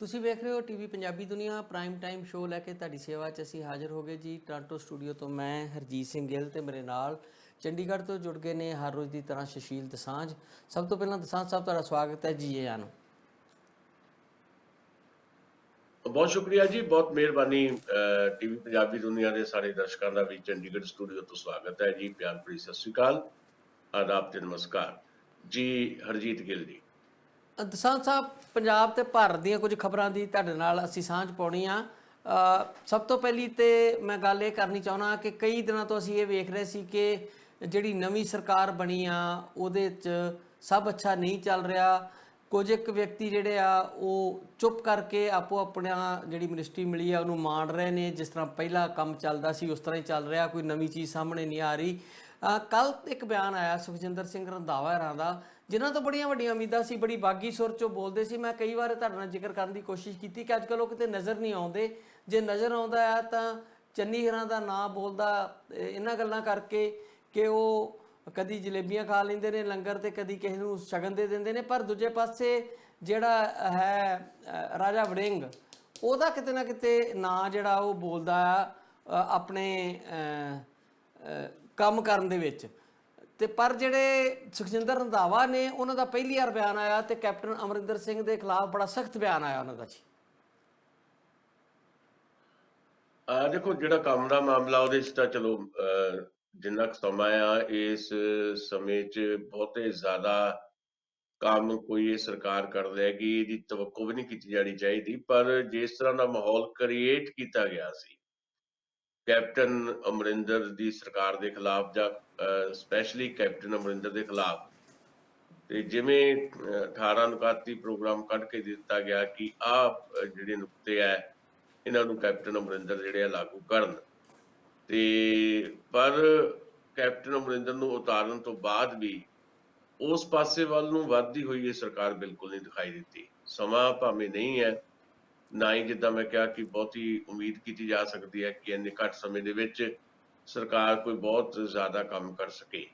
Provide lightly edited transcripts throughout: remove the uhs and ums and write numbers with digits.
ਤੁਸੀਂ ਵੇਖ ਰਹੇ ਹੋ ਟੀਵੀ ਪੰਜਾਬੀ ਦੁਨੀਆ ਪ੍ਰਾਈਮ ਟਾਈਮ ਸ਼ੋਅ ਲੈ ਕੇ ਤੁਹਾਡੀ ਸੇਵਾ 'ਚ ਅਸੀਂ ਹਾਜ਼ਰ ਹੋ ਗਏ ਜੀ। ਟੋਰਾਂਟੋ ਸਟੂਡੀਓ ਤੋਂ ਮੈਂ ਹਰਜੀਤ ਸਿੰਘ ਗਿੱਲ ਤੇ ਮੇਰੇ ਨਾਲ ਚੰਡੀਗੜ੍ਹ ਤੋਂ ਜੁੜ ਗਏ ਨੇ ਹਰ ਰੋਜ਼ ਦੀ ਤਰ੍ਹਾਂ ਸੁਸ਼ੀਲ ਦਸਾਂਝ। ਸਭ ਤੋਂ ਪਹਿਲਾਂ ਦਸਾਂਝ ਸਾਹਿਬ ਤੁਹਾਡਾ ਸਵਾਗਤ ਹੈ ਜੀ। ਆਇਆਂ ਨੂੰ ਬਹੁਤ ਸ਼ੁਕਰੀਆ ਜੀ, ਬਹੁਤ ਮਿਹਰਬਾਨੀ। ਟੀਵੀ ਪੰਜਾਬੀ ਦੁਨੀਆ ਦੇ ਸਾਰੇ ਦਰਸ਼ਕਾਂ ਦਾ ਵੀ ਚੰਡੀਗੜ੍ਹ ਸਟੂਡੀਓ ਤੋਂ ਸਵਾਗਤ ਹੈ ਜੀ। ਪਿਆਰ ਭਰੀ ਸਤਿ ਸ਼੍ਰੀ ਅਕਾਲ, ਆਦਾਬ ਤੇ ਨਮਸਕਾਰ ਜੀ। ਹਰਜੀਤ ਗਿੱਲ ਜੀ। ਦਸਾਂਝ ਸਾਹਿਬ, ਪੰਜਾਬ ਤੇ ਭਾਰਤ ਦੀਆਂ ਕੁਝ ਖਬਰਾਂ ਦੀ ਤੁਹਾਡੇ ਨਾਲ ਅਸੀਂ ਸਾਂਝ ਪਾਉਣੀ ਆ। ਸਭ ਤੋਂ ਪਹਿਲੀ ਤੇ ਮੈਂ ਗੱਲ ਇਹ ਕਰਨੀ ਚਾਹੁੰਦਾ ਕਿ ਕਈ ਦਿਨਾਂ ਤੋਂ ਅਸੀਂ ਇਹ ਵੇਖ ਰਹੇ ਸੀ ਕਿ ਜਿਹੜੀ ਨਵੀਂ ਸਰਕਾਰ ਬਣੀ ਆ ਉਹਦੇ 'ਚ ਸਭ ਅੱਛਾ ਨਹੀਂ ਚੱਲ ਰਿਹਾ। ਕੁਝ ਇੱਕ ਵਿਅਕਤੀ ਜਿਹੜੇ ਆ ਉਹ ਚੁੱਪ ਕਰਕੇ ਆਪੋ ਆਪਣਾ ਜਿਹੜੀ ਮਿਨਿਸਟਰੀ ਮਿਲੀ ਆ ਉਹਨੂੰ ਮਾਣ ਰਹੇ ਨੇ। ਜਿਸ ਤਰ੍ਹਾਂ ਪਹਿਲਾਂ ਕੰਮ ਚੱਲਦਾ ਸੀ ਉਸ ਤਰ੍ਹਾਂ ਹੀ ਚੱਲ ਰਿਹਾ, ਕੋਈ ਨਵੀਂ ਚੀਜ਼ ਸਾਹਮਣੇ ਨਹੀਂ ਆ ਰਹੀ। ਕੱਲ੍ਹ ਇੱਕ ਬਿਆਨ ਆਇਆ ਸੁਖਜਿੰਦਰ ਸਿੰਘ ਰੰਧਾਵਾ ਹੋਰਾਂ ਦਾ, ਜਿਨ੍ਹਾਂ ਤੋਂ ਬੜੀਆਂ ਵੱਡੀਆਂ ਉਮੀਦਾਂ ਸੀ, ਬੜੀ ਬਾਗੀ ਸੁਰ 'ਚੋਂ ਬੋਲਦੇ ਸੀ। ਮੈਂ ਕਈ ਵਾਰ ਤੁਹਾਡੇ ਨਾਲ ਜ਼ਿਕਰ ਕਰਨ ਦੀ ਕੋਸ਼ਿਸ਼ ਕੀਤੀ ਕਿ ਅੱਜ ਕੱਲ੍ਹ ਉਹ ਕਿਤੇ ਨਜ਼ਰ ਨਹੀਂ ਆਉਂਦੇ। ਜੇ ਨਜ਼ਰ ਆਉਂਦਾ ਆ ਤਾਂ ਚੰਨੀ ਹਰਾਂ ਦਾ ਨਾਂ ਬੋਲਦਾ ਇਹਨਾਂ ਗੱਲਾਂ ਕਰਕੇ ਕਿ ਉਹ ਕਦੀ ਜਲੇਬੀਆਂ ਖਾ ਲੈਂਦੇ ਨੇ ਲੰਗਰ ਤੇ ਕਦੀ ਕਿਸੇ ਨੂੰ ਸ਼ਗਨ ਦੇ ਦਿੰਦੇ ਨੇ। ਪਰ ਦੂਜੇ ਪਾਸੇ ਜਿਹੜਾ ਹੈ ਰਾਜਾ ਵੜਿੰਗ, ਉਹਦਾ ਕਿਤੇ ਨਾ ਕਿਤੇ ਨਾਂ ਜਿਹੜਾ ਉਹ ਬੋਲਦਾ ਆ ਆਪਣੇ ਕੰਮ ਕਰਨ ਦੇ ਵਿੱਚ। ਤੇ ਪਰ ਜਿਹੜੇ ਸੁਖਜਿੰਦਰ ਰੰਧਾਵਾ ਨੇ ਉਹਨਾਂ ਦਾ ਪਹਿਲੀ ਵਾਰ ਬਿਆਨ ਆਇਆ ਤੇ ਕੈਪਟਨ ਅਮਰਿੰਦਰ ਸਿੰਘ ਦੇ ਖਿਲਾਫ ਬੜਾ ਸਖਤ ਬਿਆਨ ਆਇਆ ਉਹਨਾਂ ਦਾ ਜੀ। ਦੇਖੋ, ਜਿਹੜਾ ਕੰਮ ਦਾ ਮਾਮਲਾ ਉਹਦੇ 'ਚ ਤਾਂ ਚਲੋ ਜਿੰਨਾ ਕੁ ਸਮਾਂ ਆ ਇਸ ਸਮੇਂ 'ਚ ਬਹੁਤੇ ਜ਼ਿਆਦਾ ਕੰਮ ਕੋਈ ਇਹ ਸਰਕਾਰ ਕਰ ਲਏਗੀ ਇਹਦੀ ਤਵੱਕੋ ਵੀ ਨਹੀਂ ਕੀਤੀ ਜਾਣੀ ਚਾਹੀਦੀ। ਪਰ ਜਿਸ ਤਰ੍ਹਾਂ ਦਾ ਮਾਹੌਲ ਕ੍ਰੀਏਟ ਕੀਤਾ ਗਿਆ ਸੀ ਕੈਪਟਨ ਅਮਰਿੰਦਰ ਦੀ ਸਰਕਾਰ ਦੇ ਖਿਲਾਫ ਜਾਂ ਸਪੈਸ਼ਲੀ ਕੈਪਟਨ ਅਮਰਿੰਦਰ ਦੇ ਖਿਲਾਫ, ਤੇ ਜਿਵੇਂ 18 ਨੁਕਾਤੀ ਪ੍ਰੋਗਰਾਮ ਕੱਢ ਕੇ ਦਿੱਤਾ ਗਿਆ ਕਿ ਆਹ ਜਿਹੜੇ ਨੁਕਤੇ ਹੈ ਇਹਨਾਂ ਨੂੰ ਕੈਪਟਨ ਅਮਰਿੰਦਰ ਜਿਹੜੇ ਆ ਲਾਗੂ ਕਰਨ, ਤੇ ਪਰ ਕੈਪਟਨ ਅਮਰਿੰਦਰ ਨੂੰ ਉਤਾਰਨ ਤੋਂ ਬਾਅਦ ਵੀ ਉਸ ਪਾਸੇ ਵੱਲ ਨੂੰ ਵੱਧਦੀ ਹੋਈ ਇਹ ਸਰਕਾਰ ਬਿਲਕੁਲ ਨਹੀਂ ਦਿਖਾਈ ਦਿੱਤੀ। ਸਮਾਂ ਭਾਵੇਂ ਨਹੀਂ ਹੈ, ਨਾ ਹੀ ਜਿੱਦਾਂ ਮੈਂ ਕਿਹਾ ਕਿ ਬਹੁਤੀ ਉਮੀਦ ਕੀਤੀ ਜਾ ਸਕਦੀ ਹੈ ਕਿ ਇੰਨੇ ਘੱਟ ਸਮੇਂ ਦੇ ਵਿੱਚ ਸਰਕਾਰ ਕੋਈ ਬਹੁਤ ਜ਼ਿਆਦਾ ਕੰਮ ਕਰ ਸਕੇ।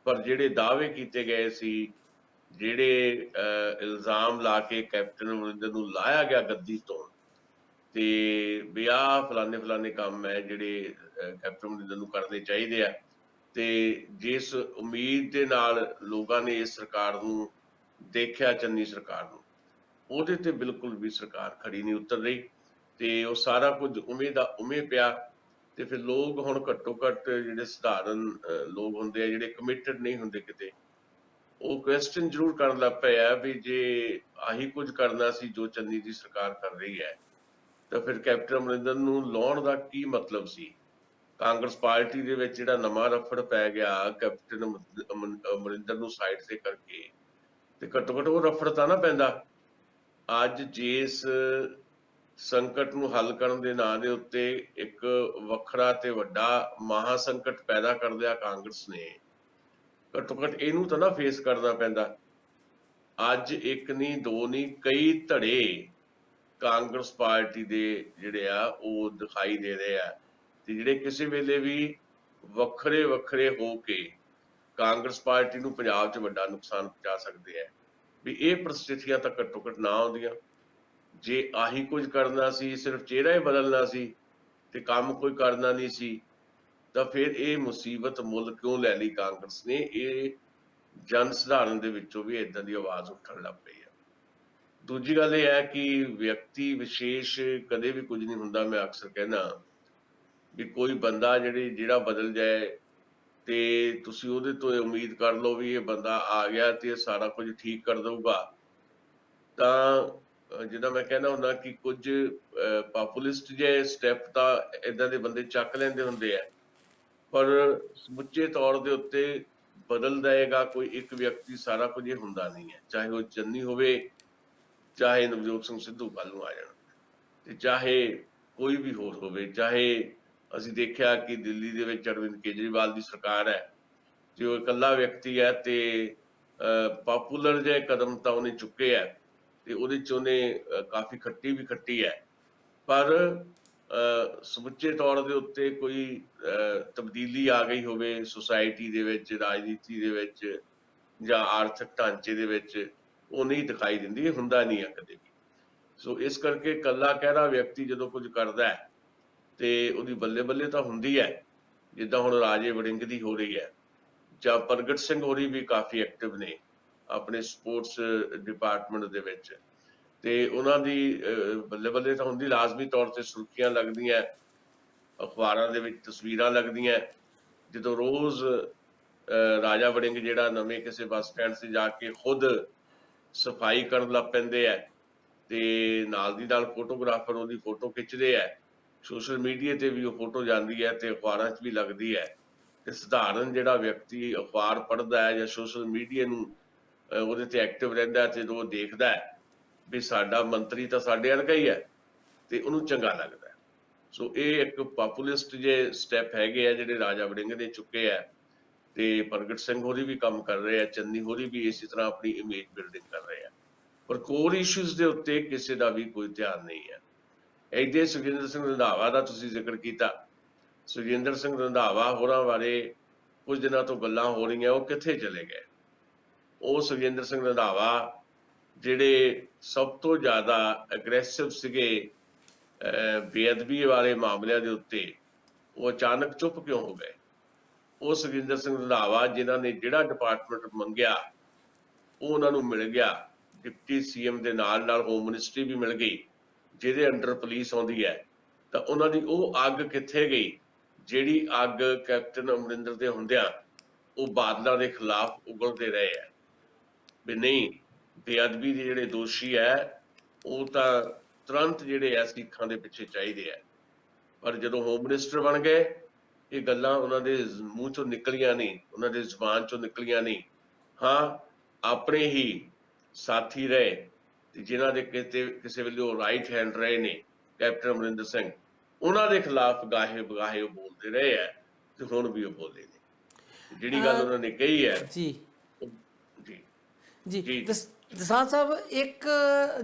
ਪਰ ਜਿਹੜੇ ਦਾਅਵੇ ਕੀਤੇ ਗਏ ਸੀ, ਜਿਹੜੇ ਇਲਜ਼ਾਮ ਲਾ ਕੇ ਕੈਪਟਨ ਅਮਰਿੰਦਰ ਨੂੰ ਲਾਇਆ ਗਿਆ ਗੱਦੀ ਤੋਂ, ਤੇ ਵੀ ਆਹ ਫਲਾਣੇ ਕੰਮ ਹੈ ਜਿਹੜੇ ਕੈਪਟਨ ਅਮਰਿੰਦਰ ਨੂੰ ਕਰਨੇ ਚਾਹੀਦੇ ਆ, ਤੇ ਜਿਸ ਉਮੀਦ ਦੇ ਨਾਲ ਲੋਕਾਂ ਨੇ ਇਸ ਸਰਕਾਰ ਨੂੰ ਦੇਖਿਆ, ਚੰਨੀ ਸਰਕਾਰ ਨੂੰ, ਉਹਦੇ ਤੇ ਬਿਲਕੁਲ ਵੀ ਸਰਕਾਰ ਖੜੀ ਨਹੀਂ ਉਤਰ ਰਹੀ। ਤੇ ਉਹ ਸਾਰਾ ਕੁਝ ਉਵੇਂ ਦਾ ਉਵੇਂ ਪਿਆ। ਤੇ ਫਿਰ ਲੋਕ ਹੁਣ ਘੱਟੋ ਘੱਟ ਜਿਹੜੇ ਸਧਾਰਨ ਲੋਕ ਹੁੰਦੇ ਆ, ਜਿਹੜੇ ਕਮਿਟਡ ਨਹੀਂ ਹੁੰਦੇ ਕਿਤੇ, ਉਹ ਕੁਐਸਚਨ ਜ਼ਰੂਰ ਕਰਨ ਲੱਗ ਪਏ ਆ ਵੀ ਜੇ ਆਹੀ ਕੁਝ ਕਰਨਾ ਸੀ ਜੋ ਚੰਨੀ ਦੀ ਸਰਕਾਰ ਕਰ ਰਹੀ ਹੈ ਤਾਂ ਫਿਰ ਕੈਪਟਨ ਅਮਰਿੰਦਰ ਨੂੰ ਲਾਉਣ ਦਾ ਕੀ ਮਤਲਬ ਸੀ। ਕਾਂਗਰਸ ਪਾਰਟੀ ਦੇ ਵਿੱਚ ਜਿਹੜਾ ਨਵਾਂ ਰਫੜ ਪੈ ਗਿਆ ਕੈਪਟਨ ਅਮਰਿੰਦਰ ਨੂੰ ਸਾਈਡ ਤੇ ਕਰਕੇ, ਤੇ ਘੱਟੋ ਘੱਟ ਉਹ ਰਫੜ ਤਾਂ ਨਾ ਪੈਂਦਾ। ਅੱਜ ਜਿਸ ਸੰਕਟ ਨੂੰ ਹੱਲ ਕਰਨ ਦੇ ਨਾਂ ਦੇ ਉੱਤੇ ਇੱਕ ਵੱਖਰਾ ਤੇ ਵੱਡਾ ਮਹਾ ਸੰਕਟ ਪੈਦਾ ਕਰ ਲਿਆ ਕਾਂਗਰਸ ਨੇ, ਘੱਟੋ ਘੱਟ ਇਹਨੂੰ ਤਾਂ ਨਾ ਫੇਸ ਕਰਨਾ ਪੈਂਦਾ। ਅੱਜ ਇੱਕ ਨਹੀਂ, ਦੋ ਨਹੀਂ, ਕਈ ਧੜੇ ਕਾਂਗਰਸ ਪਾਰਟੀ ਦੇ ਜਿਹੜੇ ਆ ਉਹ ਦਿਖਾਈ ਦੇ ਰਹੇ ਆ, ਤੇ ਜਿਹੜੇ ਕਿਸੇ ਵੇਲੇ ਵੀ ਵੱਖਰੇ ਹੋ ਕੇ ਕਾਂਗਰਸ ਪਾਰਟੀ ਨੂੰ ਪੰਜਾਬ 'ਚ ਵੱਡਾ ਨੁਕਸਾਨ ਪਹੁੰਚਾ ਸਕਦੇ ਆ। ਵੀ ਇਹ ਪ੍ਰਸਥਿਤੀਆਂ ਤਾਂ ਘੱਟੋ ਘੱਟ ਨਾ ਆਉਂਦੀਆਂ। ਜੇ ਆਹੀ ਕੁਝ ਕਰਨਾ ਸੀ, ਸਿਰਫ ਚਿਹਰਾ ਹੀ ਬਦਲਣਾ ਸੀ ਤੇ ਕੰਮ ਕੋਈ ਕਰਨਾ ਨਹੀਂ ਸੀ, ਤਾਂ ਫਿਰ ਇਹ ਮੁਸੀਬਤ ਮੁੱਲ ਕਿਉਂ ਲੈ ਲਈ ਕਾਂਗਰਸ ਨੇ। ਇਹ ਜਨ ਸਧਾਰਨ ਦੇ ਵਿੱਚੋਂ ਵੀ ਇਦਾਂ ਦੀ ਆਵਾਜ਼ ਉੱਠਣ ਲੱਗ ਪਈ ਹੈ। ਦੂਜੀ ਗੱਲ ਇਹ ਹੈ ਕਿ ਵਿਅਕਤੀ ਵਿਸ਼ੇਸ਼ ਕਦੇ ਵੀ ਕੁਝ ਨਹੀਂ ਹੁੰਦਾ। ਮੈਂ ਅਕਸਰ ਕਹਿੰਦਾ ਵੀ ਕੋਈ ਬੰਦਾ ਜਿਹੜਾ ਬਦਲ ਜਾਏ ਤੇ ਤੁਸੀਂ ਉਹਦੇ ਤੋਂ ਇਹ ਉਮੀਦ ਕਰ ਲਓ ਵੀ ਇਹ ਬੰਦਾ ਆ ਗਿਆ ਤੇ ਇਹ ਸਾਰਾ ਕੁਝ ਠੀਕ ਕਰ ਦਊਗਾ, ਤਾਂ ਜਿੱਦਾਂ ਮੈਂ ਕਹਿੰਦਾ ਹੁੰਦਾ ਕਿ ਕੁਝ ਪਾਪੂਲਿਸਟ ਜਿਹੇ ਸਟੈਪ ਤਾਂ ਇਦਾਂ ਦੇ ਬੰਦੇ ਚੱਕ ਲੈਂਦੇ ਹੁੰਦੇ ਆ, ਪਰ ਸਮੁੱਚੇ ਤੌਰ ਦੇ ਉੱਤੇ ਬਦਲ ਦੇਗਾ ਕੋਈ ਇੱਕ ਵਿਅਕਤੀ ਸਾਰਾ ਕੁਝ ਇਹ ਹੁੰਦਾ ਨਹੀਂ ਹੈ। ਚਾਹੇ ਉਹ ਚੰਨੀ ਹੋਵੇ, ਚਾਹੇ ਨਵਜੋਤ ਸਿੰਘ ਸਿੱਧੂ ਕੱਲ੍ਹ ਨੂੰ ਆ ਜਾਣ, ਤੇ ਚਾਹੇ ਕੋਈ ਵੀ ਹੋਰ ਹੋਵੇ। ਚਾਹੇ ਅਸੀਂ ਦੇਖਿਆ ਕਿ ਦਿੱਲੀ ਦੇ ਵਿੱਚ ਅਰਵਿੰਦ ਕੇਜਰੀਵਾਲ ਦੀ ਸਰਕਾਰ ਹੈ, ਜੇ ਉਹ ਇਕੱਲਾ ਵਿਅਕਤੀ ਹੈ ਤੇ ਪਾਪੂਲਰ ਜਿਹੇ ਕਦਮ ਤਾਂ ਉਹਨੇ ਚੁੱਕੇ ਹੈ ਤੇ ਉਹਦੇ 'ਚ ਉਹਨੇ ਕਾਫੀ ਖੱਟੀ ਹੈ, ਪਰ ਸਮੁੱਚੇ ਤੌਰ ਦੇ ਉੱਤੇ ਕੋਈ ਤਬਦੀਲੀ ਆ ਗਈ ਹੋਵੇ ਸੁਸਾਇਟੀ ਦੇ ਵਿੱਚ, ਰਾਜਨੀਤੀ ਦੇ ਵਿੱਚ, ਜਾਂ ਆਰਥਿਕ ਢਾਂਚੇ ਦੇ ਵਿੱਚ ਉਹ ਨਹੀਂ ਦਿਖਾਈ ਦਿੰਦੀ, ਇਹ ਹੁੰਦਾ ਨਹੀਂ ਹੈ ਕਦੇ ਵੀ। ਸੋ ਇਸ ਕਰਕੇ ਇਕੱਲਾ ਕਹਿਰਾ ਵਿਅਕਤੀ ਜਦੋਂ ਕੁਝ ਕਰਦਾ ਹੈ ਤੇ ਉਹਦੀ ਬੱਲੇ ਬੱਲੇ ਤਾਂ ਹੁੰਦੀ ਹੈ, ਜਿੱਦਾਂ ਹੁਣ ਰਾਜੇ ਵੜਿੰਗ ਦੀ ਹੋ ਰਹੀ ਹੈ, ਜਾਂ ਪ੍ਰਗਟ ਸਿੰਘ ਹੋਰੀ ਵੀ ਕਾਫੀ ਐਕਟਿਵ ਨੇ ਆਪਣੇ ਸਪੋਰਟਸ ਡਿਪਾਰਟਮੈਂਟ ਦੇ ਵਿੱਚ, ਤੇ ਉਹਨਾਂ ਦੀ ਬੱਲੇ ਬੱਲੇ ਤਾਂ ਹੁੰਦੀ, ਲਾਜ਼ਮੀ ਤੌਰ ਤੇ ਸੁਰਖੀਆਂ ਲੱਗਦੀਆਂ, ਅਖਬਾਰਾਂ ਦੇ ਵਿੱਚ ਤਸਵੀਰਾਂ ਲੱਗਦੀਆਂ। ਜਦੋਂ ਰੋਜ਼ ਰਾਜਾ ਵੜਿੰਗ ਜਿਹੜਾ ਨਵੇਂ ਕਿਸੇ ਬੱਸ ਸਟੈਂਡ 'ਤੇ ਜਾ ਕੇ ਖੁਦ ਸਫਾਈ ਕਰਨ ਲੱਗ ਪੈਂਦੇ ਹੈ ਤੇ ਨਾਲ ਦੀ ਨਾਲ ਫੋਟੋਗ੍ਰਾਫਰ ਉਹਦੀ ਫੋਟੋ ਖਿੱਚਦੇ ਹੈ, ਸੋਸ਼ਲ ਮੀਡੀਆ ਤੇ ਵੀ ਉਹ ਫੋਟੋ ਜਾਂਦੀ ਹੈ ਤੇ ਅਖਬਾਰਾਂ 'ਚ ਵੀ ਲੱਗਦੀ ਹੈ, ਤੇ ਸਧਾਰਨ ਜਿਹੜਾ ਵਿਅਕਤੀ ਅਖਬਾਰ ਪੜ੍ਹਦਾ ਹੈ ਜਾਂ ਸੋਸ਼ਲ ਮੀਡੀਆ ਨੂੰ ਉਹਦੇ ਤੇ ਐਕਟਿਵ ਰਹਿੰਦਾ ਤੇ ਜਦੋਂ ਉਹ ਦੇਖਦਾ ਹੈ ਵੀ ਸਾਡਾ ਮੰਤਰੀ ਤਾਂ ਸਾਡੇ ਵਰਗਾ ਹੀ ਹੈ ਤੇ ਉਹਨੂੰ ਚੰਗਾ ਲੱਗਦਾ। ਸੋ ਇਹ ਇੱਕ ਪਾਪੂਲਿਸਟ ਜੇ ਸਟੈਪ ਹੈਗੇ ਆ ਜਿਹੜੇ ਰਾਜਾ ਵੜਿੰਗ ਨੇ ਚੁੱਕੇ ਆ, ਤੇ ਪ੍ਰਗਟ ਸਿੰਘ ਹੋਰੀ ਵੀ ਕੰਮ ਕਰ ਰਹੇ ਆ, ਚੰਨੀ ਹੋਰੀ ਵੀ ਇਸੇ ਤਰ੍ਹਾਂ ਆਪਣੀ ਇਮੇਜ ਬਿਲਡਿੰਗ ਕਰ ਰਹੇ ਆ, ਪਰ ਕੋਰ ਇਸ਼ੂਜ਼ ਦੇ ਉੱਤੇ ਕਿਸੇ ਦਾ ਵੀ ਕੋਈ ਧਿਆਨ ਨਹੀਂ ਹੈ। ਇਹਦੇ ਸੁਖਜਿੰਦਰ ਸਿੰਘ ਰੰਧਾਵਾ ਦਾ ਤੁਸੀਂ ਜ਼ਿਕਰ ਕੀਤਾ, ਸੁਖਜਿੰਦਰ ਸਿੰਘ ਰੰਧਾਵਾ ਹੋਰਾਂ ਬਾਰੇ ਕੁਝ ਦਿਨਾਂ ਤੋਂ ਗੱਲਾਂ ਹੋ ਰਹੀਆਂ, ਉਹ ਕਿੱਥੇ ਚਲੇ ਗਏ? ਉਹ ਸੁਖਜਿੰਦਰ ਸਿੰਘ ਰੰਧਾਵਾ ਜਿਹੜੇ ਸਭ ਤੋਂ ਜ਼ਿਆਦਾ ਐਗਰੈਸਿਵ ਸੀਗੇ ਬੇਅਦਬੀ ਵਾਲੇ ਮਾਮਲਿਆਂ ਦੇ ਉੱਤੇ, ਉਹ ਅਚਾਨਕ ਚੁੱਪ ਕਿਉਂ ਹੋ ਗਏ? ਉਹ ਸੁਖਜਿੰਦਰ ਸਿੰਘ ਰੰਧਾਵਾ ਜਿਨ੍ਹਾਂ ਨੇ ਜਿਹੜਾ ਡਿਪਾਰਟਮੈਂਟ ਮੰਗਿਆ ਉਹ ਉਹਨਾਂ ਨੂੰ ਮਿਲ ਗਿਆ, ਡਿਪਟੀ ਸੀਐਮ ਦੇ ਨਾਲ ਨਾਲ ਹੋਮ ਮਿਨਿਸਟਰੀ ਵੀ ਮਿਲ ਗਈ, ਜਿਹਦੇ ਅੰਡਰ ਪੁਲਿਸ ਆਉਂਦੀ ਹੈ, ਤਾਂ ਉਹਨਾਂ ਦੀ ਉਹ ਅੱਗ ਕਿੱਥੇ ਗਈ ਜਿਹੜੀ ਅੱਗ ਕੈਪਟਨ ਅਮਰਿੰਦਰ ਦੇ ਹੁੰਦਿਆਂ ਉਹ ਬਾਦਲਾਂ ਦੇ ਖਿਲਾਫ ਉਗਲਦੇ ਰਹੇ ਹੈ ਵੀ ਨਹੀਂ, ਬੇਅਦਬੀ ਦੇ ਜਿਹੜੇ ਦੋਸ਼ੀ ਹੈ ਉਹ ਤਾਂ ਤੁਰੰਤ ਜਿਹੜੇ ਆ ਸਿੱਖਾਂ ਦੇ ਪਿੱਛੇ ਚਾਹੀਦੇ ਆ। ਪਰ ਜਦੋਂ ਹੋਮ ਮਿਨਿਸਟਰ ਬਣ ਗਏ ਇਹ ਗੱਲਾਂ ਉਹਨਾਂ ਦੇ ਮੂੰਹ ਚੋਂ ਨਿਕਲੀਆਂ ਨਹੀਂ, ਉਹਨਾਂ ਦੇ ਜ਼ੁਬਾਨ ਚੋਂ ਨਿਕਲੀਆਂ ਨਹੀਂ। ਹਾਂ, ਆਪਣੇ ਹੀ ਸਾਥੀ ਰਹੇ ਤੇ ਜਿਨ੍ਹਾਂ ਦੇ ਕਿਸੇ ਵੇਲੇ ਉਹ ਰਾਈਟ ਹੈਂਡ ਰਹੇ ਨੇ ਕੈਪਟਨ ਅਮਰਿੰਦਰ ਸਿੰਘ, ਉਹਨਾਂ ਦੇ ਖਿਲਾਫ ਗਾਹੇ ਬਗਾਹੇ ਉਹ ਬੋਲਦੇ ਰਹੇ ਹੈ ਤੇ ਹੁਣ ਵੀ ਉਹ ਬੋਲਦੇ ਨੇ। ਜਿਹੜੀ ਗੱਲ ਉਹਨਾਂ ਨੇ ਕਹੀ ਹੈ ਜੀ ਜੀ ਜੀ ਜੀ ਦਸਾਂਝ ਸਾਹਿਬ, ਇੱਕ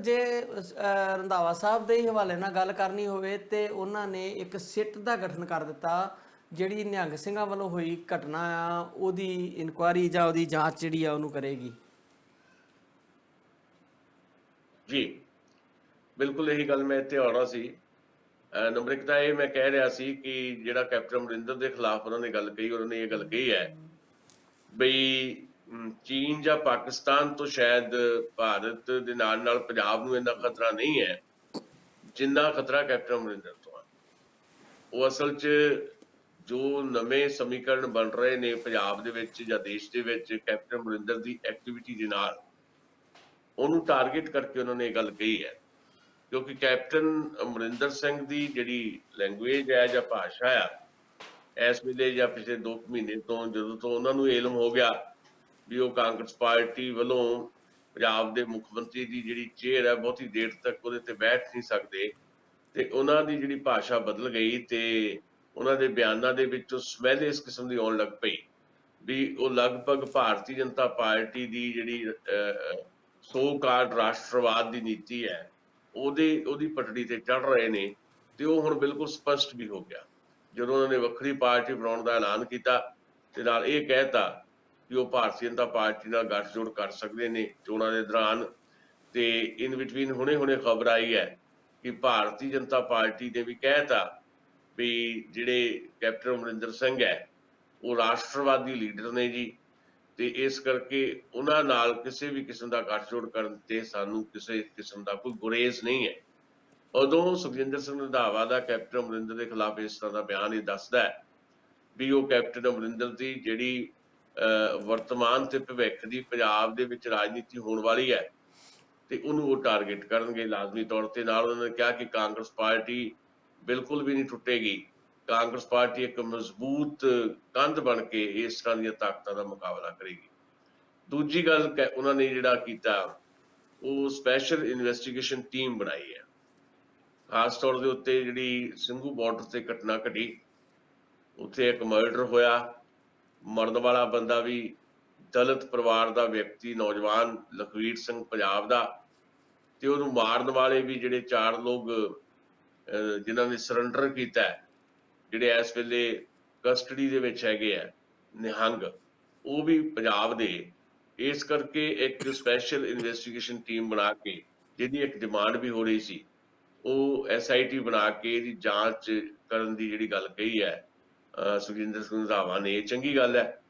ਜੇ ਰੰਧਾਵਾ ਸਾਹਿਬ ਦੇ ਹੀ ਹਵਾਲੇ ਨਾਲ ਗੱਲ ਕਰਨੀ ਹੋਵੇ ਤੇ ਉਹਨਾਂ ਨੇ ਇੱਕ ਸਿੱਟ ਦਾ ਗਠਨ ਕਰ ਦਿੱਤਾ, ਜਿਹੜੀ ਨਿਹੰਗ ਸਿੰਘਾਂ ਵੱਲੋਂ ਹੋਈ ਘਟਨਾ ਆ ਉਹਦੀ ਇਨਕੁਆਇਰੀ ਜਾਂ ਉਹਦੀ ਜਾਂਚ ਜਿਹੜੀ ਆ ਉਹਨੂੰ ਕਰੇਗੀ। ਜੀ ਬਿਲਕੁਲ ਇਹੀ ਗੱਲ ਮੈਂ ਇੱਥੇ ਆਉਣਾ ਸੀ। ਨੰਬਰ ਇੱਕ ਤਾਂ ਇਹ ਮੈਂ ਕਹਿ ਰਿਹਾ ਸੀ ਕਿ ਜਿਹੜਾ ਕੈਪਟਨ ਅਮਰਿੰਦਰ ਦੇ ਖਿਲਾਫ ਉਹਨਾਂ ਨੇ ਗੱਲ ਕਹੀ, ਉਹਨਾਂ ਨੇ ਇਹ ਗੱਲ ਕਹੀ ਹੈ ਬਈ ਚੀਨ ਜਾਂ ਪਾਕਿਸਤਾਨ ਤੋਂ ਸ਼ਾਇਦ ਭਾਰਤ ਦੇ ਨਾਲ ਨਾਲ ਪੰਜਾਬ ਨੂੰ ਇੰਨਾ ਖਤਰਾ ਨਹੀਂ ਹੈ ਜਿੰਨਾ ਖਤਰਾ ਕੈਪਟਨ ਅਮਰਿੰਦਰ ਤੋਂ ਹੈ। ਉਹ ਅਸਲ 'ਚ ਜੋ ਨਵੇਂ ਸਮੀਕਰਨ ਬਣ ਰਹੇ ਨੇ ਪੰਜਾਬ ਦੇ ਵਿੱਚ ਜਾਂ ਦੇਸ਼ ਦੇ ਵਿੱਚ ਕੈਪਟਨ ਅਮਰਿੰਦਰ ਦੀ ਐਕਟੀਵਿਟੀ ਦੇ ਨਾਲ, ਉਹਨੂੰ ਟਾਰਗੇਟ ਕਰਕੇ ਉਹਨਾਂ ਨੇ ਇਹ ਗੱਲ ਕਹੀ ਹੈ, ਕਿਉਂਕਿ ਕੈਪਟਨ ਅਮਰਿੰਦਰ ਸਿੰਘ ਦੀ ਜਿਹੜੀ ਲੈਂਗੁਏਜ ਹੈ ਜਾਂ ਭਾਸ਼ਾ ਆ ਇਸ ਵੇਲੇ ਜਾਂ ਪਿਛਲੇ 2 ਮਹੀਨੇ ਤੋਂ ਜਦੋਂ ਤੋਂ ਉਹਨਾਂ ਨੂੰ ਇਲਮ ਹੋ ਗਿਆ ਵੀ ਉਹ ਕਾਂਗਰਸ ਪਾਰਟੀ ਵੱਲੋਂ ਪੰਜਾਬ ਦੇ ਮੁੱਖ ਮੰਤਰੀ ਦੀ ਜਿਹੜੀ ਚੇਅਰ ਹੈ ਬਹੁਤੀ ਦੇਰ ਤੱਕ ਉਹਦੇ ਤੇ ਬੈਠ ਨਹੀਂ ਸਕਦੇ, ਤੇ ਉਹਨਾਂ ਦੀ ਜਿਹੜੀ ਭਾਸ਼ਾ ਬਦਲ ਗਈ ਤੇ ਉਹਨਾਂ ਦੇ ਬਿਆਨਾਂ ਦੇ ਵਿੱਚ ਸਮੈਲ ਇਸ ਕਿਸਮ ਦੀ ਆਉਣ ਲੱਗ ਪਈ ਵੀ ਉਹ ਲਗਭਗ ਭਾਰਤੀ ਜਨਤਾ ਪਾਰਟੀ ਦੀ ਜਿਹੜੀ ਸੋ ਕਾਲਡ ਰਾਸ਼ਟਰਵਾਦ ਦੀ ਨੀਤੀ ਹੈ ਉਹਦੀ ਪਟੜੀ ਤੇ ਚੜ ਰਹੇ ਨੇ। ਤੇ ਉਹ ਹੁਣ ਬਿਲਕੁਲ ਸਪਸ਼ਟ ਵੀ ਹੋ ਗਿਆ ਜਦੋਂ ਉਹਨਾਂ ਨੇ ਵੱਖਰੀ ਪਾਰਟੀ ਬਣਾਉਣ ਦਾ ਐਲਾਨ ਕੀਤਾ ਤੇ ਨਾਲ ਇਹ ਕਹਿਤਾ ਕਿ ਉਹ ਭਾਰਤੀ ਜਨਤਾ ਪਾਰਟੀ ਨਾਲ ਗੱਠਜੋੜ ਕਰ ਸਕਦੇ ਨੇ ਚੋਣਾਂ ਦੇ ਦੌਰਾਨ। ਤੇ ਇਨ ਬਿਟਵੀਨ ਹੁਣੇ ਖਬਰ ਆਈ ਹੈ ਕਿ ਭਾਰਤੀ ਜਨਤਾ ਪਾਰਟੀ ਨੇ ਵੀ ਕਹਿਤਾ ਵੀ ਜਿਹੜੇ ਕੈਪਟਨ ਅਮਰਿੰਦਰ ਸਿੰਘ ਹੈ ਉਹ ਰਾਸ਼ਟਰਵਾਦੀ ਲੀਡਰ ਨੇ ਜੀ, ਤੇ ਇਸ ਕਰਕੇ ਉਹਨਾਂ ਨਾਲ ਕਿਸੇ ਵੀ ਕਿਸਮ ਦਾ ਗੱਠਜੋੜ ਕਰਨ ਤੇ ਸਾਨੂੰ ਕਿਸੇ ਕਿਸਮ ਦਾ ਕੋਈ ਗੁਰੇਜ਼ ਨਹੀਂ ਹੈ। ਉਦੋਂ ਸੁਖਜਿੰਦਰ ਸਿੰਘ ਰੰਧਾਵਾ ਦਾ ਕੈਪਟਨ ਅਮਰਿੰਦਰ ਦੇ ਖਿਲਾਫ ਇਸ ਤਰ੍ਹਾਂ ਦਾ ਬਿਆਨ ਇਹ ਦੱਸਦਾ ਹੈ ਵੀ ਉਹ ਕੈਪਟਨ ਅਮਰਿੰਦਰ ਦੀ ਜਿਹੜੀ ਵਰਤਮਾਨ ਤੇ ਭਵਿੱਖ ਦੀ ਪੰਜਾਬ ਦੇ ਵਿੱਚ ਰਾਜਨੀਤੀ ਹੋਣ ਵਾਲੀ ਹੈ ਤੇ ਉਹਨੂੰ ਉਹ ਟਾਰਗੇਟ ਕਰਨਗੇ ਲਾਜ਼ਮੀ ਤੌਰ ਤੇ। ਨਾਲ ਉਹਨਾਂ ਨੇ ਕਿਹਾ ਕਿ ਕਾਂਗਰਸ ਪਾਰਟੀ ਬਿਲਕੁਲ ਵੀ ਨਹੀਂ ਟੁੱਟੇਗੀ, ਕਾਂਗਰਸ ਪਾਰਟੀ ਇੱਕ ਮਜ਼ਬੂਤ ਕੰਧ ਬਣ ਕੇ ਇਸ ਤਰ੍ਹਾਂ ਦੀਆਂ ਤਾਕਤਾਂ ਦਾ ਮੁਕਾਬਲਾ ਕਰੇਗੀ। ਦੂਜੀ ਗੱਲ ਉਹਨਾਂ ਨੇ ਜਿਹੜਾ ਕੀਤਾ ਉਹ ਸਪੈਸ਼ਲ ਇਨਵੈਸਟੀਗੇਸ਼ਨ ਟੀਮ ਬਣਾਈ ਹੈ, ਖਾਸ ਤੌਰ ਦੇ ਉੱਤੇ ਜਿਹੜੀ ਸਿੰਘੂ ਬਾਰਡਰ ਤੇ ਘਟਨਾ ਘਟੀ, ਉੱਥੇ ਇੱਕ ਮਰਡਰ ਹੋਇਆ, ਮਰਨ ਵਾਲਾ ਬੰਦਾ ਵੀ ਦਲਿਤ ਪਰਿਵਾਰ ਦਾ ਵਿਅਕਤੀ ਨੌਜਵਾਨ ਲਖਵੀਰ ਸਿੰਘ ਪੰਜਾਬ ਦਾ, ਤੇ ਉਹਨੂੰ ਮਾਰਨ ਵਾਲੇ ਵੀ ਜਿਹੜੇ 4 ਲੋਕ ਜਿਨ੍ਹਾਂ ਨੇ ਸਰੈਂਡਰ ਕੀਤਾ, ਜਿਹੜੇ ਇਸ ਵੇਲੇ ਕਸਟਡੀ ਦੇ ਵਿੱਚ ਹੈਗੇ ਆ ਨਿਹੰਗ, ਉਹ ਵੀ ਪੰਜਾਬ ਦੇ। ਇਸ ਕਰਕੇ ਇੱਕ ਸਪੈਸ਼ਲ ਇਨਵੈਸਟੀਗੇਸ਼ਨ ਟੀਮ ਬਣਾ ਕੇ, ਜਿਹਦੀ ਇੱਕ ਡਿਮਾਂਡ ਵੀ ਹੋ ਰਹੀ ਸੀ, ਉਹ SIT ਬਣਾ ਕੇ ਇਹਦੀ ਜਾਂਚ ਕਰਨ ਦੀ ਜਿਹੜੀ ਗੱਲ ਕਹੀ ਹੈ ਸੁਖਜਿੰਦਰ ਸਿੰਘ ਰੰਧਾਵਾ ਨੇ, ਇਹ ਚੰਗੀ ਗੱਲ ਹੈ।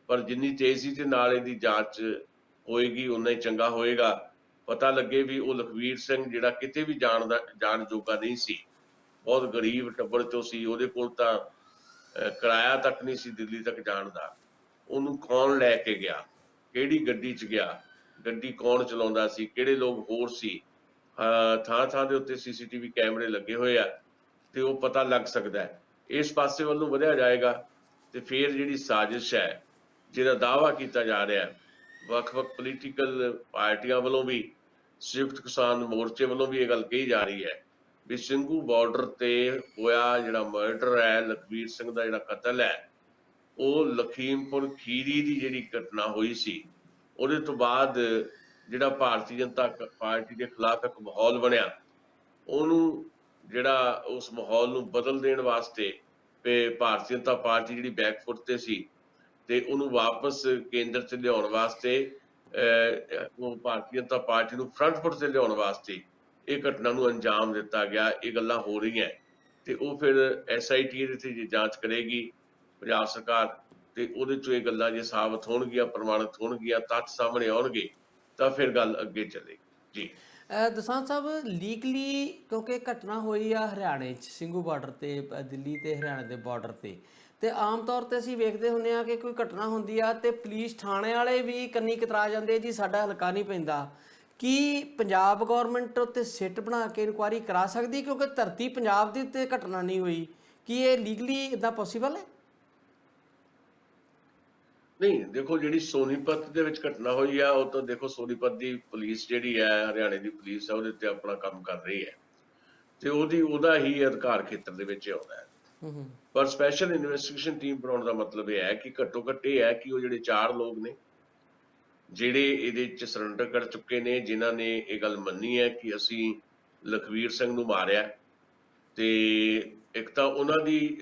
ਪਰ ਜਿੰਨੀ ਤੇਜ਼ੀ ਦੇ ਨਾਲ ਇਹਦੀ ਜਾਂਚ ਹੋਏਗੀ ਉਨਾ ਹੀ ਚੰਗਾ ਹੋਏਗਾ। ਪਤਾ ਲੱਗੇ ਵੀ ਉਹ ਲਖਵੀਰ ਸਿੰਘ ਜਿਹੜਾ ਕਿਤੇ ਵੀ ਜਾਣ ਜੋਗਾ ਨਹੀਂ ਸੀ, ਬਹੁਤ ਗਰੀਬ ਟੱਬਰ ਚੋਂ ਸੀ, ਉਹਦੇ ਕੋਲ ਤਾਂ ਕਿਰਾਇਆ ਤੱਕ ਨਹੀਂ ਸੀ ਦਿੱਲੀ ਤੱਕ ਜਾਣ ਦਾ। ਉਹਨੂੰ ਕੌਣ ਲੈ ਕੇ ਗਿਆ, ਕਿਹੜੀ ਗੱਡੀ 'ਚ ਗਿਆ, ਗੱਡੀ ਕੌਣ ਚਲਾਉਂਦਾ ਸੀ, ਕਿਹੜੇ ਲੋਕ ਹੋਰ ਸੀ। ਥਾਂ ਥਾਂ ਦੇ ਉੱਤੇ CCTV ਕੈਮਰੇ ਲੱਗੇ ਹੋਏ ਆ, ਤੇ ਉਹ ਪਤਾ ਲੱਗ ਸਕਦਾ ਹੈ। ਇਸ ਪਾਸੇ ਵੱਲ ਨੂੰ ਵਧਿਆ ਜਾਏਗਾ ਤੇ ਫਿਰ ਜਿਹੜੀ ਸਾਜ਼ਿਸ਼ ਹੈ, ਜਿਹਦਾ ਦਾਅਵਾ ਕੀਤਾ ਜਾ ਰਿਹਾ ਹੈ ਵੱਖ-ਵੱਖ ਪੋਲੀਟੀਕਲ ਪਾਰਟੀਆਂ ਵੱਲੋਂ ਵੀ, ਸੰਯੁਕਤ ਕਿਸਾਨ ਮੋਰਚੇ ਵੱਲੋਂ ਵੀ ਇਹ ਗੱਲ ਕਹੀ ਜਾ ਰਹੀ ਹੈ ਵੀ ਸਿੰਘੂ ਬਾਰਡਰ ਤੇ ਹੋਇਆ ਜਿਹੜਾ ਮਰਡਰ ਹੈ, ਲਖਵੀਰ ਸਿੰਘ ਦਾ ਜਿਹੜਾ ਕਤਲ ਹੈ, ਉਹ ਲਖੀਮਪੁਰ ਖੀਰੀ ਦੀ ਜਿਹੜੀ ਘਟਨਾ ਹੋਈ ਸੀ, ਉਹਦੇ ਤੋਂ ਬਾਅਦ ਜਿਹੜਾ ਭਾਰਤੀ ਜਨਤਾ ਪਾਰਟੀ ਦੇ ਖਿਲਾਫ ਇੱਕ ਮਾਹੌਲ ਬਣਿਆ, ਉਹਨੂੰ ਜਿਹੜਾ ਉਸ ਮਾਹੌਲ ਨੂੰ ਬਦਲ ਦੇਣ ਵਾਸਤੇ ਤੇ ਭਾਰਤੀ ਜਨਤਾ ਪਾਰਟੀ ਜਿਹੜੀ ਬੈਕਫੁੱਟ ਤੇ ਸੀ, ਤੇ ਉਹਨੂੰ ਵਾਪਸ ਕੇਂਦਰ 'ਚ ਲਿਆਉਣ ਵਾਸਤੇ, ਉਹ ਭਾਰਤੀ ਜਨਤਾ ਪਾਰਟੀ ਨੂੰ ਫਰੰਟ ਫੁੱਟ ਤੇ ਲਿਆਉਣ ਵਾਸਤੇ ਇਹ ਘਟਨਾ ਨੂੰ ਅੰਜਾਮ ਦਿੱਤਾ ਗਿਆ। ਇਹ ਗੱਲਾਂ ਹੋ ਰਹੀਆਂ ਤੇ ਉਹ ਫਿਰ SIT ਇਹਦੇ ਤੇ ਜਾਂਚ ਕਰੇਗੀ ਪੰਜਾਬ ਸਰਕਾਰ, ਤੇ ਉਹਦੇ 'ਚੋਂ ਇਹ ਗੱਲਾਂ ਜੇ ਸਾਬਤ ਹੋਣਗੀਆਂ, ਪ੍ਰਮਾਣਿਤ ਹੋਣਗੀਆਂ, ਤੱਥ ਸਾਹਮਣੇ ਆਉਣਗੇ, ਤਾਂ ਫਿਰ ਗੱਲ ਅੱਗੇ ਚੱਲੇਗੀ ਜੀ। ਦਸਾਂਝ ਸਾਹਿਬ, ਲੀਗਲੀ ਕਿਉਂਕਿ ਘਟਨਾ ਹੋਈ ਆ ਹਰਿਆਣੇ 'ਚ, ਸਿੰਘੂ ਬਾਰਡਰ ਤੇ, ਦਿੱਲੀ ਤੇ ਹਰਿਆਣੇ ਦੇ ਬਾਰਡਰ ਤੇ ਆਮ ਤੌਰ ਤੇ ਅਸੀਂ ਵੇਖਦੇ ਹੁੰਦੇ ਆ ਕਿ ਕੋਈ ਘਟਨਾ ਹੁੰਦੀ ਆ ਤੇ ਪੁਲਿਸ ਥਾਣੇ ਵਾਲੇ ਵੀ ਕੰਨੀ ਕਤਰਾ ਜਾਂਦੇ, ਜੀ ਸਾਡਾ ਹਲਕਾ ਨਹੀਂ ਪੈਂਦਾ। ਕੀ ਪੰਜਾਬ ਗੌਰਮੈਂਟ ਉੱਤੇ ਸਿੱਟ ਬਣਾ ਕੇ ਇਨਕੁਆਇਰੀ ਕਰਾ ਸਕਦੀ, ਕਿਉਂਕਿ ਧਰਤੀ ਪੰਜਾਬ ਦੀ ਉੱਤੇ ਘਟਨਾ ਨਹੀਂ ਹੋਈ? ਕੀ ਇਹ ਲੀਗਲੀ ਇਦਾਂ ਪੋਸੀਬਲ ਹੈ? ਨਹੀਂ, ਦੇਖੋ ਜਿਹੜੀ ਸੋਨੀਪਤ ਦੇ ਵਿੱਚ ਘਟਨਾ ਹੋਈ ਆ, ਉਹ ਤਾਂ ਦੇਖੋ ਸੋਨੀਪਤ ਦੀ ਪੁਲਿਸ ਜਿਹੜੀ ਹੈ, ਹਰਿਆਣੇ ਦੀ ਪੁਲਿਸ ਹੈ, ਉਹਦੇ ਤੇ ਆਪਣਾ ਕੰਮ ਕਰ ਰਹੀ ਹੈ, ਤੇ ਉਹਦਾ ਹੀ ਅਧਿਕਾਰ ਖੇਤਰ ਦੇ ਵਿੱਚ ਆਉਂਦਾ ਹੈ। ਪਰ ਸਪੈਸ਼ਲ ਇਨਵੈਸਟੀਗੇਸ਼ਨ ਟੀਮ ਬਣਾਉਣ ਦਾ ਮਤਲਬ ਇਹ ਹੈ ਕਿ ਘੱਟੋ ਘੱਟ ਇਹ ਹੈ ਕਿ ਉਹ ਜਿਹੜੇ 4 ਲੋਕ ਨੇ ਜਿਹੜੇ ਇਹਦੇ 'ਚ ਸਰੈਂਡਰ ਕਰ ਚੁੱਕੇ ਨੇ, ਜਿਨ੍ਹਾਂ ਨੇ ਇਹ ਗੱਲ ਮੰਨੀ ਹੈ ਕਿ ਅਸੀਂ ਲਖਵੀਰ ਸਿੰਘ ਨੂੰ ਮਾਰਿਆ, ਤੇ ਇੱਕ ਤਾਂ ਉਹਨਾਂ ਦੀ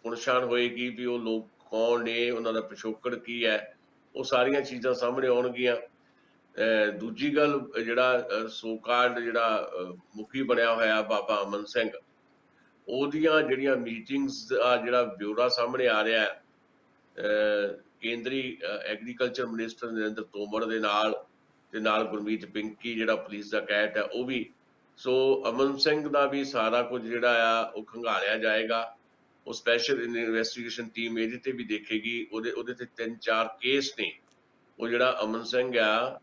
ਪਛਾਣ ਹੋਏਗੀ ਵੀ ਉਹ ਲੋਕ ਕੌਣ ਨੇ, ਉਹਨਾਂ ਦਾ ਪਿਛੋਕੜ ਕੀ ਹੈ, ਉਹ ਸਾਰੀਆਂ ਚੀਜ਼ਾਂ ਸਾਹਮਣੇ ਆਉਣਗੀਆਂ। ਦੂਜੀ ਗੱਲ, ਜਿਹੜਾ ਸੋਕਾਲਡ ਜਿਹੜਾ ਮੁਖੀ ਬਣਿਆ ਹੋਇਆ ਬਾਬਾ ਅਮਨ ਸਿੰਘ, ਉਹਦੀਆਂ ਜਿਹੜੀਆਂ ਮੀਟਿੰਗਸ ਦਾ ਜਿਹੜਾ ਬਿਊਰਾ ਸਾਹਮਣੇ ਆ ਰਿਹਾ ਹੈ ਕੇਂਦਰੀ ਐਗਰੀਕਲਚਰ ਮਿਨਿਸਟਰ ਨਰਿੰਦਰ ਤੋਮਰ ਦੇ ਨਾਲ, ਤੇ ਨਾਲ ਗੁਰਮੀਤ ਪਿੰਕੀ ਜਿਹੜਾ ਪੁਲਿਸ ਦਾ ਕੈਟ ਹੈ, ਉਹ ਵੀ। ਸੋ ਅਮਨ ਸਿੰਘ ਦਾ ਵੀ ਸਾਰਾ ਕੁਝ ਜਿਹੜਾ ਆ ਉਹ ਖੰਗਾਲਿਆ ਜਾਏਗਾ। ਉਹ ਸਪੈਸ਼ਲ ਇਨਵੈਸਟੀਗੇਸ਼ਨ ਟੀਮ ਇਹਦੇ ਤੇ ਵੀ ਦੇਖੇਗੀ। ਉਹਦੇ ਤੇ 3-4 ਕੇਸ ਨੇ। ਉਹ ਜਿਹੜਾ ਅਮਨ ਸਿੰਘ ਆ,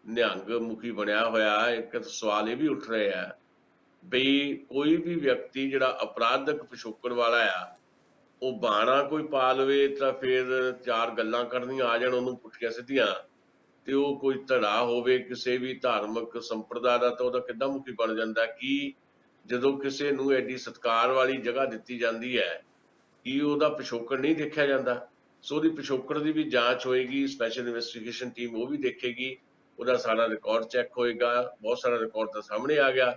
ਨਿਹੰਗ ਮੁਖੀ ਬਣਿਆ ਹੋਇਆ, ਇੱਕ ਸਵਾਲ ਇਹ ਵੀ ਉੱਠ ਰਹੇ ਆ ਬਈ ਕੋਈ ਵੀ ਵਿਅਕਤੀ ਜਿਹੜਾ ਅਪਰਾਧਕ ਪਿਛੋਕੜ ਵਾਲਾ ਆ, ਉਹ ਬਾਣਾ ਕੋਈ ਪਾ ਲਵੇ ਤਾਂ ਫਿਰ 4 ਗੱਲਾਂ ਕਰਨੀਆਂ ਆ ਜਾਣ ਉਹਨੂੰ ਪੁੱਠੀਆਂ ਸਿੱਧੀਆਂ, ਤੇ ਉਹ ਕੋਈ ਧੜਾ ਹੋਵੇ ਕਿਸੇ ਵੀ ਧਾਰਮਿਕ ਸੰਪਰਦਾ ਦਾ, ਤਾਂ ਉਹਦਾ ਕਿੱਦਾਂ ਮੁਖੀ ਬਣ ਜਾਂਦਾ? ਕਿ ਜਦੋਂ ਕਿਸੇ ਨੂੰ ਐਡੀ ਸਤਿਕਾਰ ਵਾਲੀ ਜਗ੍ਹਾ ਦਿੱਤੀ ਜਾਂਦੀ ਹੈ, ਕੀ ਉਹਦਾ ਪਿਛੋਕੜ ਨਹੀਂ ਦੇਖਿਆ ਜਾਂਦਾ? ਸੋ ਉਹਦੀ ਪਿਛੋਕੜ ਦੀ ਵੀ ਜਾਂਚ ਹੋਏਗੀ, ਸਪੈਸ਼ਲ ਇਨਵੈਸਟੀਗੇਸ਼ਨ ਟੀਮ ਉਹ ਵੀ ਦੇਖੇਗੀ, ਉਹਦਾ ਸਾਰਾ ਰਿਕਾਰਡ ਚੈੱਕ ਹੋਏਗਾ। ਬਹੁਤ ਸਾਰਾ ਰਿਕਾਰਡ ਤਾਂ ਸਾਹਮਣੇ ਆ ਗਿਆ।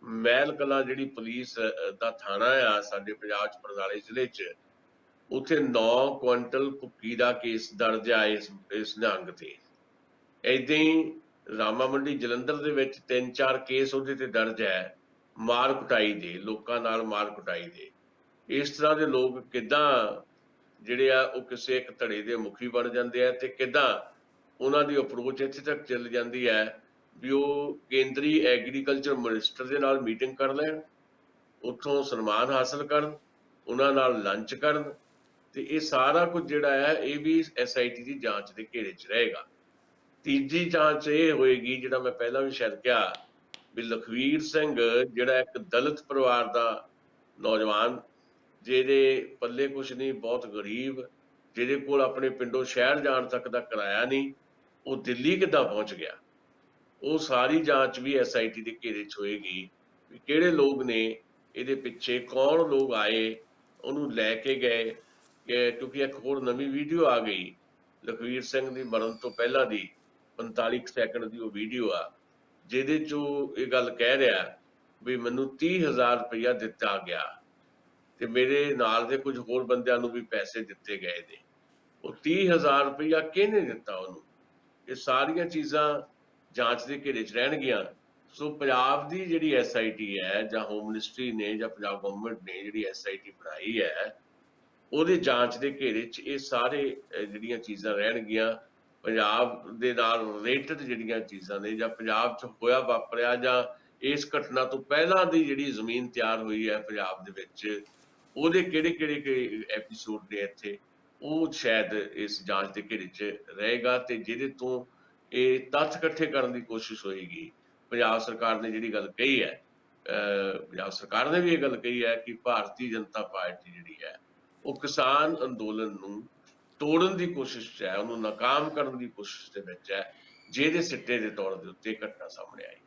ਮਹਿਲ ਕਲਾਂ ਜਿਹੜੀ ਪੁਲਿਸ ਦਾ ਥਾਣਾ ਆ ਸਾਡੇ ਪੰਜਾਬ 'ਚ, ਬਰਨਾਲੇ ਜ਼ਿਲ੍ਹੇ 'ਚ, ਉੱਥੇ 9 ਕੁਇੰਟਲ ਭੁੱਕੀ ਦਾ ਕੇਸ ਦਰਜ ਆ ਇਸ ਨਿਹੰਗ ਤੇ। ਏਦਾਂ ਹੀ ਰਾਮਾ ਮੰਡੀ ਜਲੰਧਰ ਦੇ ਵਿੱਚ 3-4 ਕੇਸ ਉਹਦੇ ਤੇ ਦਰਜ ਹੈ, ਮਾਰ ਕੁਟਾਈ ਦੇ, ਲੋਕਾਂ ਨਾਲ ਮਾਰ ਕੁਟਾਈ ਦੇ। ਇਸ ਤਰ੍ਹਾਂ ਦੇ ਲੋਕ ਕਿੱਦਾਂ ਜਿਹੜੇ ਆ ਉਹ ਕਿਸੇ ਇੱਕ ਧੜੇ ਦੇ ਮੁਖੀ ਬਣ ਜਾਂਦੇ ਆ, ਤੇ ਕਿੱਦਾਂ ਉਹਨਾਂ ਦੀ ਅਪਰੋਚ ਇੱਥੇ ਤੱਕ ਚੱਲ ਜਾਂਦੀ ਹੈ ਵੀ ਉਹ ਕੇਂਦਰੀ ਐਗਰੀਕਲਚਰ ਮਿਨਿਸਟਰ ਦੇ ਨਾਲ ਮੀਟਿੰਗ ਕਰ ਲੈਣ, ਉੱਥੋਂ ਸਨਮਾਨ ਹਾਸਲ ਕਰਨ, ਉਹਨਾਂ ਨਾਲ ਲੰਚ ਕਰਨ, ਤੇ ਇਹ ਸਾਰਾ ਕੁਝ ਜਿਹੜਾ ਹੈ ਇਹ ਵੀ SIT ਦੀ ਜਾਂਚ ਦੇ ਘੇਰੇ 'ਚ ਰਹੇਗਾ। ਤੀਜੀ ਜਾਂਚ ਇਹ ਹੋਏਗੀ, ਜਿਹੜਾ ਮੈਂ ਪਹਿਲਾਂ ਵੀ ਸ਼ਾਇਦ ਕਿਹਾ, ਵੀ ਲਖਵੀਰ ਸਿੰਘ ਜਿਹੜਾ ਇੱਕ ਦਲਿਤ ਪਰਿਵਾਰ ਦਾ ਨੌਜਵਾਨ, ਜਿਹਦੇ ਪੱਲੇ ਕੁਛ ਨਹੀਂ, ਬਹੁਤ ਗਰੀਬ, ਜਿਹਦੇ ਕੋਲ ਆਪਣੇ ਪਿੰਡੋਂ ਸ਼ਹਿਰ ਜਾਣ ਤੱਕ ਦਾ ਕਿਰਾਇਆ ਨਹੀਂ, ਉਹ ਦਿੱਲੀ ਕਿੱਦਾਂ ਪਹੁੰਚ ਗਿਆ? ਉਹ ਸਾਰੀ ਜਾਂਚ ਵੀ SIT ਦੇ ਘੇਰੇ 'ਚ ਹੋਏਗੀ ਵੀ ਕਿਹੜੇ ਲੋਕ ਨੇ ਇਹਦੇ ਪਿੱਛੇ, ਕੌਣ ਲੋਕ ਆਏ, ਉਹਨੂੰ ਲੈ ਕੇ ਗਏ। ਕਿਉਂਕਿ ਇੱਕ ਹੋਰ ਨਵੀਂ ਵੀਡੀਓ ਆ ਗਈ ਲਖਵੀਰ ਸਿੰਘ ਦੀ ਮਰਨ ਤੋਂ ਪਹਿਲਾਂ ਦੀ, 45 ਸੈਕਿੰਡ ਦੀ ਉਹ ਵੀਡੀਓ ਆ, ਜਿਹਦੇ 'ਚ ਉਹ ਇਹ ਗੱਲ ਕਹਿ ਰਿਹਾ ਵੀ ਮੈਨੂੰ 30,000 ਰੁਪਇਆ ਦਿੱਤਾ ਗਿਆ, ਤੇ ਮੇਰੇ ਨਾਲ ਦੇ ਕੁਝ ਹੋਰ ਬੰਦਿਆਂ ਨੂੰ ਵੀ ਪੈਸੇ ਦਿੱਤੇ ਗਏ ਨੇ। ਉਹ 30,000 ਰੁਪਇਆ ਕਿਹਨੇ ਦਿੱਤਾ ਉਹਨੂੰ? ਇਹ ਸਾਰੀਆਂ ਚੀਜ਼ਾਂ ਜਾਂਚ ਦੇ ਘੇਰੇ 'ਚ ਰਹਿਣਗੀਆਂ। ਸੋ ਪੰਜਾਬ ਦੀ ਜਿਹੜੀ SIT ਹੈ ਜਾਂ ਹੋਮ ਮਿਨਿਸਟਰੀ ਨੇ ਜਾਂ ਪੰਜਾਬ ਗਵਰਨਮੈਂਟ ਨੇ ਜਿਹੜੀ SIT ਬਣਾਈ ਹੈ, ਉਹਦੇ ਜਾਂਚ ਦੇ ਘੇਰੇ 'ਚ ਇਹ ਸਾਰੇ ਜਿਹੜੀਆਂ ਚੀਜ਼ਾਂ ਰਹਿਣਗੀਆਂ। ਪੰਜਾਬ ਦੇ ਨਾਲ ਰਿਲੇਟਡ ਜਿਹੜੀਆਂ ਚੀਜ਼ਾਂ ਨੇ ਜਾਂ ਪੰਜਾਬ 'ਚ ਹੋਇਆ ਵਾਪਰਿਆ ਜਾਂ ਇਸ ਘਟਨਾ ਤੋਂ ਪਹਿਲਾਂ ਦੀ ਜਿਹੜੀ ਜ਼ਮੀਨ ਤਿਆਰ ਹੋਈ ਹੈ ਪੰਜਾਬ ਦੇ ਵਿੱਚ, ਉਹਦੇ ਕਿਹੜੇ ਐਪੀਸੋਡ ਨੇ ਇੱਥੇ, ਉਹ ਸ਼ਾਇਦ ਇਸ ਜਾਂਚ ਦੇ ਘੇਰੇ 'ਚ ਰਹੇਗਾ ਤੇ ਜਿਹਦੇ ਤੋਂ ਇਹ ਤੱਥ ਇਕੱਠੇ ਕਰਨ ਦੀ ਕੋਸ਼ਿਸ਼ ਹੋਏਗੀ। ਪੰਜਾਬ ਸਰਕਾਰ ਨੇ ਜਿਹੜੀ ਗੱਲ ਕਹੀ ਹੈ, ਪੰਜਾਬ ਸਰਕਾਰ ਨੇ ਵੀ ਇਹ ਗੱਲ ਕਹੀ ਹੈ ਕਿ ਭਾਰਤੀ ਜਨਤਾ ਪਾਰਟੀ ਜਿਹੜੀ ਹੈ ਉਹ ਕਿਸਾਨ ਅੰਦੋਲਨ ਨੂੰ ਤੋੜਨ ਦੀ ਕੋਸ਼ਿਸ਼ 'ਚ ਹੈ, ਉਹਨੂੰ ਨਾਕਾਮ ਕਰਨ ਦੀ ਕੋਸ਼ਿਸ਼ ਦੇ ਵਿੱਚ ਹੈ, ਜਿਹਦੇ ਸਿੱਟੇ ਦੇ ਤੌਰ ਦੇ ਉੱਤੇ ਘਟਨਾ ਸਾਹਮਣੇ ਆਈ।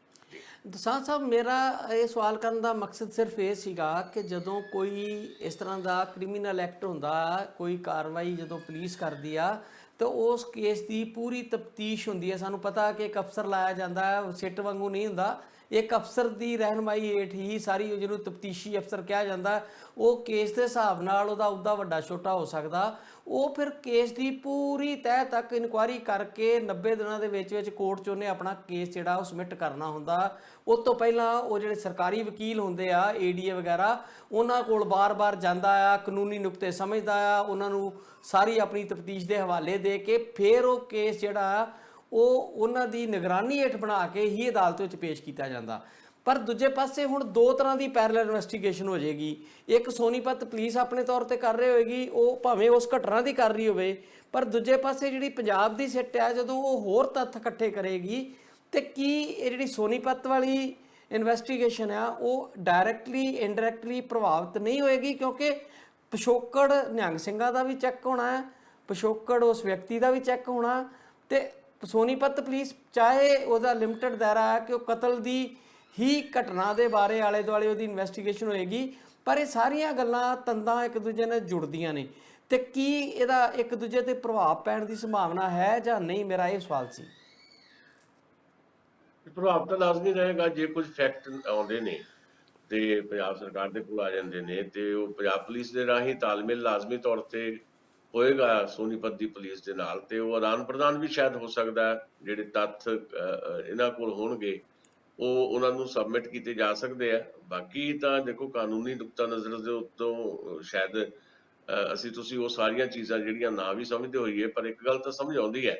ਦਸਾਂਝ ਸਾਹਿਬ, ਮੇਰਾ ਇਹ ਸਵਾਲ ਕਰਨ ਦਾ ਮਕਸਦ ਸਿਰਫ ਇਹ ਸੀਗਾ ਕਿ ਜਦੋਂ ਕੋਈ ਇਸ ਤਰ੍ਹਾਂ ਦਾ ਕ੍ਰਿਮੀਨਲ ਐਕਟ ਹੁੰਦਾ, ਕੋਈ ਕਾਰਵਾਈ ਜਦੋਂ ਪੁਲਿਸ ਕਰਦੀ ਆ ਤਾਂ ਉਸ ਕੇਸ ਦੀ ਪੂਰੀ ਤਫਤੀਸ਼ ਹੁੰਦੀ ਹੈ। ਸਾਨੂੰ ਪਤਾ ਕਿ ਇੱਕ ਅਫਸਰ ਲਾਇਆ ਜਾਂਦਾ, ਸਿੱਟ ਵਾਂਗੂ ਨਹੀਂ ਹੁੰਦਾ, ਇੱਕ ਅਫਸਰ ਦੀ ਰਹਿਨਮਾਈ ਹੇਠ ਹੀ ਸਾਰੀ, ਜਿਹਨੂੰ ਤਫਤੀਸ਼ੀ ਅਫਸਰ ਕਿਹਾ ਜਾਂਦਾ, ਉਹ ਕੇਸ ਦੇ ਹਿਸਾਬ ਨਾਲ ਉਹਦਾ ਅਹੁਦਾ ਵੱਡਾ ਛੋਟਾ ਹੋ ਸਕਦਾ। ਉਹ ਫਿਰ ਕੇਸ ਦੀ ਪੂਰੀ ਤਹਿ ਤੱਕ ਇਨਕੁਆਇਰੀ ਕਰਕੇ 90 ਦਿਨਾਂ ਦੇ ਵਿੱਚ ਕੋਰਟ 'ਚ ਉਹਨੇ ਆਪਣਾ ਕੇਸ ਜਿਹੜਾ ਉਹ ਸਬਮਿਟ ਕਰਨਾ ਹੁੰਦਾ। ਉਸ ਤੋਂ ਪਹਿਲਾਂ ਉਹ ਜਿਹੜੇ ਸਰਕਾਰੀ ਵਕੀਲ ਹੁੰਦੇ ਆ, ADA ਵਗੈਰਾ, ਉਹਨਾਂ ਕੋਲ ਬਾਰ-ਬਾਰ ਜਾਂਦਾ ਆ, ਕਾਨੂੰਨੀ ਨੁਕਤੇ ਸਮਝਦਾ ਆ, ਉਹਨਾਂ ਨੂੰ ਸਾਰੀ ਆਪਣੀ ਤਫਤੀਸ਼ ਦੇ ਹਵਾਲੇ ਦੇ ਕੇ ਫਿਰ ਉਹ ਕੇਸ ਜਿਹੜਾ ਉਹ ਉਹਨਾਂ ਦੀ ਨਿਗਰਾਨੀ ਹੇਠ ਬਣਾ ਕੇ ਹੀ ਅਦਾਲਤ ਵਿੱਚ ਪੇਸ਼ ਕੀਤਾ ਜਾਂਦਾ। ਪਰ ਦੂਜੇ ਪਾਸੇ ਹੁਣ ਦੋ ਤਰ੍ਹਾਂ ਦੀ ਪੈਰਲਲ ਇਨਵੈਸਟੀਗੇਸ਼ਨ ਹੋ ਜਾਏਗੀ। ਇੱਕ ਸੋਨੀਪਤ ਪੁਲਿਸ ਆਪਣੇ ਤੌਰ ਤੇ ਕਰ ਰਹੀ ਹੋਏਗੀ, ਉਹ ਭਾਵੇਂ ਉਸ ਘਟਨਾ ਦੀ ਕਰ ਰਹੀ ਹੋਵੇ, ਪਰ ਦੂਜੇ ਪਾਸੇ ਜਿਹੜੀ ਪੰਜਾਬ ਦੀ ਸਿੱਟ ਹੈ, ਜਦੋਂ ਉਹ ਹੋਰ ਤੱਥ ਇਕੱਠੇ ਕਰੇਗੀ ਤੇ ਕੀ ਇਹ ਜਿਹੜੀ ਸੋਨੀਪਤ ਵਾਲੀ ਇਨਵੈਸਟੀਗੇਸ਼ਨ ਆ ਉਹ ਡਾਇਰੈਕਟਲੀ ਇਨਡਾਇਰੈਕਟਲੀ ਪ੍ਰਭਾਵਿਤ ਨਹੀਂ ਹੋਏਗੀ? ਕਿਉਂਕਿ ਪਿਛੋਕੜ ਨਿਹੰਗ ਸਿੰਘਾਂ ਦਾ ਵੀ ਚੈੱਕ ਹੋਣਾ ਹੈ, ਪਿਛੋਕੜ ਉਸ ਵਿਅਕਤੀ ਦਾ ਵੀ ਚੈੱਕ ਹੋਣਾ, ਤੇ ਸੋਨੀਪਤ ਪੁਲਿਸ ਚਾਹੇ ਉਹਦਾ ਲਿਮਟਿਡ ਦਾਇਰਾ ਹੈ ਕਿ ਉਹ ਕਤਲ ਦੀ ਹੀ ਘਟਨਾ ਦੇ ਬਾਰੇ ਆਲੇ ਦੁਆਲੇ ਉਹਦੀ ਇਨਵੈਸਟੀਗੇਸ਼ਨ ਹੋਏਗੀ, ਪਰ ਇਹ ਸਾਰੀਆਂ ਗੱਲਾਂ ਤੰਦਾਂ ਇੱਕ ਦੂਜੇ ਨਾਲ ਜੁੜਦੀਆਂ ਨੇ, ਤੇ ਕੀ ਇਹਦਾ ਇੱਕ ਦੂਜੇ ਤੇ ਪ੍ਰਭਾਵ ਪੈਣ ਦੀ ਸੰਭਾਵਨਾ ਹੈ ਜਾਂ ਨਹੀਂ? ਮੇਰਾ ਇਹ ਸਵਾਲ ਸੀ। ਪ੍ਰਭਾਵ ਤਾਂ ਲਾਜ਼ਮੀ ਰਹੇਗਾ। ਜੇ ਕੁਝ ਫੈਕਟ ਆਉਂਦੇ ਨੇ ਤੇ ਪੰਜਾਬ ਸਰਕਾਰ ਦੇ ਕੋਲ ਆ ਜਾਂਦੇ ਨੇ ਤੇ ਉਹ ਪੰਜਾਬ ਪੁਲਿਸ ਦੇ ਰਾਹੀਂ ਤਾਲਮੇਲ ਲਾਜ਼ਮੀ ਤੌਰ ਤੇ ਹੋਏਗਾ ਸੋਨੀਪਤ ਦੀ ਪੁਲਿਸ ਦੇ ਨਾਲ, ਤੇ ਉਹ ਆਦਾਨ ਪ੍ਰਦਾਨ ਵੀ ਸ਼ਾਇਦ ਹੋ ਸਕਦਾ ਹੈ। ਜਿਹੜੇ ਤੱਥ ਇਹਨਾਂ ਕੋਲ ਹੋਣਗੇ ਉਹ ਉਹਨਾਂ ਨੂੰ ਸਬਮਿਟ ਕੀਤੇ ਜਾ ਸਕਦੇ ਆ। ਬਾਕੀ ਤਾਂ ਦੇਖੋ, ਕਾਨੂੰਨੀ ਨੁਕਤਾ ਨਜ਼ਰ ਦੇ ਉੱਤੋਂ ਸ਼ਾਇਦ ਅਸੀਂ ਤੁਸੀਂ ਉਹ ਸਾਰੀਆਂ ਚੀਜ਼ਾਂ ਜਿਹੜੀਆਂ ਨਾ ਵੀ ਸਮਝਦੇ ਹੋਈਏ, ਪਰ ਇੱਕ ਗੱਲ ਤਾਂ ਸਮਝ ਆਉਂਦੀ ਹੈ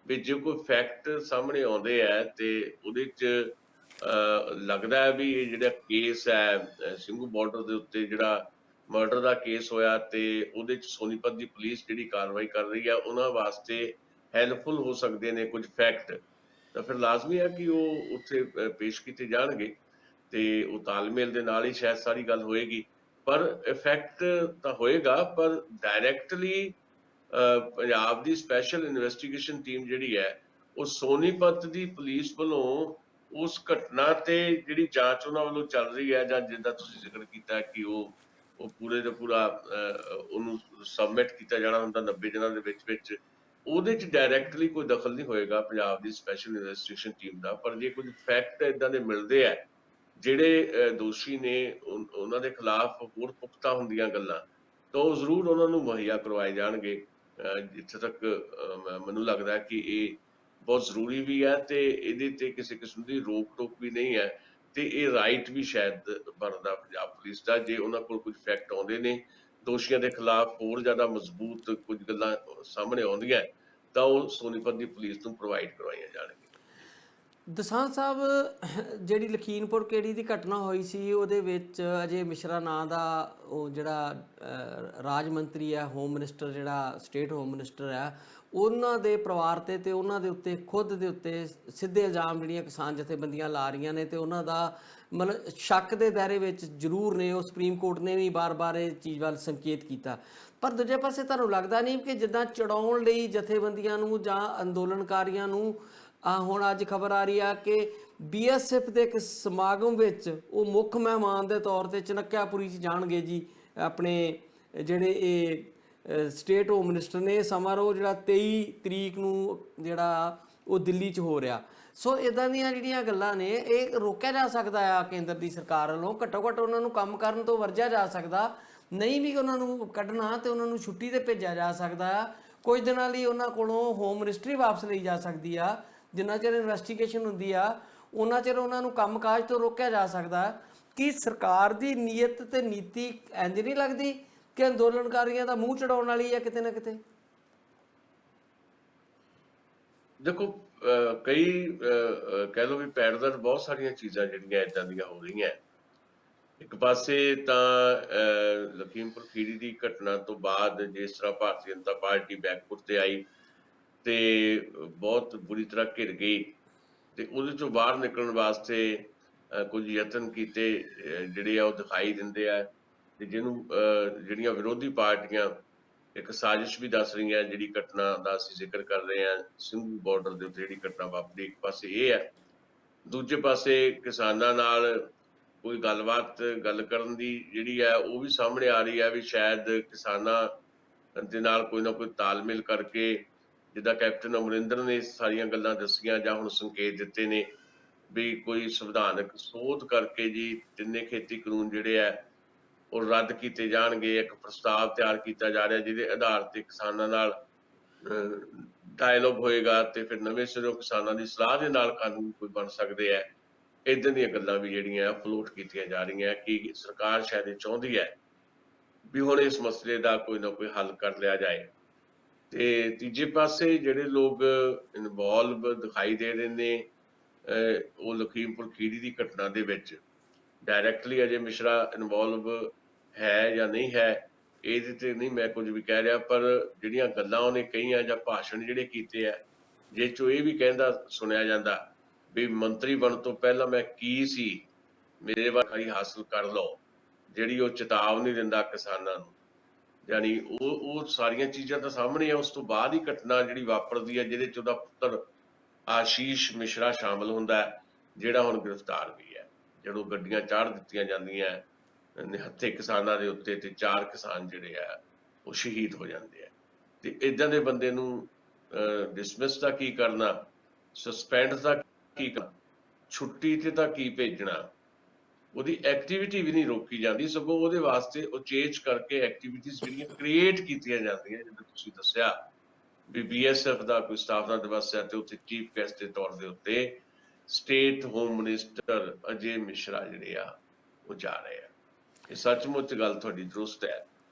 ਵੀ ਜੇ ਕੋਈ ਫੈਕਟ ਸਾਹਮਣੇ ਆਉਂਦੇ ਹੈ ਤੇ ਉਹਦੇ 'ਚ ਲੱਗਦਾ ਹੈ ਵੀ ਇਹ ਜਿਹੜਾ ਕੇਸ ਹੈ ਸਿੰਘੂ ਬਾਰਡਰ ਦੇ ਉੱਤੇ ਜਿਹੜਾ ਮਰਡਰ ਦਾ ਕੇਸ ਹੋਇਆ ਤੇ ਉਹਦੇ 'ਚ ਸੋਨੀਪਤ ਦੀ ਪੁਲਿਸ ਜਿਹੜੀ ਕਾਰਵਾਈ ਕਰ ਰਹੀ ਹੈ ਉਹਨਾਂ ਵਾਸਤੇ ਹੈਲਪਫੁਲ ਹੋ ਸਕਦੇ ਨੇ ਕੁਝ ਫੈਕਟ, ਤਾਂ ਫਿਰ ਲਾਜ਼ਮੀ ਹੈ ਕਿ ਉਹ ਉੱਥੇ ਪੇਸ਼ ਕੀਤੇ ਜਾਣਗੇ ਤੇ ਉਹ ਤਾਲਮੇਲ ਦੇ ਨਾਲ ਹੀ ਸ਼ਾਇਦ ਸਾਰੀ ਗੱਲ ਹੋਏਗੀ। ਪਰ ਇਫੈਕਟ ਤਾਂ ਹੋਏਗਾ, ਪਰ ਡਾਇਰੈਕਟਲੀ ਪੰਜਾਬ ਦੀ ਸਪੈਸ਼ਲ ਇਨਵੈਸਟੀਗੇਸ਼ਨ ਟੀਮ ਜਿਹੜੀ ਹੈ ਉਹ ਸੋਨੀਪਤ ਦੀ ਪੁਲਿਸ ਵੱਲੋਂ ਉਸ ਘਟਨਾ ਤੇ ਜਿਹੜੀ ਜਾਂਚ ਉਹਨਾਂ ਵੱਲੋਂ ਚੱਲ ਰਹੀ ਹੈ, ਜਾਂ ਜਿੱਦਾਂ ਤੁਸੀਂ ਜ਼ਿਕਰ ਕੀਤਾ ਕਿ ਉਹ ਪੂਰੇ ਦਾ ਪੂਰਾ ਉਹਨੂੰ ਸਬਮਿਟ ਕੀਤਾ ਜਾਣਾ ਹੁੰਦਾ 90 ਦਿਨਾਂ ਦੇ ਵਿੱਚ, ਉਹਦੇ 'ਚ ਡਾਇਰੈਕਟਲੀ ਕੋਈ ਦਖਲ ਨਹੀਂ ਹੋਏਗਾ ਪੰਜਾਬ ਦੀ ਸਪੈਸ਼ਲ ਇਨਵੈਸਟੀਗੇਸ਼ਨ ਟੀਮ ਦਾ। ਪਰ ਜੇ ਕੁਝ ਫੈਕਟ ਇਦਾਂ ਦੇ ਮਿਲਦੇ ਆ ਜਿਹੜੇ ਦੋਸ਼ੀ ਨੇ ਉਹਨਾਂ ਦੇ ਖਿਲਾਫ ਹੋਰ ਪੁਖਤਾ ਹੁੰਦੀਆਂ ਗੱਲਾਂ, ਤਾਂ ਉਹ ਜ਼ਰੂਰ ਉਹਨਾਂ ਨੂੰ ਮੁਹੱਈਆ ਕਰਵਾਏ ਜਾਣਗੇ। ਜਿੱਥੇ ਤੱਕ ਮੈਨੂੰ ਲੱਗਦਾ ਕਿ ਇਹ ਬਹੁਤ ਜ਼ਰੂਰੀ ਵੀ ਹੈ ਤੇ ਇਹਦੇ ਤੇ ਕਿਸੇ ਕਿਸਮ ਦੀ ਰੋਕ ਟੋਕ ਵੀ ਨਹੀਂ ਹੈ, ਤੇ ਇਹ ਰਾਈਟ ਵੀ ਸ਼ਾਇਦ ਬਣਦਾ ਪੰਜਾਬ ਪੁਲਿਸ ਦਾ। ਜੇ ਉਹਨਾਂ ਕੋਲ ਕੁਝ ਫੈਕਟ ਆਉਂਦੇ ਨੇ ਦੋਸ਼ੀਆਂ ਦੇ ਖਿਲਾਫ, ਹੋਰ ਜ਼ਿਆਦਾ ਮਜ਼ਬੂਤ ਕੁਝ ਗੱਲਾਂ ਸਾਹਮਣੇ ਆਉਂਦੀਆਂ, ਤਾਂ ਉਹ ਸੋਨੀਪਤ ਦੀ ਪੁਲਿਸ ਨੂੰ ਪ੍ਰੋਵਾਈਡ ਕਰਵਾਈਆਂ ਜਾਣਗੀਆਂ। ਦਸਾਂਝ ਸਾਹਿਬ, ਜਿਹੜੀ ਲਖੀਮਪੁਰ ਖੇੜੀ ਦੀ ਘਟਨਾ ਹੋਈ ਸੀ ਉਹਦੇ ਵਿੱਚ ਅਜੇ ਮਿਸ਼ਰਾ ਨਾਂ ਦਾ ਉਹ ਜਿਹੜਾ ਰਾਜ ਮੰਤਰੀ ਹੈ, ਹੋਮ ਮਿਨਿਸਟਰ, ਜਿਹੜਾ ਸਟੇਟ ਹੋਮ ਮਿਨਿਸਟਰ ਹੈ, ਉਹਨਾਂ ਦੇ ਪਰਿਵਾਰ ਤੇ ਉਹਨਾਂ ਦੇ ਉੱਤੇ ਖੁਦ ਦੇ ਉੱਤੇ ਸਿੱਧੇ ਇਲਜ਼ਾਮ ਜਿਹੜੀਆਂ ਕਿਸਾਨ ਜਥੇਬੰਦੀਆਂ ਲਾ ਰਹੀਆਂ ਨੇ, ਤੇ ਉਹਨਾਂ ਦਾ ਮਤਲਬ ਸ਼ੱਕ ਦੇ ਦਾਇਰੇ ਵਿੱਚ ਜ਼ਰੂਰ ਨੇ। ਉਹ ਸੁਪਰੀਮ ਕੋਰਟ ਨੇ ਵੀ ਬਾਰ-ਬਾਰ ਇਹ ਚੀਜ਼ ਵੱਲ ਸੰਕੇਤ ਕੀਤਾ। ਪਰ ਦੂਜੇ ਪਾਸੇ ਤੁਹਾਨੂੰ ਲੱਗਦਾ ਨਹੀਂ ਕਿ ਜਿੱਦਾਂ ਚੜਾਉਣ ਲਈ ਜਥੇਬੰਦੀਆਂ ਨੂੰ ਜਾਂ ਅੰਦੋਲਨਕਾਰੀਆਂ ਨੂੰ, ਹੁਣ ਅੱਜ ਖਬਰ ਆ ਰਹੀ ਆ ਕਿ BSF ਦੇ ਇੱਕ ਸਮਾਗਮ ਵਿੱਚ ਉਹ ਮੁੱਖ ਮਹਿਮਾਨ ਦੇ ਤੌਰ ਤੇ ਚਨਕਿਆਪੁਰੀ 'ਚ ਜਾਣਗੇ ਜੀ, ਆਪਣੇ ਜਿਹੜੇ ਇਹ ਸਟੇਟ ਹੋਮ ਮਿਨਿਸਟਰ ਨੇ। ਸਮਾਰੋਹ ਜਿਹੜਾ 23 ਤਰੀਕ ਨੂੰ ਜਿਹੜਾ ਉਹ ਦਿੱਲੀ 'ਚ ਹੋ ਰਿਹਾ। ਸੋ ਇੱਦਾਂ ਦੀਆਂ ਜਿਹੜੀਆਂ ਗੱਲਾਂ ਨੇ ਇਹ ਰੋਕਿਆ ਜਾ ਸਕਦਾ ਆ ਕੇਂਦਰ ਦੀ ਸਰਕਾਰ ਵੱਲੋਂ, ਘੱਟੋ ਘੱਟ ਉਹਨਾਂ ਨੂੰ ਕੰਮ ਕਰਨ ਤੋਂ ਵਰਜਿਆ ਜਾ ਸਕਦਾ, ਨਹੀਂ ਵੀ ਉਹਨਾਂ ਨੂੰ ਕੱਢਣਾ ਤੇ ਉਹਨਾਂ ਨੂੰ ਛੁੱਟੀ ਤੇ ਭੇਜਿਆ ਜਾ ਸਕਦਾ ਆ। ਕੁਝ ਦਿਨਾਂ ਲਈ ਉਹਨਾਂ ਕੋਲੋਂ ਹੋਮ ਮਿਨਿਸਟਰੀ ਵਾਪਸ ਲਈ ਜਾ ਸਕਦੀ ਆ, ਜਿੰਨਾ ਚਿਰ ਇਨਵੈਸਟੀਗੇਸ਼ਨ ਹੁੰਦੀ ਆ ਉਹਨਾਂ ਚਿਰ ਉਹਨਾਂ ਨੂੰ ਕੰਮਕਾਜ ਤੋਂ ਰੋਕਿਆ ਜਾ ਸਕਦਾ। ਕੀ ਸਰਕਾਰ ਦੀ ਨੀਅਤ ਤੇ ਨੀਤੀ ਇੰਝ ਨਹੀਂ ਲੱਗਦੀ ਕਿ ਅੰਦੋਲਨਕਾਰੀਆਂ ਦਾ ਮੂੰਹ ਚੜਾਉਣ ਵਾਲੀ ਹੈ ਕਿਤੇ ਨਾ ਕਿਤੇ? ਦੇਖੋ ਕਈ ਕਹਿ ਲਓ ਵੀ ਪੈਰਲਲ ਬਹੁਤ ਸਾਰੀਆਂ ਚੀਜ਼ਾਂ ਜਿਹੜੀਆਂ ਇਦਾਂ ਦੀਆਂ ਹੋ ਰਹੀਆਂ। ਇੱਕ ਪਾਸੇ ਤਾਂ ਲਖੀਮਪੁਰ ਖੀਰੀ ਦੀ ਘਟਨਾ ਤੋਂ ਬਾਅਦ ਜਿਸ ਤਰ੍ਹਾਂ ਭਾਰਤੀ ਜਨਤਾ ਪਾਰਟੀ ਬੈਕਫੁੱਟ ਤੇ ਆਈ ਤੇ ਬਹੁਤ ਬੁਰੀ ਤਰ੍ਹਾਂ ਘਿਰ ਗਈ, ਤੇ ਉਹਦੇ ਚੋਂ ਬਾਹਰ ਨਿਕਲਣ ਵਾਸਤੇ ਕੁਝ ਯਤਨ ਕੀਤੇ ਜਿਹੜੇ ਆ ਉਹ ਦਿਖਾਈ ਦਿੰਦੇ ਆ, ਤੇ ਜਿਹਨੂੰ ਜਿਹੜੀਆਂ ਵਿਰੋਧੀ ਪਾਰਟੀਆਂ ਇੱਕ ਸਾਜ਼ਿਸ਼ ਵੀ ਦੱਸ ਰਹੀਆਂ। ਜਿਹੜੀ ਘਟਨਾ ਦਾ ਅਸੀਂ ਜ਼ਿਕਰ ਕਰ ਰਹੇ ਹਾਂ ਸਿੰਘੂ ਬਾਰਡਰ ਦੇ ਉੱਤੇ ਜਿਹੜੀ ਘਟਨਾ ਵਾਪਰੀ, ਇੱਕ ਪਾਸੇ ਇਹ ਹੈ, ਦੂਜੇ ਪਾਸੇ ਕਿਸਾਨਾਂ ਨਾਲ ਕੋਈ ਗੱਲ ਕਰਨ ਦੀ ਜਿਹੜੀ ਹੈ ਉਹ ਵੀ ਸਾਹਮਣੇ ਆ ਰਹੀ ਹੈ ਵੀ ਸ਼ਾਇਦ ਕਿਸਾਨਾਂ ਦੇ ਨਾਲ ਕੋਈ ਨਾ ਕੋਈ ਤਾਲਮੇਲ ਕਰਕੇ, ਜਿੱਦਾਂ ਕੈਪਟਨ ਅਮਰਿੰਦਰ ਨੇ ਸਾਰੀਆਂ ਗੱਲਾਂ ਦੱਸੀਆਂ ਜਾਂ ਹੁਣ ਸੰਕੇਤ ਦਿੱਤੇ ਨੇ ਵੀ ਕੋਈ ਸੰਵਿਧਾਨਕ ਸੋਧ ਕਰਕੇ ਜੀ ਤਿੰਨੇ ਖੇਤੀ ਕਾਨੂੰਨ ਜਿਹੜੇ ਆ ਉਹ ਰੱਦ ਕੀਤੇ ਜਾਣਗੇ। ਇੱਕ ਪ੍ਰਸਤਾਵ ਤਿਆਰ ਕੀਤਾ ਜਾ ਰਿਹਾ ਜਿਹਦੇ ਆਧਾਰ ਤੇ ਕਿਸਾਨਾਂ ਨਾਲ ਡਾਇਲੋਗ ਹੋਏਗਾ ਤੇ ਫਿਰ ਨਵੇਂ ਸਿਰੋਂ ਕਿਸਾਨਾਂ ਦੀ ਸਲਾਹ ਦੇ ਨਾਲ ਕਾਨੂੰਨ ਕੋਈ ਬਣ ਸਕਦੇ ਆ। ਇੱਦਾਂ ਦੀਆਂ ਗੱਲਾਂ ਵੀ ਜਿਹੜੀਆਂ ਫਲੋਟ ਕੀਤੀਆਂ ਜਾ ਰਹੀਆਂ ਕਿ ਸਰਕਾਰ ਸ਼ਾਇਦ ਇਹ ਚਾਹੁੰਦੀ ਹੈ ਵੀ ਹੁਣ ਇਸ ਮਸਲੇ ਦਾ ਕੋਈ ਨਾ ਕੋਈ ਹੱਲ ਕਰ ਲਿਆ ਜਾਏ। ਤੇ ਤੀਜੇ ਪਾਸੇ ਜਿਹੜੇ ਲੋਕ ਇਨਵੋਲਵ ਦਿਖਾਈ ਦੇ ਰਹੇ ਨੇ ਉਹ ਲਖੀਮਪੁਰ ਖੀਰੀ ਦੀ ਘਟਨਾ ਦੇ ਵਿੱਚ ਡਾਇਰੈਕਟਲੀ ਅਜੇ ਮਿਸ਼ਰਾ ਇਨਵੋਲਵ ਹੈ ਜਾਂ ਨਹੀਂ ਹੈ ਇਹਦੇ ਤੇ ਨਹੀਂ ਮੈਂ ਕੁਝ ਵੀ ਕਹਿ ਰਿਹਾ, ਪਰ ਜਿਹੜੀਆਂ ਗੱਲਾਂ ਉਹਨੇ ਕਹੀਆਂ ਜਾਂ ਭਾਸ਼ਣ ਜਿਹੜੇ ਕੀਤੇ ਆ ਜਿਸ ਚੋਂ ਇਹ ਵੀ ਕਹਿੰਦਾ ਸੁਣਿਆ ਜਾਂਦਾ ਵੀ ਮੰਤਰੀ ਬਣਨ ਤੋਂ ਪਹਿਲਾਂ ਮੈਂ ਕੀ ਸੀ, ਮੇਰੇ ਵਾਰੀ ਹਾਸਲ ਕਰ ਲਓ, ਜਿਹੜੀ ਉਹ ਚੇਤਾਵਨੀ ਦਿੰਦਾ ਕਿਸਾਨਾਂ ਨੂੰ। ਯਾਨੀ ਉਹ ਸਾਰੀਆਂ ਚੀਜ਼ਾਂ ਤਾਂ ਸਾਹਮਣੇ ਆ। ਉਸ ਤੋਂ ਬਾਅਦ ਹੀ ਘਟਨਾ ਜਿਹੜੀ ਵਾਪਰਦੀ ਹੈ ਜਿਹਦੇ ਚ ਉਹਦਾ ਪੁੱਤਰ ਆਸ਼ੀਸ਼ ਮਿਸ਼ਰਾ ਸ਼ਾਮਲ ਹੁੰਦਾ ਹੈ, ਜਿਹੜਾ ਹੁਣ ਗ੍ਰਿਫਤਾਰ ਵੀ ਹੈ। ਜਦੋਂ ਗੱਡੀਆਂ ਚਾੜ ਦਿੱਤੀਆਂ ਜਾਂਦੀਆਂ ਨਿਹੱਥੇ ਕਿਸਾਨਾਂ ਦੇ ਉੱਤੇ ਤੇ 4 ਕਿਸਾਨ ਜਿਹੜੇ ਆ ਉਹ ਸ਼ਹੀਦ ਹੋ ਜਾਂਦੇ ਆ। ਤੇ ਇਦਾਂ ਦੇ ਬੰਦੇ ਨੂੰ ਡਿਸਮਿਸ ਦਾ ਕੀ ਕਰਨਾ, ਸਸਪੈਂਡ ਦਾ ਕੀ ਕਰਨਾ, ਛੁੱਟੀ ਤੇ ਤਾਂ ਕੀ ਭੇਜਣਾ, ਉਹਦੀ ਐਕਟੀਵਿਟੀ ਵੀ ਨਹੀਂ ਰੋਕੀ ਜਾਂਦੀ, ਸਗੋਂ ਉਹਦੇ ਵਾਸਤੇ ਉਚੇਚ ਕਰਕੇ ਐਕਟੀਵਿਟੀਜ਼ ਜਿਹੜੀਆਂ ਕ੍ਰੀਏਟ ਕੀਤੀਆਂ ਜਾਂਦੀਆਂ। ਜਿਵੇਂ ਤੁਸੀਂ ਦੱਸਿਆ ਵੀ BSF ਦਾ ਕੋਈ ਸਥਾਪਨਾ ਦਿਵਸ ਹੈ ਤੇ ਉੱਥੇ ਚੀਫ ਗੈਸਟ ਦੇ ਤੌਰ ਦੇ ਉੱਤੇ ਸਟੇਟ ਹੋਮ ਮਿਨਿਸਟਰ ਅਜੇ ਮਿਸ਼ਰਾ ਜਿਹੜੇ ਆ ਉਹ ਜਾ ਰਹੇ ਆ। ਇਹ ਸੱਚਮੁੱਚ ਗੱਲ ਤੁਹਾਡੀ ਦਰੁਸਤ ਹੈ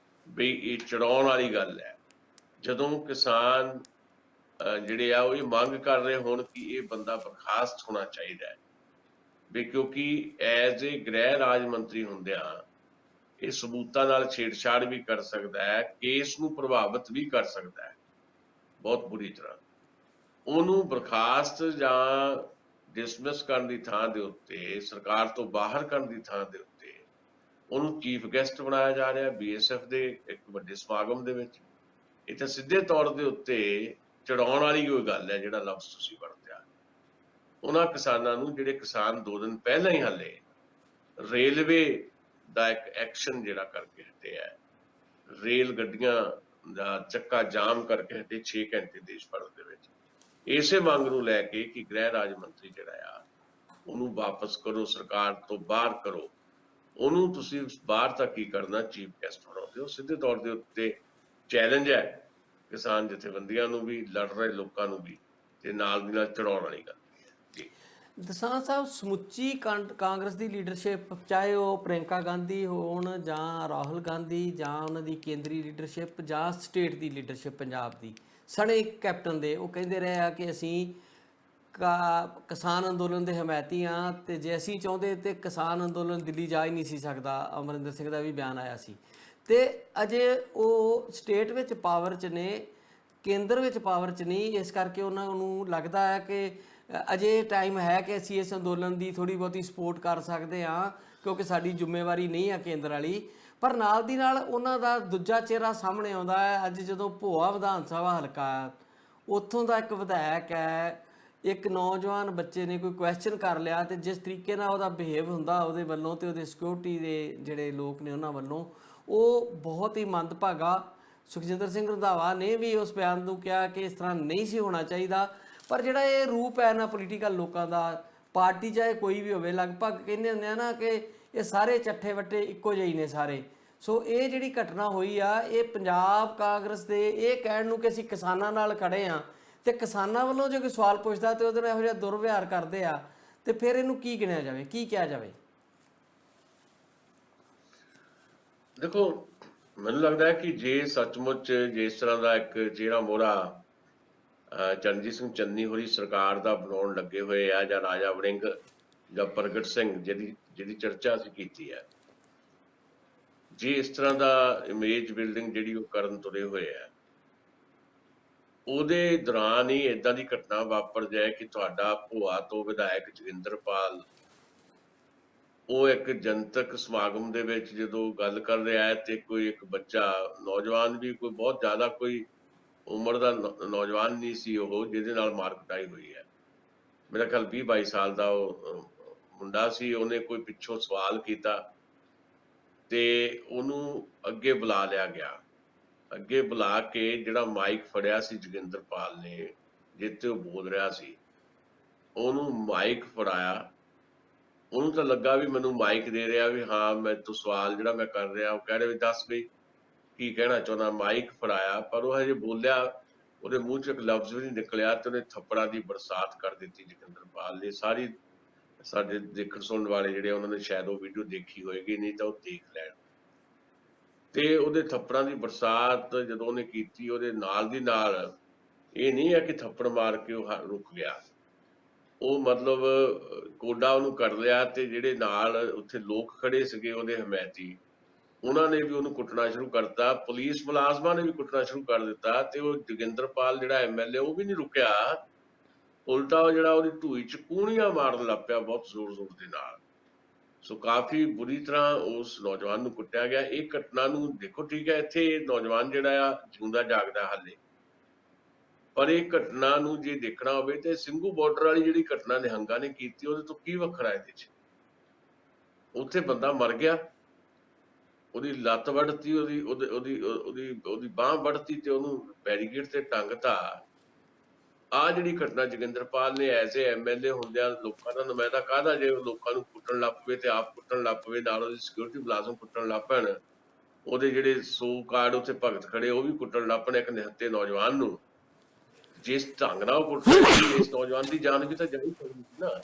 ਵੀ ਇਹ ਚੜਾਉਣ ਵਾਲੀ ਗੱਲ ਹੈ। ਜਦੋਂ ਕਿਸਾਨ ਜਿਹੜੇ ਆ ਉਹ ਇਹ ਮੰਗ ਕਰ ਰਹੇ ਹੋਣ ਕਿ ਇਹ ਬੰਦਾ ਬਰਖਾਸਤ ਹੋਣਾ ਚਾਹੀਦਾ ਹੈ ਵੀ ਕਿਉਂਕਿ ਐਜ਼ ਏ ਗ੍ਰਹਿ ਰਾਜ ਮੰਤਰੀ ਹੁੰਦਿਆਂ ਇਹ ਸਬੂਤਾਂ ਨਾਲ ਛੇੜਛਾੜ ਵੀ ਕਰ ਸਕਦਾ ਹੈ, ਕੇਸ ਨੂੰ ਪ੍ਰਭਾਵਿਤ ਵੀ ਕਰ ਸਕਦਾ ਹੈ ਬਹੁਤ ਬੁਰੀ ਤਰ੍ਹਾਂ। ਉਹਨੂੰ ਬਰਖਾਸਤ ਜਾਂ ਡਿਸਮਿਸ ਕਰਨ ਦੀ ਥਾਂ ਦੇ ਉੱਤੇ, ਸਰਕਾਰ ਤੋਂ ਬਾਹਰ ਕਰਨ ਦੀ ਥਾਂ ਦੇ ਉੱਤੇ ਉਹਨੂੰ ਚੀਫ ਗੈਸਟ ਬਣਾਇਆ ਜਾ ਰਿਹਾ BSF ਦੇ ਇੱਕ ਵੱਡੇ ਸਮਾਗਮ ਦੇ ਵਿੱਚ। ਇਹ ਤਾਂ ਸਿੱਧੇ ਤੌਰ ਦੇ ਉੱਤੇ ਚੜਾਉਣ ਵਾਲੀ ਕੋਈ ਗੱਲ ਹੈ ਜਿਹੜਾ ਲਫ਼ਜ਼ ਤੁਸੀਂ ਵਰਤਿਆ। ਉਹਨਾਂ ਕਿਸਾਨਾਂ ਨੂੰ ਜਿਹੜੇ ਕਿਸਾਨ 2 ਦਿਨ ਪਹਿਲਾਂ ਹੀ ਹਾਲੇ ਰੇਲਵੇ ਦਾ ਇੱਕ ਐਕਸ਼ਨ ਜਿਹੜਾ ਕਰਕੇ ਹਟੇ ਹੈ, ਰੇਲ ਗੱਡੀਆਂ ਦਾ ਚੱਕਾ ਜਾਮ ਕਰਕੇ ਹਟੇ 6 ਘੰਟੇ ਦੇਸ਼ ਭਰ ਦੇ ਵਿੱਚ, ਇਸੇ ਮੰਗ ਨੂੰ ਲੈ ਕੇ ਕਿ ਗ੍ਰਹਿ ਰਾਜ ਮੰਤਰੀ ਜਿਹੜਾ ਆ ਉਹਨੂੰ ਵਾਪਸ ਕਰੋ, ਸਰਕਾਰ ਤੋਂ ਬਾਹਰ ਕਰੋ। ਉਹਨੂੰ ਤੁਸੀਂ ਬਾਹਰ ਤੱਕ ਕੀ ਕਰਨਾ, ਚੀਫ ਗੈਸਟ ਬਣਾਉਂਦੇ ਹੋ। ਸਿੱਧੇ ਤੌਰ ਦੇ ਉੱਤੇ ਚੈਲੰਜ ਹੈ ਕਿਸਾਨ ਜਥੇਬੰਦੀਆਂ ਨੂੰ ਵੀ, ਲੜ ਰਹੇ ਲੋਕਾਂ ਨੂੰ ਵੀ, ਤੇ ਨਾਲ ਦੀ ਨਾਲ ਚੜਾਉਣ ਵਾਲੀ ਗੱਲ ਜੀ। ਦਸਾਂਝ ਸਾਹਿਬ, ਸਮੁੱਚੀ ਕਾਂਗਰਸ ਦੀ ਲੀਡਰਸ਼ਿਪ, ਚਾਹੇ ਉਹ ਪ੍ਰਿੰਕਾ ਗਾਂਧੀ ਹੋਣ ਜਾਂ ਰਾਹੁਲ ਗਾਂਧੀ ਜਾਂ ਉਹਨਾਂ ਦੀ ਕੇਂਦਰੀ ਲੀਡਰਸ਼ਿਪ ਜਾਂ ਸਟੇਟ ਦੀ ਲੀਡਰਸ਼ਿਪ ਪੰਜਾਬ ਦੀ, ਸਣੇ ਕੈਪਟਨ ਦੇ, ਉਹ ਕਹਿੰਦੇ ਰਹੇ ਆ ਕਿ ਅਸੀਂ ਕਿਸਾਨ ਅੰਦੋਲਨ ਦੇ ਹਮਾਇਤੀ ਹਾਂ ਤੇ ਜੇ ਅਸੀਂ ਚਾਹੁੰਦੇ ਤੇ ਕਿਸਾਨ ਅੰਦੋਲਨ ਦਿੱਲੀ ਜਾ ਹੀ ਨਹੀਂ ਸੀ ਸਕਦਾ। ਅਮਰਿੰਦਰ ਸਿੰਘ ਦਾ ਵੀ ਬਿਆਨ ਆਇਆ ਸੀ। ਤੇ ਅਜੇ ਉਹ ਸਟੇਟ ਵਿੱਚ ਪਾਵਰ 'ਚ ਨੇ, ਕੇਂਦਰ ਵਿੱਚ ਪਾਵਰ 'ਚ ਨਹੀਂ। ਇਸ ਕਰਕੇ ਉਹਨਾਂ ਨੂੰ ਲੱਗਦਾ ਹੈ ਕਿ ਅਜੇ ਟਾਈਮ ਹੈ ਕਿ ਅਸੀਂ ਇਸ ਅੰਦੋਲਨ ਦੀ ਥੋੜ੍ਹੀ ਬਹੁਤੀ ਸਪੋਰਟ ਕਰ ਸਕਦੇ ਹਾਂ ਕਿਉਂਕਿ ਸਾਡੀ ਜ਼ਿੰਮੇਵਾਰੀ ਨਹੀਂ ਆ ਕੇਂਦਰ ਵਾਲੀ। ਪਰ ਨਾਲ ਦੀ ਨਾਲ ਉਹਨਾਂ ਦਾ ਦੂਜਾ ਚਿਹਰਾ ਸਾਹਮਣੇ ਆਉਂਦਾ ਹੈ। ਅੱਜ ਜਦੋਂ ਭੋਆ ਵਿਧਾਨ ਸਭਾ ਹਲਕਾ, ਉੱਥੋਂ ਦਾ ਇੱਕ ਵਿਧਾਇਕ ਹੈ, ਇੱਕ ਨੌਜਵਾਨ ਬੱਚੇ ਨੇ ਕੋਈ ਕੁਐਸਚਨ ਕਰ ਲਿਆ ਤੇ ਜਿਸ ਤਰੀਕੇ ਨਾਲ ਉਹਦਾ ਬਿਹੇਵ ਹੁੰਦਾ ਉਹਦੇ ਵੱਲੋਂ ਤੇ ਉਹਦੇ ਸਿਕਿਉਰਿਟੀ ਦੇ ਜਿਹੜੇ ਲੋਕ ਨੇ ਉਹਨਾਂ ਵੱਲੋਂ, ਉਹ ਬਹੁਤ ਹੀ ਮੰਦਭਾਗਾ। ਸੁਖਜਿੰਦਰ ਸਿੰਘ ਰੰਧਾਵਾ ਨੇ ਵੀ ਉਸ ਬਿਆਨ ਨੂੰ ਕਿਹਾ ਕਿ ਇਸ ਤਰ੍ਹਾਂ ਨਹੀਂ ਸੀ ਹੋਣਾ ਚਾਹੀਦਾ। ਪਰ ਜਿਹੜਾ ਇਹ ਰੂਪ ਹੈ ਨਾ ਪੋਲੀਟੀਕਲ ਲੋਕਾਂ ਦਾ, ਪਾਰਟੀ ਚਾਹੇ ਕੋਈ ਵੀ ਹੋਵੇ, ਲਗਭਗ ਕਹਿੰਦੇ ਹੁੰਦੇ ਆ ਨਾ ਕਿ ਇਹ ਸਾਰੇ ਚੱਠੇ ਵੱਟੇ ਇੱਕੋ ਜਿਹੇ ਨੇ ਸਾਰੇ। ਸੋ ਇਹ ਜਿਹੜੀ ਘਟਨਾ ਹੋਈ ਆ, ਇਹ ਪੰਜਾਬ ਕਾਂਗਰਸ ਦੇ ਇਹ ਕਹਿਣ ਨੂੰ ਕਿ ਅਸੀਂ ਕਿਸਾਨਾਂ ਨਾਲ ਖੜੇ ਆ, ਤੇ ਕਿਸਾਨਾਂ ਵੱਲੋਂ ਜੇ ਕੋਈ ਸਵਾਲ ਪੁੱਛਦਾ ਤੇ ਉਹਦੇ ਨਾਲ ਇਹੋ ਜਿਹਾ ਦੁਰਵਿਹਾਰ ਕਰਦੇ ਆ, ਤੇ ਫਿਰ ਇਹਨੂੰ ਕੀ ਗਿਣਿਆ ਜਾਵੇ, ਕੀ ਕਿਹਾ ਜਾਵੇ? ਦੇਖੋ, ਮੈਨੂੰ ਲੱਗਦਾ ਹੈ ਕਿ ਜੇ ਸੱਚਮੁੱਚ ਜਿਸ ਤਰ੍ਹਾਂ ਦਾ ਇੱਕ ਜਿਹੜਾ ਮੋਹਰਾ ਚਰਨਜੀਤ ਸਿੰਘ ਚੰਨੀ ਹੋਰੀ ਸਰਕਾਰ ਦਾ ਬਣਾਉਣ ਲੱਗੇ ਹੋਏ ਆ, ਜਾਂ ਰਾਜਾ ਵੜਿੰਗ ਜਾਂ ਪ੍ਰਗਟ ਸਿੰਘ ਜਿਹਦੀ ਚਰਚਾ ਅਸੀਂ ਕੀਤੀ ਹੈ, ਜੇ ਇਸ ਤਰ੍ਹਾਂ ਦਾ ਇਮੇਜ ਬਿਲਡਿੰਗ ਜਿਹੜੀ ਉਹ ਕਰਨ ਤੁਰੇ ਹੋਏ ਆ, ਉਹਦੇ ਦੌਰਾਨ ਹੀ ਇਦਾਂ ਦੀ ਘਟਨਾ ਵਾਪਰ ਜਾਏ ਕਿ ਤੁਹਾਡਾ ਭੋਆ ਤੋਂ ਵਿਧਾਇਕ ਜੋਗਿੰਦਰਪਾਲ ਉਹ ਇੱਕ ਜਨਤਕ ਸਮਾਗਮ ਦੇ ਵਿੱਚ ਜਦੋਂ ਗੱਲ ਕਰ ਰਿਹਾ ਹੈ ਤੇ ਕੋਈ ਇੱਕ ਬੱਚਾ ਨੌਜਵਾਨ ਵੀ, ਕੋਈ ਬਹੁਤ ਜ਼ਿਆਦਾ ਕੋਈ ਉਮਰ ਦਾ ਨੌਜਵਾਨ ਨਹੀਂ ਸੀ ਉਹ, ਜਿਹਦੇ ਨਾਲ ਮਾਰ ਕੁਟਾਈ ਹੋਈ ਹੈ। ਮੇਰਾ ਖਿਆਲ 20-22 ਸਾਲ ਦਾ ਉਹ ਮੁੰਡਾ ਸੀ। ਉਹਨੇ ਕੋਈ ਪਿੱਛੋਂ ਸਵਾਲ ਕੀਤਾ ਤੇ ਉਹਨੂੰ ਅੱਗੇ ਬੁਲਾ ਲਿਆ ਗਿਆ। ਅੱਗੇ ਬੁਲਾ ਕੇ ਜਿਹੜਾ ਮਾਈਕ ਫੜਿਆ ਸੀ ਜੋਗਿੰਦਰਪਾਲ ਨੇ, ਜਿੱਥੇ ਉਹ ਬੋਲ ਰਿਹਾ ਸੀ, ਉਹਨੂੰ ਮਾਈਕ ਫੜਾਇਆ। ਉਹਨੂੰ ਤਾਂ ਲੱਗਾ ਵੀ ਮੈਨੂੰ ਮਾਈਕ ਦੇ ਰਿਹਾ, ਵੀ ਹਾਂ ਮੈਂ ਤੋਂ ਸਵਾਲ ਜਿਹੜਾ ਮੈਂ ਕਰ ਰਿਹਾ, ਉਹ ਕਹਿ ਰਿਹਾ ਵੀ ਦੱਸ ਵੀ ਕੀ ਕਹਿਣਾ ਚਾਹੁੰਦਾ। ਮਾਈਕ ਫੜਾਇਆ, ਪਰ ਉਹ ਹਜੇ ਬੋਲਿਆ, ਉਹਦੇ ਮੂੰਹ 'ਚ ਇੱਕ ਲਫ਼ਜ਼ ਵੀ ਨਹੀਂ ਨਿਕਲਿਆ ਤੇ ਉਹਨੇ ਥੱਪੜਾਂ ਦੀ ਬਰਸਾਤ ਕਰ ਦਿੱਤੀ ਜੋਗਿੰਦਰਪਾਲ ਨੇ। ਸਾਰੀ ਸਾਡੇ ਦੇਖਣ ਸੁਣਨ ਵਾਲੇ ਜਿਹੜੇ ਉਹਨਾਂ ਨੇ ਸ਼ਾਇਦ ਉਹ ਵੀਡੀਓ ਦੇਖੀ ਹੋਏਗੀ, ਨਹੀਂ ਤਾਂ ਉਹ ਦੇਖ ਲੈਣ। ਤੇ ਉਹਦੇ ਥੱਪੜਾਂ ਦੀ ਬਰਸਾਤ ਜਦੋਂ ਉਹਨੇ ਕੀਤੀ, ਉਹਦੇ ਨਾਲ ਦੀ ਨਾਲ ਇਹ ਨਹੀਂ ਹੈ ਕਿ ਥੱਪੜ ਮਾਰ ਕੇ ਉਹ ਰੁਕ ਗਿਆ, ਉਹ ਮਤਲਬ ਕੋਡਾ ਉਹਨੂੰ ਕਰ ਲਿਆ। ਤੇ ਜਿਹੜੇ ਨਾਲ ਉੱਥੇ ਲੋਕ ਖੜੇ ਸੀਗੇ ਉਹਦੇ ਹਮਾਇਤੀ, ਉਹਨਾਂ ਨੇ ਵੀ ਉਹਨੂੰ ਕੁੱਟਣਾ ਸ਼ੁਰੂ ਕਰਤਾ। ਪੁਲਿਸ ਮੁਲਾਜ਼ਮਾਂ ਨੇ ਵੀ ਕੁੱਟਣਾ ਸ਼ੁਰੂ ਕਰ ਦਿੱਤਾ। ਤੇ ਉਹ ਜੋਗਿੰਦਰਪਾਲ ਜਿਹੜਾ ਐਮਐਲਏ, ਉਹ ਵੀ ਨਹੀਂ ਰੁਕਿਆ, ਉਲਟਾ ਉਹ ਜਿਹੜਾ ਉਹਦੀ ਢੂਈ 'ਚ ਕੂਣੀਆਂ ਮਾਰਨ ਲੱਗ ਪਿਆ ਬਹੁਤ ਜ਼ੋਰ ਦੇ ਨਾਲ। ਸੋ ਕਾਫੀ ਬੁਰੀ ਤਰ੍ਹਾਂ ਉਸ ਨੌਜਵਾਨ ਨੂੰ ਕੁੱਟਿਆ ਗਿਆ। ਇਹ ਘਟਨਾ ਨੂੰ ਦੇਖੋ, ਠੀਕ ਹੈ, ਇੱਥੇ ਨੌਜਵਾਨ ਜਿਹੜਾ ਆ ਜਿਉਂਦਾ ਜਾਗਦਾ ਹਾਲੇ, ਪਰ ਇਹ ਘਟਨਾ ਨੂੰ ਜੇ ਦੇਖਣਾ ਹੋਵੇ ਤੇ ਸਿੰਘੂ ਬਾਰਡਰ ਵਾਲੀ ਜਿਹੜੀ ਘਟਨਾ ਨਿਹੰਗਾਂ ਨੇ ਕੀਤੀ, ਉਹਦੇ ਤੋਂ ਕੀ ਵੱਖਰਾ ਇਹਦੇ 'ਚ? ਉੱਥੇ ਬੰਦਾ ਮਰ ਗਿਆ, ਉਹਦੀ ਲੱਤ ਵੱਢਤੀ, ਉਹਦੀ ਬਾਂਹ ਵੱਢਤੀ ਤੇ ਉਹਨੂੰ ਬੈਰੀਕੇਡ ਤੇ ਟੰਗਤਾ। ਆ ਜਿਹੜੀ ਘਟਨਾ ਜੋਗਿੰਦਰਪਾਲ ਨੇ ਐਜ਼ ਏ ਐਮਐਲਏ ਹੁੰਦਿਆਂ ਲੋਕਾਂ ਦਾ ਨੁਮਾਇੰਦਾ ਕਾਹਦਾ, ਜੇ ਲੋਕਾਂ ਨੂੰ ਕੁੱਟਣ ਲੱਗ ਪਵੇ ਤੇ ਆਪ ਕੁੱਟਣ ਲੱਗ ਪਵੇ, ਨਾਲ ਉਹਦੀ ਸਿਕਿਉਰਿਟੀ ਮੁਲਾਜ਼ਮ ਕੁੱਟਣ ਲੱਗ ਪੈਣ, ਉਹਦੇ ਜਿਹੜੇ 100 ਕਾਰਡ ਉੱਥੇ ਭਗਤ ਖੜੇ ਉਹ ਵੀ ਕੁੱਟਣ ਲੱਗ ਪੈਣ ਇੱਕ ਨਿਹੱਤੇ ਨੌਜਵਾਨ ਨੂੰ। ਜਿਸ ਢੰਗ ਨਾਲ ਉਹ ਕੁੱਟ ਰਿਹਾ ਸੀ, ਇਸ ਨੌਜਵਾਨ ਦੀ ਜਾਨ ਵੀ ਤਾਂ ਜਾਣੀ ਚਾਹੀਦੀ ਸੀ ਨਾ।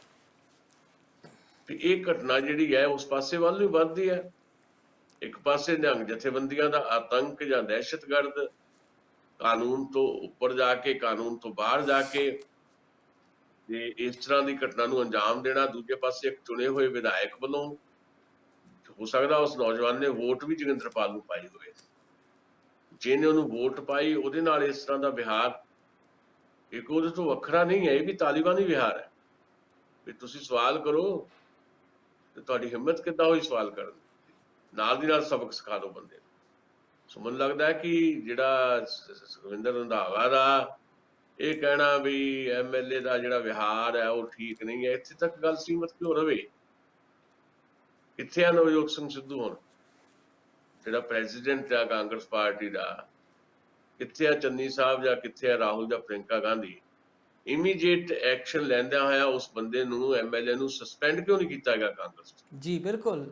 ਤੇ ਇਹ ਘਟਨਾ ਜਿਹੜੀ ਹੈ ਉਸ ਪਾਸੇ ਵੱਲ ਨੂੰ ਵੱਧਦੀ ਹੈ। ਇੱਕ ਪਾਸੇ ਨਿਹੰਗ ਜਥੇਬੰਦੀਆਂ ਦਾ ਆਤੰਕ ਜਾਂ ਦਹਿਸ਼ਤਗਰਦ, ਕਾਨੂੰਨ ਤੋਂ ਉੱਪਰ ਜਾ ਕੇ, ਕਾਨੂੰਨ ਤੋਂ ਬਾਹਰ ਜਾ ਕੇ ਤੇ ਇਸ ਤਰ੍ਹਾਂ ਦੀ ਘਟਨਾ ਨੂੰ ਅੰਜਾਮ ਦੇਣਾ। ਦੂਜੇ ਪਾਸੇ ਇੱਕ ਚੁਣੇ ਹੋਏ ਵਿਧਾਇਕ ਵੱਲੋਂ, ਹੋ ਸਕਦਾ ਉਸ ਨੌਜਵਾਨ ਨੇ ਵੋਟ ਵੀ ਜੋਗਿੰਦਰਪਾਲ ਨੂੰ ਪਾਈ ਹੋਵੇ, ਜਿਹਨੇ ਉਹਨੂੰ ਵੋਟ ਪਾਈ ਉਹਦੇ ਨਾਲ ਇਸ ਤਰ੍ਹਾਂ ਦਾ ਵਿਹਾਰ ਇੱਕ ਉਹਦੇ ਤੋਂ ਵੱਖਰਾ ਨਹੀਂ ਹੈ। ਇਹ ਵੀ ਤਾਲਿਬਾਨੀ ਵਿਹਾਰ ਹੈ ਵੀ ਤੁਸੀਂ ਸਵਾਲ ਕਰੋ ਤੇ ਤੁਹਾਡੀ ਹਿੰਮਤ ਕਿੱਦਾਂ ਹੋਈ ਸਵਾਲ ਕਰਨ ਦੀ, ਨਾਲ ਦੀ ਨਾਲ ਸਬਕ ਸਿਖਾ ਦਿਓ ਬੰਦੇ ਨੂੰ। ਸੋ ਮੈਨੂੰ ਲੱਗਦਾ ਹੈ ਕਿ ਜਿਹੜਾ ਸੁਖਵਿੰਦਰ ਰੰਧਾਵਾ ਦਾ ਇਹ ਕਹਿਣਾ ਵੀ ਐਮਐਲਏ ਦਾ ਜਿਹੜਾ ਵਿਹਾਰ ਹੈ ਉਹ ਠੀਕ ਨਹੀਂ ਹੈ, ਇੱਥੇ ਤੱਕ ਗੱਲ ਸੀਮਤ ਕਿਉਂ ਰਵੇ? ਕਿੱਥੇ ਆ ਨਵਜੋਤ ਸਿੰਘ ਸਿੱਧੂ ਹੁਣ, ਜਿਹੜਾ ਪ੍ਰੈਜ਼ੀਡੈਂਟ ਆ ਕਾਂਗਰਸ ਪਾਰਟੀ ਦਾ? ਕਿੱਥੇ ਆ ਚੰਨੀ ਸਾਹਿਬ, ਜਾਂ ਕਿੱਥੇ ਆ ਰਾਹੁਲ ਜਾਂ ਪ੍ਰਿੰਕਾ ਗਾਂਧੀ? ਇਮੀਡੀਏਟ ਐਕਸ਼ਨ ਲੈਂਦਿਆਂ ਹੋਇਆ ਉਸ ਬੰਦੇ ਨੂੰ, ਐਮਐਲਏ ਨੂੰ ਸਸਪੈਂਡ ਕਿਉਂ ਨਹੀਂ ਕੀਤਾ ਗਿਆ ਕਾਂਗਰਸ? ਜੀ ਬਿਲਕੁਲ।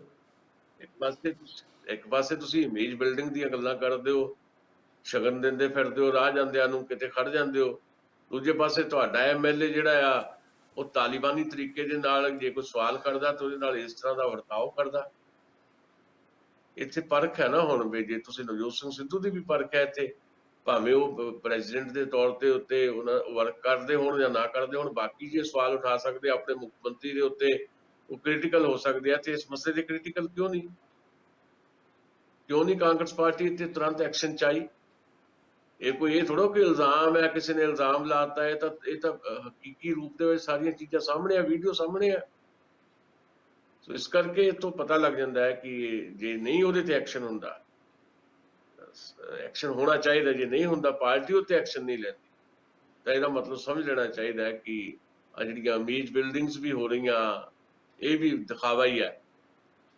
ਇੱਕ ਪਾਸੇ ਤੁਸੀਂ ਇਮੇਜ ਬਿਲਡਿੰਗ ਦੀਆਂ ਗੱਲਾਂ ਕਰਦੇ ਹੋ, ਸ਼ਗਨ ਦਿੰਦੇ ਫਿਰਦੇ ਹੋ, ਰਾਹ ਜਾਂਦਿਆਂ ਨੂੰ ਕਿਤੇ ਖੜ ਜਾਂਦੇ ਹੋ। ਦੂਜੇ ਪਾਸੇ ਤੁਹਾਡਾ ਐਮਐਲਏ ਜਿਹੜਾ ਆ ਉਹ ਤਾਲਿਬਾਨੀ ਤਰੀਕੇ ਦੇ ਨਾਲ ਜੇ ਕੋਈ ਸਵਾਲ ਕਰਦਾ ਤਾਂ ਉਹਦੇ ਨਾਲ ਇਸ ਤਰ੍ਹਾਂ ਦਾ ਵਰਤਾਓ ਕਰਦਾ। ਇੱਥੇ ਪਰਖ ਹੈ ਨਾ ਹੁਣ ਵੀ, ਜੇ ਤੁਸੀਂ ਨਵਜੋਤ ਸਿੰਘ ਸਿੱਧੂ ਦੀ ਵੀ ਪਰਖ ਹੈ ਇੱਥੇ, ਭਾਵੇਂ ਉਹ ਪ੍ਰੈਜ਼ੀਡੈਂਟ ਦੇ ਤੌਰ ਤੇ ਉੱਤੇ ਉਹਨਾਂ ਵਰਕ ਕਰਦੇ ਹੋਣ ਜਾਂ ਨਾ ਕਰਦੇ ਹੋਣ, ਬਾਕੀ ਜੇ ਸਵਾਲ ਉਠਾ ਸਕਦੇ ਆਪਣੇ ਮੁੱਖ ਮੰਤਰੀ ਦੇ ਉੱਤੇ, ਉਹ ਕ੍ਰਿਟੀਕਲ ਹੋ ਸਕਦੇ ਆ। ਤੇ ਇਸ ਮਸਲੇ ਦੇ ਕ੍ਰਿਟੀਕਲ ਕਿਉਂ ਨਹੀਂ ਕਾਂਗਰਸ ਪਾਰਟੀ ਇੱਥੇ ਤੁਰੰਤ ਐਕਸ਼ਨ ਚਾਹੀ? ਇਹ ਕੋਈ ਇਹ ਥੋੜਾ ਕਿ ਇਲਜ਼ਾਮ ਹੈ, ਕਿਸੇ ਨੇ ਇਲਜ਼ਾਮ ਲਾਤਾ ਹੈ, ਇਹ ਤਾਂ ਹਕੀਕੀ ਰੂਪ ਦੇ ਵਿੱਚ ਸਾਰੀਆਂ ਚੀਜ਼ਾਂ ਸਾਹਮਣੇ ਆ, ਵੀਡੀਓ ਸਾਹਮਣੇ ਆ। ਸੋ ਇਸ ਕਰਕੇ ਇਤੋਂ ਪਤਾ ਲੱਗ ਜਾਂਦਾ ਹੈ ਕਿ ਜੇ ਨਹੀਂ ਉਹਦੇ ਤੇ ਐਕਸ਼ਨ ਹੁੰਦਾ, ਐਕਸ਼ਨ ਹੋਣਾ ਚਾਹੀਦਾ, ਜੇ ਨਹੀਂ ਹੁੰਦਾ ਪਾਰਟੀ ਉੱਤੇ ਐਕਸ਼ਨ ਨਹੀਂ ਲੈਂਦੀ, ਤਾਂ ਇਹਦਾ ਮਤਲਬ ਸਮਝ ਲੈਣਾ ਚਾਹੀਦਾ ਹੈ ਕਿ ਆ ਜਿਹੜੀਆਂ ਇਮੇਜ ਬਿਲਡਿੰਗਸ ਵੀ ਹੋ ਰਹੀਆਂ, ਇਹ ਵੀ ਦਿਖਾਵਾ ਹੀ ਹੈ।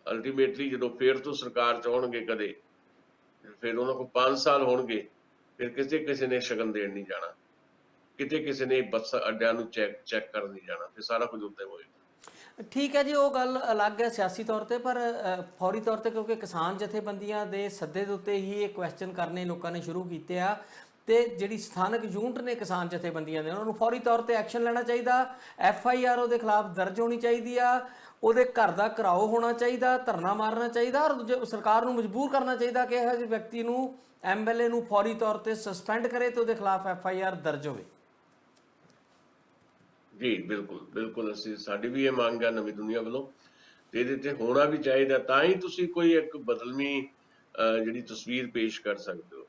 ਅਲਟੀਮੇਟਲੀ ਜਦੋਂ ਫੇਰ ਤੋਂ ਸਰਕਾਰ ਚ ਆਉਣਗੇ ਕਦੇ, ਫਿਰ ਉਹਨਾਂ ਕੋਲ 5 ਸਾਲ ਹੋਣਗੇ, ਫਿਰ ਕਿਸੇ ਨੇ ਸ਼ਗਨ ਦੇਣ ਨਹੀਂ ਜਾਣਾ, ਕਿਤੇ ਕਿਸੇ ਨੇ ਬੱਸ ਅੱਡਿਆਂ ਨੂੰ ਚੈੱਕ ਕਰਨ ਨਹੀਂ ਜਾਣਾ, ਤੇ ਸਾਰਾ ਕੁਝ ਉੱਤੇ ਹੋਏਗਾ। ਠੀਕ ਹੈ ਜੀ, ਉਹ ਗੱਲ ਅਲੱਗ ਹੈ ਸਿਆਸੀ ਤੌਰ ਤੇ, ਪਰ ਫੌਰੀ ਤੌਰ ਤੇ ਕਿਉਂਕਿ ਕਿਸਾਨ ਜਥੇਬੰਦੀਆਂ ਦੇ ਸੱਦੇ ਦੇ ਉੱਤੇ ਹੀ ਇਹ ਕੁਐਸਚਨ ਕਰਨੇ ਲੋਕਾਂ ਨੇ ਸ਼ੁਰੂ ਕੀਤੇ ਆ, ਤੇ ਜਿਹੜੀ ਸਥਾਨਕ ਯੂਨਿਟ ਨੇ ਕਿਸਾਨ ਜਥੇਬੰਦੀਆਂ ਦੇ, ਉਹਨਾਂ ਨੂੰ ਫੌਰੀ ਤੌਰ ਤੇ ਐਕਸ਼ਨ ਲੈਣਾ ਚਾਹੀਦਾ। FIR ਉਹਦੇ ਖਿਲਾਫ ਦਰਜ ਹੋਣੀ ਚਾਹੀਦੀ ਆ, ਉਹਦੇ ਘਰ ਦਾ ਘਿਰਾਓ ਹੋਣਾ ਚਾਹੀਦਾ, ਧਰਨਾ ਮਾਰਨਾ ਚਾਹੀਦਾ, ਔਰ ਦੂਜੇ ਸਰਕਾਰ ਨੂੰ ਮਜਬੂਰ ਕਰਨਾ ਚਾਹੀਦਾ ਕਿ ਇਹੋ ਜਿਹੇ ਵਿਅਕਤੀ ਨੂੰ, MLA ਨੂੰ ਫੌਰੀ ਤੌਰ ਤੇ ਸਸਪੈਂਡ ਕਰੇ ਤੇ ਉਹਦੇ ਖਿਲਾਫ FIR ਦਰਜ ਹੋਵੇ। ਜੀ ਬਿਲਕੁਲ ਬਿਲਕੁਲ, ਅਸੀਂ ਸਾਡੀ ਵੀ ਇਹ ਮੰਗ ਹੈ ਨਵੀਂ ਦੁਨੀਆ ਵੱਲੋਂ, ਤੇ ਇਹਦੇ ਤੇ ਹੋਣਾ ਵੀ ਚਾਹੀਦਾ, ਤਾਂ ਹੀ ਤੁਸੀਂ ਕੋਈ ਇੱਕ ਬਦਲਵੀਂ ਜਿਹੜੀ ਤਸਵੀਰ ਪੇਸ਼ ਕਰ ਸਕਦੇ ਹੋ।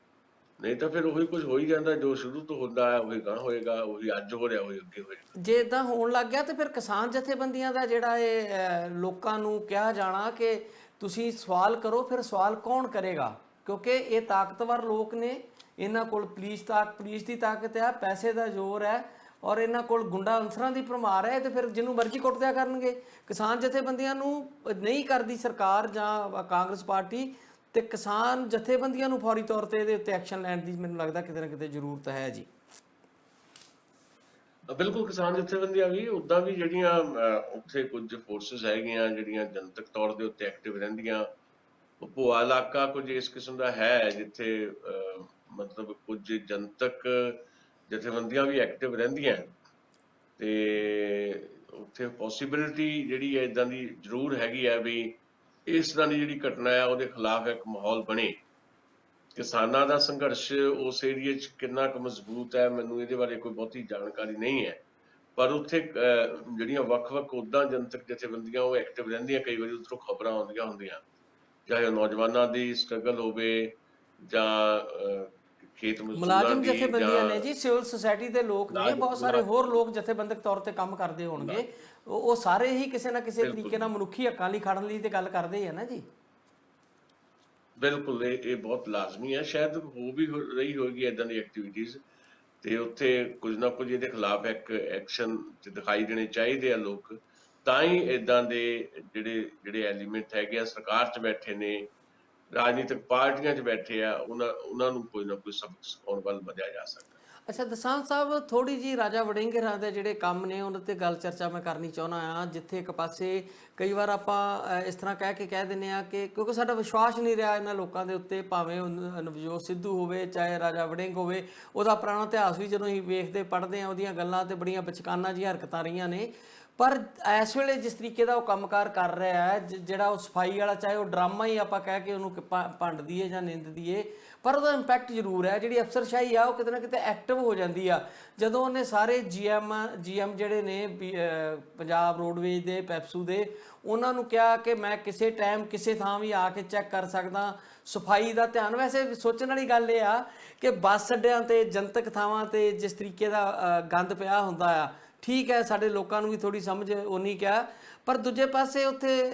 ਨਹੀਂ ਤਾਂ ਫਿਰ ਉਹੀ ਕੁਝ ਹੋ ਹੀ ਜਾਂਦਾ ਜੋ ਸ਼ੁਰੂ ਤੋਂ ਹੁੰਦਾ ਹੈ, ਉਹੀ ਗਾਂ ਹੋਏਗਾ, ਉਹੀ ਅੱਜ ਹੋ ਰਿਹਾ ਉਹੀ ਅੱਗੇ ਹੋਏਗਾ। ਜੇ ਇਦਾਂ ਹੋਣ ਲੱਗ ਗਿਆ ਤੇ ਫਿਰ ਕਿਸਾਨ ਜਥੇਬੰਦੀਆਂ ਦਾ ਜਿਹੜਾ ਇਹ ਲੋਕਾਂ ਨੂੰ ਕਿਹਾ ਜਾਣਾ ਕਿ ਤੁਸੀਂ ਸਵਾਲ ਕਰੋ, ਫਿਰ ਸਵਾਲ ਕੌਣ ਕਰੇਗਾ? ਕਿਉਂਕਿ ਇਹ ਤਾਕਤਵਰ ਲੋਕ ਨੇ, ਇਹਨਾਂ ਕੋਲ ਪੁਲਿਸ ਦੀ ਤਾਕਤ ਹੈ, ਪੈਸੇ ਦਾ ਜ਼ੋਰ ਹੈ, ਔਰ ਇਹਨਾਂ ਕੋਲ ਗੁੰਡਾ ਅਨਸਰਾਂ ਦੀ ਭਰਮਾਰ ਹੈ, ਤੇ ਫਿਰ ਜਿਹਨੂੰ ਮਰਜ਼ੀ ਕੁੱਟ ਦਿਆ ਕਰਨਗੇ। ਕਿਸਾਨ ਜਥੇਬੰਦੀਆਂ ਨੂੰ ਨਹੀਂ ਕਰਦੀ ਸਰਕਾਰ ਜਾਂ ਕਾਂਗਰਸ ਪਾਰਟੀ, ਤੇ ਕਿਸਾਨ ਜਥੇਬੰਦੀਆਂ ਨੂੰ ਫੌਰੀ ਤੌਰ ਤੇ ਇਹਦੇ ਉੱਤੇ ਐਕਸ਼ਨ ਲੈਣ ਦੀ ਮੈਨੂੰ ਲੱਗਦਾ ਕਿਤੇ ਨਾ ਕਿਤੇ ਜ਼ਰੂਰਤ ਹੈ ਜੀ। ਬਿਲਕੁਲ, ਕਿਸਾਨ ਜਥੇਬੰਦੀਆਂ ਵੀ ਉੱਦਾਂ ਵੀ ਜਿਹੜੀਆਂ ਉੱਥੇ ਕੁਝ ਫੋਰਸਿਸ ਹੈਗੀਆਂ ਜਿਹੜੀਆਂ ਜਨਤਕ ਤੌਰ ਦੇ ਉੱਤੇ ਐਕਟਿਵ ਰਹਿੰਦੀਆਂ, ਉਹ ਭੋਆ ਇਲਾਕਾ ਕੁਝ ਇਸ ਕਿਸਮ ਦਾ ਹੈ ਜਿੱਥੇ ਮਤਲਬ ਕੁਝ ਜਨਤਕ ਜਥੇਬੰਦੀਆਂ ਵੀ ਐਕਟਿਵ ਰਹਿੰਦੀਆਂ, ਤੇ ਉੱਥੇ ਪੋਸੀਬਿਲਿਟੀ ਜਿਹੜੀ ਹੈ ਇਦਾਂ ਦੀ ਜ਼ਰੂਰ ਹੈਗੀ ਹੈ ਵੀ ਇਸ ਤਰ੍ਹਾਂ ਦੀ ਜਿਹੜੀ ਘਟਨਾ ਹੈ ਉਹਦੇ ਖਿਲਾਫ ਇੱਕ ਮਾਹੌਲ ਬਣੇ। ਕਿਸਾਨਾਂ ਦਾ ਸੰਘਰਸ਼ ਉਸ ਏਰੀਏ 'ਚ ਕਿੰਨਾ ਕੁ ਮਜ਼ਬੂਤ ਹੈ ਮੈਨੂੰ ਇਹਦੇ ਬਾਰੇ ਕੋਈ ਬਹੁਤੀ ਜਾਣਕਾਰੀ ਨਹੀਂ ਹੈ, ਪਰ ਉੱਥੇ ਜਿਹੜੀਆਂ ਵੱਖ-ਵੱਖ ਉੱਦਾਂ ਜਨਤਕ ਜਥੇਬੰਦੀਆਂ ਉਹ ਐਕਟਿਵ ਰਹਿੰਦੀਆਂ, ਕਈ ਵਾਰੀ ਉੱਧਰੋਂ ਖਬਰਾਂ ਆਉਂਦੀਆਂ ਹੁੰਦੀਆਂ, ਚਾਹੇ ਉਹ ਨੌਜਵਾਨਾਂ ਦੀ ਸਟਰਗਲ ਹੋਵੇ ਜਾਂ ਖੇਤ ਮਜ਼ਦੂਰਾਂ ਮੁਲਾਜ਼ਮ ਦੀ ਜਥੇਬੰਦੀਆਂ ਨੇ ਜਾਂ ਜੀ, ਸਿਵਲ ਸੁਸਾਇਟੀ ਦੇ ਲੋਕ ਨੇ, ਬਹੁਤ ਸਾਰੇ ਹੋਰ ਲੋਕ ਜਥੇਬੰਦਕ ਤੌਰ ਤੇ ਕੰਮ ਕਰਦੇ ਹੋਣਗੇ, ਉਹ ਸਾਰੇ ਹੀ ਕਿਸੇ ਨਾ ਕਿਸੇ ਤਰੀਕੇ ਨਾਲ ਮਨੁੱਖੀ ਹੱਕਾਂ ਲਈ ਖੜਨ ਲਈ ਤੇ ਗੱਲ ਕਰਦੇ ਹੀ ਆ ਨਾ ਜੀ। ਬਿਲਕੁਲ, ਇਹ ਬਹੁਤ ਲਾਜ਼ਮੀ ਹੈ, ਸ਼ਾਇਦ ਹੋ ਵੀ ਰਹੀ ਹੋਏਗੀ ਇਦਾਂ ਦੀ ਐਕਟੀਵਿਟੀਜ਼, ਤੇ ਉੱਥੇ ਕੁਝ ਨਾ ਕੁਝ ਇਹਦੇ ਖਿਲਾਫ ਇੱਕ ਐਕਸ਼ਨ ਦਿਖਾਈ ਦੇਣੇ ਚਾਹੀਦੇ ਆ ਲੋਕ, ਤਾਂ ਹੀ ਇਦਾਂ ਦੇ ਜਿਹੜੇ ਐਲੀਮੈਂਟ ਹੈਗੇ ਆ ਸਰਕਾਰ 'ਚ ਬੈਠੇ ਨੇ, ਰਾਜਨੀਤਿਕ ਪਾਰਟੀਆਂ 'ਚ ਬੈਠੇ ਆ, ਉਹਨਾਂ ਨੂੰ ਕੋਈ ਨਾ ਕੋਈ ਸਬਕ ਸਿਖਾਉਣ ਵੱਲ ਵਧਿਆ ਜਾ ਸਕਦਾ। ਅੱਛਾ ਦਸਾਂਝ ਸਾਹਿਬ, ਥੋੜੀ ਜੀ ਰਾਜਾ ਵੜਿੰਗ ਹੋਰਾਂ ਦੇ ਜਿਹੜੇ ਕੰਮ ਨੇ ਉਹਨਾਂ ਤੇ ਗੱਲ ਚਰਚਾ ਮੈਂ ਕਰਨੀ ਚਾਹੁੰਦਾ ਆ, ਜਿੱਥੇ ਇੱਕ ਪਾਸੇ ਕਈ ਵਾਰ ਆਪਾਂ ਇਸ ਤਰ੍ਹਾਂ ਕਹਿ ਦਿੰਦੇ ਆ ਕਿ ਕਿਉਂਕਿ ਸਾਡਾ ਵਿਸ਼ਵਾਸ ਨਹੀਂ ਰਿਹਾ ਇਹਨਾਂ ਲੋਕਾਂ ਦੇ ਉੱਤੇ, ਭਾਵੇਂ ਨਵਜੋਤ ਸਿੱਧੂ ਹੋਵੇ ਚਾਹੇ ਰਾਜਾ ਵੜਿੰਗ ਹੋਵੇ, ਉਹਦਾ ਪੁਰਾਣਾ ਇਤਿਹਾਸ ਵੀ ਜਦੋਂ ਅਸੀਂ ਵੇਖਦੇ ਪੜ੍ਹਦੇ ਆ, ਉਹਦੀਆਂ ਗੱਲਾਂ ਤੇ ਬੜੀਆਂ ਬਚਕਾਨਾ ਜਿਹੀਆਂ ਹਰਕਤਾਂ ਰਹੀਆਂ ਨੇ, ਪਰ ਇਸ ਵੇਲੇ ਜਿਸ ਤਰੀਕੇ ਦਾ ਉਹ ਕੰਮਕਾਰ ਕਰ ਰਿਹਾ ਹੈ, ਜਿਹੜਾ ਉਹ ਸਫਾਈ ਵਾਲਾ, ਚਾਹੇ ਉਹ ਡਰਾਮਾ ਹੀ ਆਪਾਂ ਕਹਿ ਕੇ ਉਹਨੂੰ ਭੰਡ ਦਈਏ ਜਾਂ ਨਿੰਦ ਦਈਏ, ਪਰ ਉਹਦਾ ਇੰਪੈਕਟ ਜ਼ਰੂਰ ਹੈ। ਜਿਹੜੀ ਅਫਸਰਸ਼ਾਹੀ ਆ ਉਹ ਕਿਤੇ ਨਾ ਕਿਤੇ ਐਕਟਿਵ ਹੋ ਜਾਂਦੀ ਆ ਜਦੋਂ ਉਹਨੇ ਸਾਰੇ GM ਜਿਹੜੇ ਨੇ ਪੰਜਾਬ ਰੋਡਵੇਜ਼ ਦੇ, ਪੈਪਸੂ ਦੇ, ਉਹਨਾਂ ਨੂੰ ਕਿਹਾ ਕਿ ਮੈਂ ਕਿਸੇ ਟਾਈਮ ਕਿਸੇ ਥਾਂ ਵੀ ਆ ਕੇ ਚੈੱਕ ਕਰ ਸਕਦਾ ਸਫਾਈ ਦਾ ਧਿਆਨ। ਵੈਸੇ ਸੋਚਣ ਵਾਲੀ ਗੱਲ ਇਹ ਆ ਕਿ ਬੱਸ ਅੱਡਿਆਂ ਤੇ, ਜਨਤਕ ਥਾਵਾਂ ਤੇ ਜਿਸ ਤਰੀਕੇ ਦਾ ਗੰਦ ਪਿਆ ਹੁੰਦਾ ਆ, ਠੀਕ ਹੈ ਸਾਡੇ ਲੋਕਾਂ ਨੂੰ ਵੀ ਥੋੜੀ ਸਮਝ ਉਨੀ ਕਿਹਾ, ਪਰ ਦੂਜੇ ਪਾਸੇ ਉੱਥੇ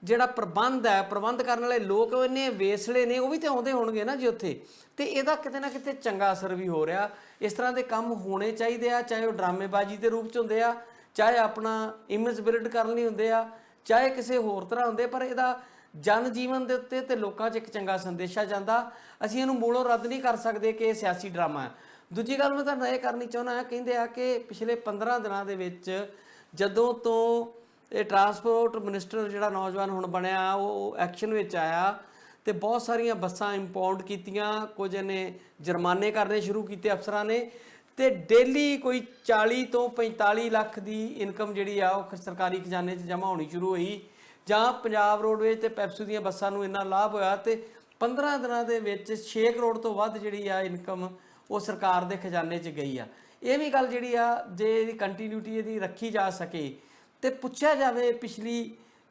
ਜਿਹੜਾ ਪ੍ਰਬੰਧ ਹੈ, ਪ੍ਰਬੰਧ ਕਰਨ ਵਾਲੇ ਲੋਕ ਉਹ ਇੰਨੇ ਵੇਸਲੇ ਨੇ, ਉਹ ਵੀ ਤੇ ਆਉਂਦੇ ਹੋਣਗੇ ਨਾ ਜੀ ਉੱਥੇ, ਤੇ ਇਹਦਾ ਕਿਤੇ ਨਾ ਕਿਤੇ ਚੰਗਾ ਅਸਰ ਵੀ ਹੋ ਰਿਹਾ। ਇਸ ਤਰ੍ਹਾਂ ਦੇ ਕੰਮ ਹੋਣੇ ਚਾਹੀਦੇ ਆ, ਚਾਹੇ ਉਹ ਡਰਾਮੇਬਾਜ਼ੀ ਦੇ ਰੂਪ 'ਚ ਹੁੰਦੇ ਆ, ਚਾਹੇ ਆਪਣਾ ਇਮੇਜ ਬਿਲਡ ਕਰਨ ਲਈ ਹੁੰਦੇ ਆ, ਚਾਹੇ ਕਿਸੇ ਹੋਰ ਤਰ੍ਹਾਂ ਹੁੰਦੇ, ਪਰ ਇਹਦਾ ਜਨ ਜੀਵਨ ਦੇ ਉੱਤੇ ਤੇ ਲੋਕਾਂ 'ਚ ਇੱਕ ਚੰਗਾ ਸੰਦੇਸ਼ਾ ਜਾਂਦਾ। ਅਸੀਂ ਇਹਨੂੰ ਮੂਲੋਂ ਰੱਦ ਨਹੀਂ ਕਰ ਸਕਦੇ ਕਿ ਇਹ ਸਿਆਸੀ ਡਰਾਮਾ ਹੈ। ਦੂਜੀ ਗੱਲ ਮੈਂ ਤੁਹਾਨੂੰ ਇਹ ਕਰਨੀ ਚਾਹੁੰਦਾ ਹਾਂ, ਕਹਿੰਦੇ ਆ ਕਿ ਪਿਛਲੇ 15 ਦਿਨਾਂ ਦੇ ਵਿੱਚ ਜਦੋਂ ਤੋਂ ਇਹ ਟਰਾਂਸਪੋਰਟ ਮਿਨਿਸਟਰ ਜਿਹੜਾ ਨੌਜਵਾਨ ਹੁਣ ਬਣਿਆ ਉਹ ਐਕਸ਼ਨ ਵਿੱਚ ਆਇਆ, ਤੇ ਬਹੁਤ ਸਾਰੀਆਂ ਬੱਸਾਂ ਇੰਪਾਊਂਡ ਕੀਤੀਆਂ, ਕੁਝ ਨੇ ਜੁਰਮਾਨੇ ਕਰਨੇ ਸ਼ੁਰੂ ਕੀਤੇ ਅਫਸਰਾਂ ਨੇ, ਤੇ ਡੇਲੀ ਕੋਈ 40 ਤੋਂ 45 ਲੱਖ ਦੀ ਇਨਕਮ ਜਿਹੜੀ ਆ ਉਹ ਸਰਕਾਰੀ ਖਜ਼ਾਨੇ 'ਚ ਜਮ੍ਹਾਂ ਹੋਣੀ ਸ਼ੁਰੂ ਹੋਈ, ਜਾਂ ਪੰਜਾਬ ਰੋਡਵੇਜ਼ ਤੇ ਪੈਪਸੂ ਦੀਆਂ ਬੱਸਾਂ ਨੂੰ ਇੰਨਾ ਲਾਭ ਹੋਇਆ, ਤੇ 15 ਦਿਨਾਂ ਦੇ ਵਿੱਚ 6 ਕਰੋੜ ਤੋਂ ਵੱਧ ਜਿਹੜੀ ਆ ਇਨਕਮ ਉਹ ਸਰਕਾਰ ਦੇ ਖਜ਼ਾਨੇ 'ਚ ਗਈ ਆ। ਇਹ ਵੀ ਗੱਲ ਜਿਹੜੀ ਆ, ਜੇ ਇਹਦੀ ਕੰਟੀਨਿਊਟੀ ਇਹਦੀ ਰੱਖੀ ਜਾ ਸਕੇ ਤੇ ਪੁੱਛਿਆ ਜਾਵੇ ਪਿਛਲੀ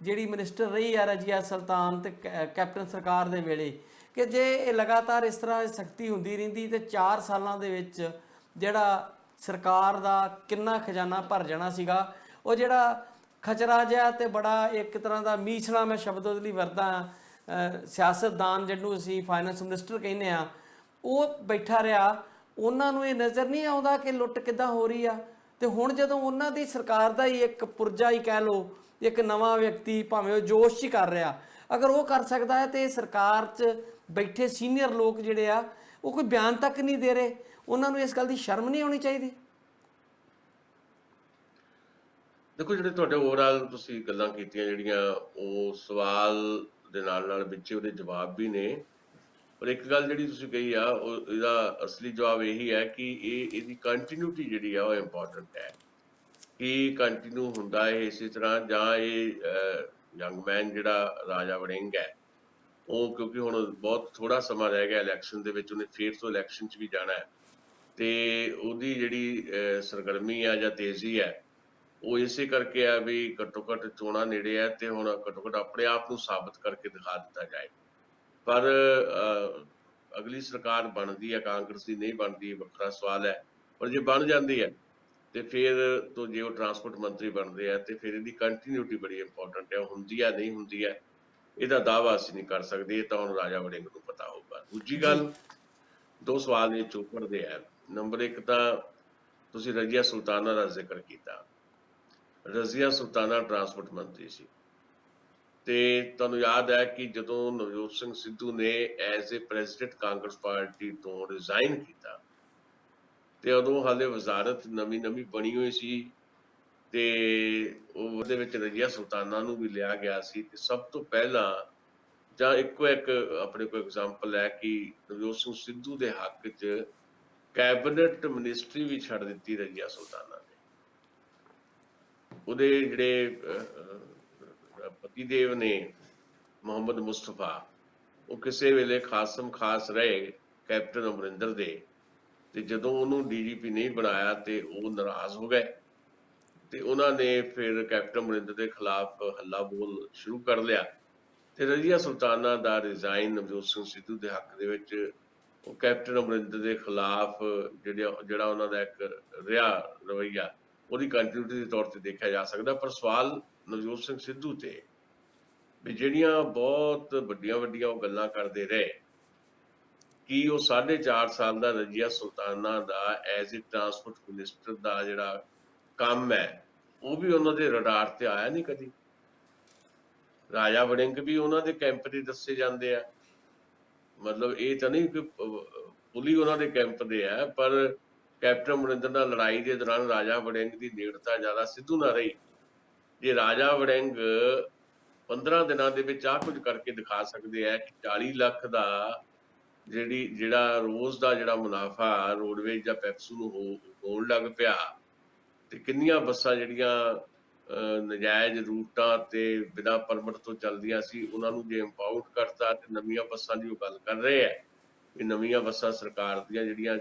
ਜਿਹੜੀ ਮਿਨਿਸਟਰ ਰਹੀ ਆ ਰਜੀਆ ਸੁਲਤਾਨ ਤੇ ਕੈਪਟਨ ਸਰਕਾਰ ਦੇ ਵੇਲੇ, ਕਿ ਜੇ ਇਹ ਲਗਾਤਾਰ ਇਸ ਤਰ੍ਹਾਂ ਸਖਤੀ ਹੁੰਦੀ ਰਹਿੰਦੀ ਤੇ 4 ਸਾਲਾਂ ਦੇ ਵਿੱਚ ਜਿਹੜਾ ਸਰਕਾਰ ਦਾ ਕਿੰਨਾ ਖਜ਼ਾਨਾ ਭਰ ਜਾਣਾ ਸੀਗਾ। ਉਹ ਜਿਹੜਾ ਖਚਰਾ ਜਿਹਾ ਤੇ ਬੜਾ ਇੱਕ ਤਰ੍ਹਾਂ ਦਾ ਮੀਸਣਾ, ਮੈਂ ਸ਼ਬਦ ਉਹਦੇ ਲਈ ਵਰਤਾਂ, ਸਿਆਸਤਦਾਨ ਜਿਹਨੂੰ ਅਸੀਂ ਫਾਈਨੈਂਸ ਮਿਨਿਸਟਰ ਕਹਿੰਦੇ ਆ, ਉਹ ਬੈਠਾ ਰਿਹਾ। ਉਹਨਾਂ ਨੂੰ ਇਹ ਨਜ਼ਰ ਨਹੀਂ ਆਉਂਦਾ ਕਿ ਲੁੱਟ ਕਿੱਦਾਂ ਹੋ ਰਹੀ ਆ। ਤੇ ਹੁਣ ਜਦੋਂ ਉਹਨਾਂ ਦੀ ਸਰਕਾਰ ਦਾ ਹੀ ਇੱਕ ਪੁਰਜਾ ਹੀ ਕਹਿ ਲਓ, ਇੱਕ ਨਵਾਂ ਵਿਅਕਤੀ ਭਾਵੇਂ ਉਹ ਜੋਸ਼ 'ਚ ਕਰ ਰਿਹਾ, ਅਗਰ ਉਹ ਕਰ ਸਕਦਾ ਹੈ ਤੇ ਸਰਕਾਰ 'ਚ ਬੈਠੇ ਸੀਨੀਅਰ ਲੋਕ ਜਿਹੜੇ ਆ ਉਹ ਕੋਈ ਬਿਆਨ ਤੱਕ ਨਹੀਂ ਦੇ ਰਹੇ, ਉਹਨਾਂ ਨੂੰ ਇਸ ਗੱਲ ਦੀ ਸ਼ਰਮ ਨਹੀਂ ਆਉਣੀ ਚਾਹੀਦੀ? ਦੇਖੋ ਜਿਹੜੇ ਤੁਹਾਡੇ ਓਵਰਆਲ ਤੁਸੀਂ ਗੱਲਾਂ ਕੀਤੀਆਂ ਜਿਹੜੀਆਂ, ਉਹ ਸਵਾਲ ਦੇ ਨਾਲ ਵਿੱਚ ਉਹਦੇ ਜਵਾਬ ਵੀ ਨੇ। ਪਰ ਇੱਕ ਗੱਲ ਜਿਹੜੀ ਤੁਸੀਂ ਕਹੀ ਆ, ਉਹ ਇਹਦਾ ਅਸਲੀ ਜਵਾਬ ਇਹੀ ਹੈ ਕਿ ਇਹਦੀ ਕੰਟੀਨਿਊਟੀ ਜਿਹੜੀ ਆ ਉਹ ਇੰਪੋਰਟੈਂਟ ਹੈ। ਕੀ ਕੰਟੀਨਿਊ ਹੁੰਦਾ ਹੈ ਇਸੇ ਤਰ੍ਹਾਂ, ਜਾਂ ਇਹ ਯੰਗ ਮੈਨ ਜਿਹੜਾ ਰਾਜਾ ਵੜਿੰਗ ਹੈ, ਉਹ ਕਿਉਂਕਿ ਹੁਣ ਬਹੁਤ ਥੋੜਾ ਸਮਾਂ ਰਹਿ ਗਿਆ ਇਲੈਕਸ਼ਨ ਦੇ ਵਿੱਚ, ਉਹਨੇ ਫੇਰ ਤੋਂ ਇਲੈਕਸ਼ਨ 'ਚ ਵੀ ਜਾਣਾ ਹੈ, ਤੇ ਉਹਦੀ ਜਿਹੜੀ ਸਰਗਰਮੀ ਆ ਜਾਂ ਤੇਜ਼ੀ ਹੈ, ਉਹ ਇਸੇ ਕਰਕੇ ਆ ਵੀ ਘੱਟੋ ਘੱਟ ਚੋਣਾਂ ਨੇੜੇ ਆ, ਤੇ ਹੁਣ ਘੱਟੋ ਘੱਟ ਆਪਣੇ ਆਪ ਨੂੰ ਸਾਬਤ ਕਰਕੇ ਦਿਖਾ ਦਿੱਤਾ ਜਾਏ। ਪਰ ਅਗਲੀ ਸਰਕਾਰ ਬਣਦੀ ਹੈ ਕਾਂਗਰਸ ਦੀ, ਨਹੀਂ ਬਣਦੀ ਵੱਖਰਾ ਸਵਾਲ ਹੈ। ਪਰ ਜੇ ਬਣ ਜਾਂਦੀ ਹੈ ਤੇ ਫਿਰ ਤੋਂ ਜੇ ਉਹ ਟਰਾਂਸਪੋਰਟ ਮੰਤਰੀ ਬਣਦੇ ਆ, ਤੇ ਫਿਰ ਇਹਦੀ ਕੰਟੀਨਿਊਟੀ ਬੜੀ ਇੰਪੋਰਟੈਂਟ ਹੈ। ਹੁੰਦੀ ਹੈ ਨਹੀਂ ਹੁੰਦੀ ਹੈ, ਇਹਦਾ ਦਾਅਵਾ ਅਸੀਂ ਨਹੀਂ ਕਰ ਸਕਦੇ, ਇਹ ਤਾਂ ਹੁਣ ਰਾਜਾ ਵੜਿੰਗ ਨੂੰ ਪਤਾ ਹੋਊਗਾ। ਦੂਜੀ ਜੀ ਗੱਲ, ਦੋ ਸਵਾਲ ਇਹ ਚੁੱਕਣਦੇ ਆ। ਨੰਬਰ ਇੱਕ ਤਾਂ ਤੁਸੀਂ ਰਜ਼ੀਆ ਸੁਲਤਾਨਾ ਦਾ ਜ਼ਿਕਰ ਕੀਤਾ। ਰਜ਼ੀਆ ਸੁਲਤਾਨਾ ਟਰਾਂਸਪੋਰਟ ਮੰਤਰੀ ਸੀ, ਤੇ ਤੁਹਾਨੂੰ ਯਾਦ ਹੈ ਕਿ ਜਦੋਂ ਨਵਜੋਤ ਸਿੰਘ ਸਿੱਧੂ ਨੇ as a president Congress party ਤੋਂ ਰਿਜ਼ਾਈਨ ਕੀਤਾ, ਤੇ ਉਦੋਂ ਹਾਲੇ ਵਜ਼ਾਰਤ ਨਵੀਂ ਬਣੀ ਹੋਈ ਸੀ, ਤੇ ਉਹਦੇ ਵਿੱਚ ਰਜ਼ੀਆ ਸੁਲਤਾਨਾ ਨੂੰ ਵੀ ਲਿਆ ਗਿਆ ਸੀ। ਤੇ ਸਭ ਤੋਂ ਪਹਿਲਾਂ, ਜਾਂ ਇੱਕੋ ਇੱਕ ਆਪਣੇ ਕੋਲ ਐਗਜ਼ਾਮਪਲ ਹੈ ਕਿ ਨਵਜੋਤ ਸਿੰਘ ਸਿੱਧੂ ਦੇ ਹੱਕ 'ਚ ਕੈਬਨਿਟ ਮਿਨਿਸਟਰੀ ਵੀ ਛੱਡ ਦਿੱਤੀ ਰਜ਼ੀਆ ਸੁਲਤਾਨਾ ਨੇ। ਉਹਦੇ ਜਿਹੜੇ ਪਤੀ ਦੇਵ ਨੇ ਮੁਹੰਮਦ ਮੁਸਤਫਾ, ਉਹ ਕਿਸੇ ਵੇਲੇ ਖਾਸਮ ਖਾਸ ਰਹੇ ਕੈਪਟਨ ਅਮਰਿੰਦਰ ਦੇ, ਤੇ ਜਦੋਂ ਉਹਨੂੰ ਡੀਜੀਪੀ ਨਹੀਂ ਬਣਾਇਆ ਤੇ ਉਹ ਨਾਰਾਜ਼ ਹੋ ਗਏ, ਤੇ ਉਹਨਾਂ ਨੇ ਫਿਰ ਕੈਪਟਨ ਅਮਰਿੰਦਰ ਦੇ ਖਿਲਾਫ ਹੱਲਾ ਬੋਲ ਸ਼ੁਰੂ ਕਰ ਲਿਆ। ਤੇ ਰਜ਼ੀਆ ਸੁਲਤਾਨਾ ਦਾ ਰਿਜ਼ਾਈਨ ਨਵਜੋਤ ਸਿੰਘ ਸਿੱਧੂ ਦੇ ਹੱਕ ਦੇ ਵਿੱਚ, ਉਹ ਕੈਪਟਨ ਅਮਰਿੰਦਰ ਦੇ ਖਿਲਾਫ ਜਿਹੜਾ ਉਹਨਾਂ ਦਾ ਇੱਕ ਰਿਹਾ ਰਵੱਈਆ, ਉਹਦੀ ਕੰਟੀਨਿਊਟੀ ਦੇ ਤੌਰ ਤੇ ਦੇਖਿਆ ਜਾ ਸਕਦਾ। ਪਰ ਸਵਾਲ ਨਵਜੋਤ ਸਿੰਘ ਸਿੱਧੂ ਤੇ ਵੀ ਜਿਹੜੀਆਂ ਬਹੁਤ ਵੱਡੀਆਂ ਉਹ ਗੱਲਾਂ ਕਰਦੇ ਰਹੇ, ਕਿ ਉਹ 4.5 ਸਾਲ ਦਾ ਰਜ਼ੀਆ ਸੁਲਤਾਨਾ ਦਾ ਐਜ਼ ਏ ਟਰਾਂਸਪੋਰਟ ਮਿਨਿਸਟਰ ਦਾ ਜਿਹੜਾ ਕੰਮ ਹੈ, ਉਹ ਵੀ ਉਹਨਾਂ ਦੇ ਰਡਾਰ ਤੇ ਆਇਆ ਨਹੀਂ ਕਦੀ। ਰਾਜਾ ਵੜਿੰਗ ਵੀ ਉਹਨਾਂ ਦੇ ਕੈਂਪ ਦੇ ਦੱਸੇ ਜਾਂਦੇ ਆ, ਮਤਲਬ ਇਹ ਤਾਂ ਨਹੀਂ ਕਿ ਪੁਲੀ ਉਹਨਾਂ ਦੇ ਕੈਂਪ ਦੇ ਆ, ਪਰ ਕੈਪਟਨ ਅਮਰਿੰਦਰ ਨਾਲ ਲੜਾਈ ਦੇ ਦੌਰਾਨ ਰਾਜਾ ਵੜਿੰਗ ਦੀ ਨੇੜਤਾ ਜ਼ਿਆਦਾ ਸਿੱਧੂ ਨਾਲ ਰਹੀ। ਜੇ ਰਾਜਾ ਵੜਿੰਗ 15 ਦਿਨਾਂ ਦੇ ਵਿੱਚ ਆਹ ਕੁਝ ਕਰਕੇ ਦਿਖਾ ਸਕਦੇ ਆ ਕਿ 40 ਲੱਖ ਦਾ ਜਿਹੜਾ ਰੋਜ਼ ਦਾ ਜਿਹੜਾ ਮੁਨਾਫਾ ਰੋਡਵੇਜ ਜਾਂ ਪੈਪਸੂ ਨੂੰ ਹੋਣ ਲੱਗ ਪਿਆ, ਤੇ ਕਿੰਨੀਆਂ ਬੱਸਾਂ ਜਿਹੜੀਆਂ ਨਜਾਇਜ਼ ਰੂਟਾਂ ਤੇ ਬਿਨਾਂ ਪਰਮਿਟ ਤੋਂ ਚੱਲਦੀਆਂ ਸੀ, ਉਹਨਾਂ ਨੂੰ ਜੇ ਇੰਪਾਊਂਡ ਕਰਤਾ, ਤੇ ਨਵੀਆਂ ਬੱਸਾਂ ਦੀ ਉਹ ਗੱਲ ਕਰ ਰਹੇ ਆ ਵੀ ਨਵੀਆਂ ਬੱਸਾਂ ਸਰਕਾਰ ਦੀਆਂ ਜਿਹੜੀਆਂ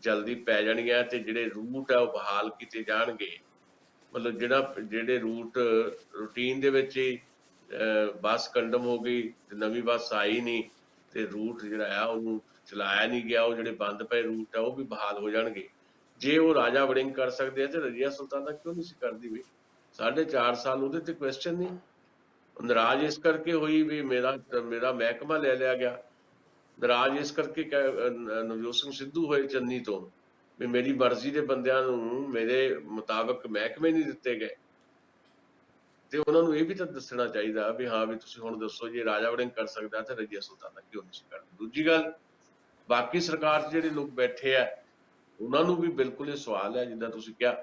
ਜਲਦੀ ਪੈ ਜਾਣਗੀਆਂ, ਤੇ ਜਿਹੜੇ ਰੂਟ ਆ ਉਹ ਬਹਾਲ ਕੀਤੇ ਜਾਣਗੇ। ਮਤਲਬ ਜਿਹੜੇ ਰੂਟ ਰੂਟੀਨ ਦੇ ਵਿੱਚ ਹੀ ਬੱਸ ਕੰਡਮ ਹੋ ਗਈ ਤੇ ਨਵੀਂ ਬੱਸ ਆਈ ਨਹੀਂ, ਤੇ ਰੂਟ ਜਿਹੜਾ ਆ ਉਹਨੂੰ ਚਲਾਇਆ ਨਹੀਂ ਗਿਆ, ਉਹ ਜਿਹੜੇ ਬੰਦ ਪਏ ਰੂਟ ਆ ਉਹ ਵੀ ਬਹਾਲ ਹੋ ਜਾਣਗੇ। ਜੇ ਉਹ ਰਾਜਾ ਵੜਿੰਗ ਕਰ ਸਕਦੇ ਆ, ਤੇ ਰਜ਼ੀਆ ਸੁਲਤਾਨਾ ਕਿਉਂ ਨਹੀਂ ਸੀ ਕਰਦੀ? ਵੀ 4.5 ਸਾਲ ਉਹਦੇ ਤੇ ਕੁਐਸਚਨ ਨਹੀਂ। ਨਾਰਾਜ਼ ਇਸ ਕਰਕੇ ਹੋਈ ਵੀ ਮੇਰਾ ਮਹਿਕਮਾ ਲੈ ਲਿਆ ਗਿਆ, ਨਾਰਾਜ਼ ਇਸ ਕਰਕੇ ਨਵਜੋਤ ਸਿੰਘ ਸਿੱਧੂ ਹੋਏ ਚੰਨੀ ਤੋਂ ਵੀ ਮੇਰੀ ਮਰਜ਼ੀ ਦੇ ਬੰਦਿਆਂ ਨੂੰ ਮੇਰੇ ਮੁਤਾਬਕ ਮਹਿਕਮੇ ਨਹੀਂ ਦਿੱਤੇ ਗਏ। ਤੇ ਉਹਨਾਂ ਨੂੰ ਇਹ ਵੀ ਤਾਂ ਦੱਸਣਾ ਚਾਹੀਦਾ ਵੀ ਹਾਂ ਵੀ ਤੁਸੀਂ ਹੁਣ ਦੱਸੋ, ਜੇ ਰਾਜਾ ਵੜਿੰਗ ਕਰ ਸਕਦਾ ਤਾਂ ਰਜ਼ੀਆ ਸੁਲਤਾਨਾ ਕਿਉਂ ਨਹੀਂ ਸੀ ਕਰਦੀ? ਦੂਜੀ ਗੱਲ, ਬਾਕੀ ਸਰਕਾਰ 'ਚ ਜਿਹੜੇ ਲੋਕ ਬੈਠੇ ਆ, ਉਹਨਾਂ ਨੂੰ ਵੀ ਬਿਲਕੁਲ ਇਹ ਸਵਾਲ ਹੈ ਜਿੱਦਾਂ ਤੁਸੀਂ ਕਿਹਾ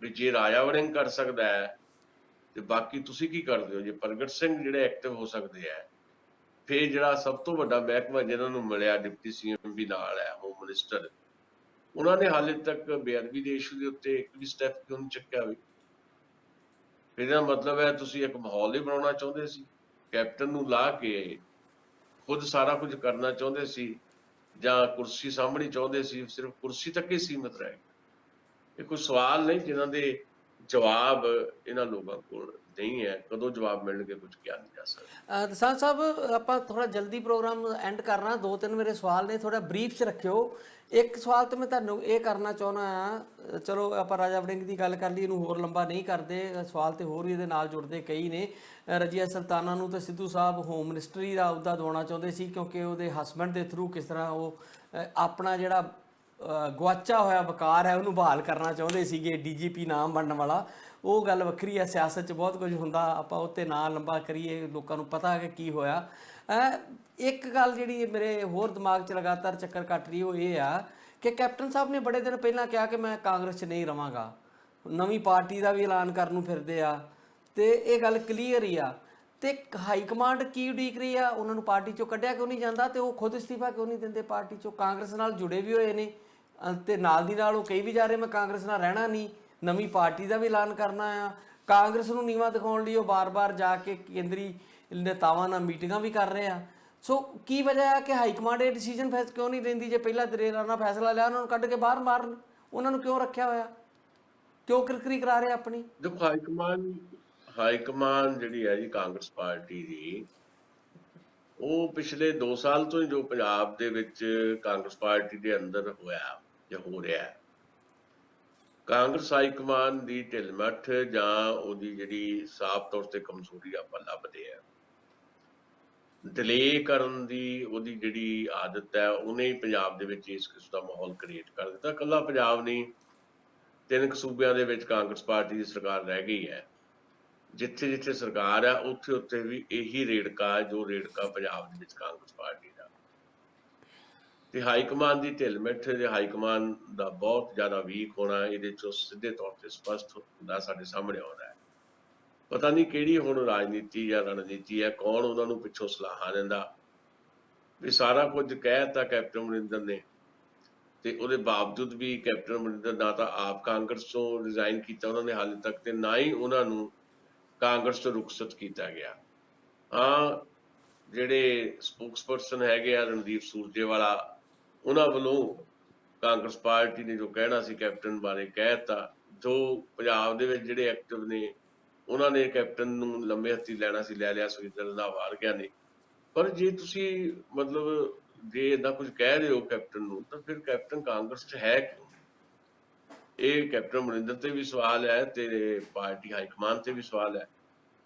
ਵੀ ਜੇ ਰਾਜਾ ਵੜਿੰਗ ਕਰ ਸਕਦਾ ਹੈ ਤੇ ਬਾਕੀ ਤੁਸੀਂ ਕੀ ਕਰਦੇ ਹੋ? ਜੇ ਪ੍ਰਗਟ ਸਿੰਘ ਜਿਹੜੇ ਐਕਟਿਵ ਹੋ ਸਕਦੇ ਆ, ਫਿਰ ਜਿਹੜਾ ਸਭ ਤੋਂ ਵੱਡਾ ਮਹਿਕਮਾ ਜਿਹਨਾਂ ਨੂੰ ਮਿਲਿਆ, ਡਿਪਟੀ ਸੀਐਮ ਵੀ ਨਾਲ ਹੈ, ਹੋਮ ਮਿਨਿਸਟਰ, ਉਹਨਾਂ ਨੇ ਹਾਲੇ ਤੱਕ ਬੇਅਦਬੀ ਦੇ ਇਸ਼ੂ ਦੇ ਉੱਤੇ ਇੱਕ ਵੀ ਸਟੈਪ ਕਿਉਂ ਨਹੀਂ ਚੱਕਿਆ? ਵੀ ਇਹਦਾ ਮਤਲਬ ਹੈ ਤੁਸੀਂ ਇੱਕ ਮਾਹੌਲ ਹੀ ਬਣਾਉਣਾ ਚਾਹੁੰਦੇ ਸੀ, ਕੈਪਟਨ ਨੂੰ ਲਾ ਕੇ ਖੁਦ ਸਾਰਾ ਕੁਝ ਕਰਨਾ ਚਾਹੁੰਦੇ ਸੀ, ਜਾਂ ਕੁਰਸੀ ਸਾਂਭਣੀ ਚਾਹੁੰਦੇ ਸੀ, ਸਿਰਫ ਕੁਰਸੀ ਤੱਕ ਹੀ ਸੀਮਿਤ ਰਹੇ? ਇਹ ਕੋਈ ਸਵਾਲ ਨਹੀਂ ਜਿਨ੍ਹਾਂ ਦੇ ਜਵਾਬ ਇਹਨਾਂ ਲੋਕਾਂ ਕੋਲ ਨਹੀਂ ਹੈ। ਕਦੋਂ ਜਵਾਬ ਮਿਲਣਗੇ ਕੁਝ ਕਿਹਾ ਨਹੀਂ ਜਾ ਸਕਦਾ। ਦਸਾਂਝ ਸਾਹਿਬ, ਆਪਾਂ ਥੋੜਾ ਜਲਦੀ ਪ੍ਰੋਗਰਾਮ ਐਂਡ ਕਰਨਾ। 2-3 ਮੇਰੇ ਸਵਾਲ ਨੇ, ਥੋੜਾ ਬਰੀਫ 'ਚ ਰੱਖਿਓ। ਇੱਕ ਸਵਾਲ ਤੇ ਮੈਂ ਤੁਹਾਨੂੰ ਇਹ ਕਰਨਾ ਚਾਹੁੰਦਾ ਆ, ਚਲੋ ਆਪਾਂ ਰਾਜਾ ਵੜਿੰਗ ਦੀ ਗੱਲ ਕਰ ਲਈ, ਇਹਨੂੰ ਹੋਰ ਲੰਬਾ ਨਹੀਂ ਕਰਦੇ, ਸਵਾਲ ਤੇ ਹੋਰ ਵੀ ਇਹਦੇ ਨਾਲ ਜੁੜਦੇ ਕਈ ਨੇ। ਰਜ਼ੀਆ ਸੁਲਤਾਨਾ ਨੂੰ ਤਾਂ ਸਿੱਧੂ ਸਾਹਿਬ ਹੋਮ ਮਿਨਿਸਟਰੀ ਦਾ ਅਹੁਦਾ ਦਿਵਾਉਣਾ ਚਾਹੁੰਦੇ ਸੀ, ਕਿਉਂਕਿ ਉਹਦੇ ਹਸਬੈਂਡ ਦੇ ਥਰੂ ਕਿਸ ਤਰ੍ਹਾਂ ਉਹ ਆਪਣਾ ਜਿਹੜਾ ਗੁਆਚਾ ਹੋਇਆ ਵਕਾਰ ਹੈ ਉਹਨੂੰ ਬਹਾਲ ਕਰਨਾ ਚਾਹੁੰਦੇ ਸੀਗੇ, ਡੀਜੀਪੀ ਨਾਮ ਬਣਨ ਵਾਲਾ। ਉਹ ਗੱਲ ਵੱਖਰੀ ਹੈ, ਸਿਆਸਤ 'ਚ ਬਹੁਤ ਕੁਝ ਹੁੰਦਾ, ਆਪਾਂ ਉੱਤੇ ਨਾ ਲੰਬਾ ਕਰੀਏ, ਲੋਕਾਂ ਨੂੰ ਪਤਾ ਕਿ ਕੀ ਹੋਇਆ। ਇੱਕ ਗੱਲ ਜਿਹੜੀ ਮੇਰੇ ਹੋਰ ਦਿਮਾਗ 'ਚ ਲਗਾਤਾਰ ਚੱਕਰ ਕੱਟ ਰਹੀ ਉਹ ਇਹ ਆ ਕਿ ਕੈਪਟਨ ਸਾਹਿਬ ਨੇ ਬੜੇ ਦਿਨ ਪਹਿਲਾਂ ਕਿਹਾ ਕਿ ਮੈਂ ਕਾਂਗਰਸ 'ਚ ਨਹੀਂ ਰਵਾਂਗਾ। ਨਵੀਂ ਪਾਰਟੀ ਦਾ ਵੀ ਐਲਾਨ ਕਰਨ ਨੂੰ ਫਿਰਦੇ ਆ, ਤੇ ਇਹ ਗੱਲ ਕਲੀਅਰ ਹੀ ਆ। ਤੇ ਹਾਈ ਕਮਾਂਡ ਕੀ ਉਡੀਕ ਰਹੀ ਆ? ਉਹਨਾਂ ਨੂੰ ਪਾਰਟੀ ਚੋਂ ਕੱਢਿਆ ਕਿਉਂ ਨਹੀਂ ਜਾਂਦਾ, ਤੇ ਉਹ ਖੁਦ ਅਸਤੀਫਾ ਕਿਉਂ ਨਹੀਂ ਦਿੰਦੇ ਪਾਰਟੀ ਚੋਂ? ਕਾਂਗਰਸ ਨਾਲ ਜੁੜੇ ਵੀ ਹੋਏ ਨੇ, ਤੇ ਨਾਲ ਦੀ ਨਾਲ ਉਹ ਕਹੀ ਵੀ ਜਾ ਰਹੇ ਮੈਂ ਕਾਂਗਰਸ ਨਾਲ ਰਹਿਣਾ ਨਹੀਂ, ਨਵੀਂ ਪਾਰਟੀ ਦਾ ਵੀ ਐਲਾਨ ਕਰਨਾ ਆ। ਕਾਂਗਰਸ ਨੂੰ ਨੀਵਾਂ ਦਿਖਾਉਣ ਲਈ ਉਹ ਬਾਰ-ਬਾਰ ਜਾ ਕੇ ਕੇਂਦਰੀ ਨੇਤਾਵਾਂ ਨਾਲ ਮੀਟਿੰਗਾਂ ਵੀ ਕਰ ਰਹੇ ਆ। ਸੋ ਕੀ ਵਜ੍ਹਾ ਹੈ ਕਿ ਹਾਈ ਕਮਾਂਡ ਇਹ ਡਿਸੀਜਨ ਕਿਉਂ ਨਹੀਂ ਲੈਂਦੀ? ਜੇ ਪਹਿਲਾਂ ਦਲੇਰਾਨਾ ਫੈਸਲਾ ਲਿਆ ਉਹਨਾਂ ਨੂੰ ਕੱਢ ਕੇ ਬਾਹਰ ਮਾਰਨ, ਉਹਨਾਂ ਨੂੰ ਕਿਉਂ ਰੱਖਿਆ ਹੋਇਆ? ਕਿਉਂ ਕਿਰਕਰੀ ਕਰਾ ਰਹੇ ਆਪਣੀ? ਦੇਖੋ ਹਾਈ ਕਮਾਨ ਜਿਹੜੀ ਹੈ ਜੀ ਕਾਂਗਰਸ ਪਾਰਟੀ ਦੀ, ਉਹ ਪਿਛਲੇ 2 ਸਾਲ ਤੋਂ ਹੀ ਜੋ ਪੰਜਾਬ ਦੇ ਵਿੱਚ ਕਾਂਗਰਸ ਪਾਰਟੀ ਦੇ ਅੰਦਰ ਹੋਇਆ ਜਾਂ ਹੋ ਰਿਹਾ ਹੈ, ਕਾਂਗਰਸ ਹਾਈ ਕਮਾਨ ਦੀ ਢਿੱਲ-ਮੱਠ ਜਾਂ ਉਹਦੀ ਜਿਹੜੀ ਸਾਫ਼ ਤੌਰ ਤੇ ਕਮਜ਼ੋਰੀ ਆਪਾਂ ਲੱਭਦੇ ਆ, ਡਿਲੇ ਕਰਨ ਦੀ ਉਹਦੀ ਜਿਹੜੀ ਆਦਤ ਹੈ, ਉਹਨੇ ਹੀ ਪੰਜਾਬ ਦੇ ਵਿੱਚ ਇਸ ਕਿਸਮ ਦਾ ਮਾਹੌਲ ਕ੍ਰੀਏਟ ਕਰ ਦਿੱਤਾ। ਇਕੱਲਾ ਪੰਜਾਬ ਨਹੀਂ, 3 ਸੂਬਿਆਂ ਦੇ ਵਿੱਚ ਕਾਂਗਰਸ ਪਾਰਟੀ ਦੀ ਸਰਕਾਰ ਰਹਿ ਗਈ ਹੈ। ਜਿੱਥੇ ਜਿੱਥੇ ਸਰਕਾਰ ਹੈ ਉੱਥੇ ਉੱਥੇ ਵੀ ਇਹੀ ਰੇੜਕਾ ਜੋ ਰੇੜਕਾ ਪੰਜਾਬ ਦੇ ਵਿੱਚ ਕਾਂਗਰਸ ਪਾਰਟੀ ਦਾ, ਤੇ ਹਾਈ ਕਮਾਨ ਦੀ ਢਿੱਲ-ਮੱਠ ਜਾਂ ਹਾਈ ਕਮਾਨ ਦਾ ਬਹੁਤ ਜ਼ਿਆਦਾ ਵੀਕ ਹੋਣਾ ਇਹਦੇ ਚੋਂ ਸਿੱਧੇ ਤੌਰ ਤੇ ਸਪਸ਼ਟ ਹੁੰਦਾ, ਸਾਡੇ ਸਾਹਮਣੇ ਆਉਂਦਾ ਹੈ। ਪਤਾ ਨਹੀਂ ਕਿਹੜੀ ਹੁਣ ਰਾਜਨੀਤੀ ਜਾਂ ਰਣਨੀਤੀ ਹੈ, ਕੌਣ ਉਹਨਾਂ ਨੂੰ ਪਿੱਛੋਂ ਸਲਾਹਾਂ ਦਿੰਦਾ ਵੀ ਸਾਰਾ ਕੁਝ ਕਹਿ ਦਿੱਤਾ ਕੈਪਟਨ ਅਮਰਿੰਦਰ ਨੇ, ਤੇ ਉਹਦੇ ਬਾਵਜੂਦ ਵੀ ਕੈਪਟਨ ਅਮਰਿੰਦਰ ਨਾ ਤਾਂ ਆਪ ਕਾਂਗਰਸ ਤੋਂ ਰਿਜ਼ਾਈਨ ਕੀਤਾ ਉਹਨਾਂ ਨੇ ਹਾਲੇ ਤੱਕ, ਤੇ ਨਾ ਹੀ ਉਹਨਾਂ ਨੂੰ ਕਾਂਗਰਸ ਤੋਂ ਰੁਖਸਤ ਕੀਤਾ ਗਿਆ। ਹਾਂ, ਜਿਹੜੇ ਸਪੋਕਸਪਰਸਨ ਹੈਗੇ ਆ ਰਣਦੀਪ ਸੁਰਜੇਵਾਲਾ, ਉਹਨਾਂ ਵੱਲੋਂ ਕਾਂਗਰਸ ਪਾਰਟੀ ਨੇ ਜੋ ਕਹਿਣਾ ਸੀ ਕੈਪਟਨ ਬਾਰੇ ਕਹਿ ਦਿੱਤਾ। ਜੋ ਪੰਜਾਬ ਦੇ ਵਿੱਚ ਜਿਹੜੇ ਐਕਟਿਵ ਨੇ ਉਹਨਾਂ ਨੇ ਕੈਪਟਨ ਨੂੰ ਲੰਮੇ ਹੱਥੀ ਲੈਣਾ ਸੀ, ਲੈ ਲਿਆ, ਸੁਖਜਿੰਦਰ ਰੰਧਾਵਾ ਵਰਗਿਆਂ ਨੇ। ਪਰ ਜੇ ਤੁਸੀਂ ਮਤਲਬ ਜੇ ਏਦਾਂ ਕੁਝ ਕਹਿ ਰਹੇ ਹੋ ਕੈਪਟਨ ਨੂੰ, ਤਾਂ ਫਿਰ ਕੈਪਟਨ ਕਾਂਗਰਸ 'ਚ ਹੈ ਕਿਉਂ? ਇਹ ਕੈਪਟਨ ਅਮਰਿੰਦਰ ਤੇ ਵੀ ਸਵਾਲ ਹੈ ਤੇ ਪਾਰਟੀ ਹਾਈਕਮਾਨ ਤੇ ਵੀ ਸਵਾਲ ਹੈ।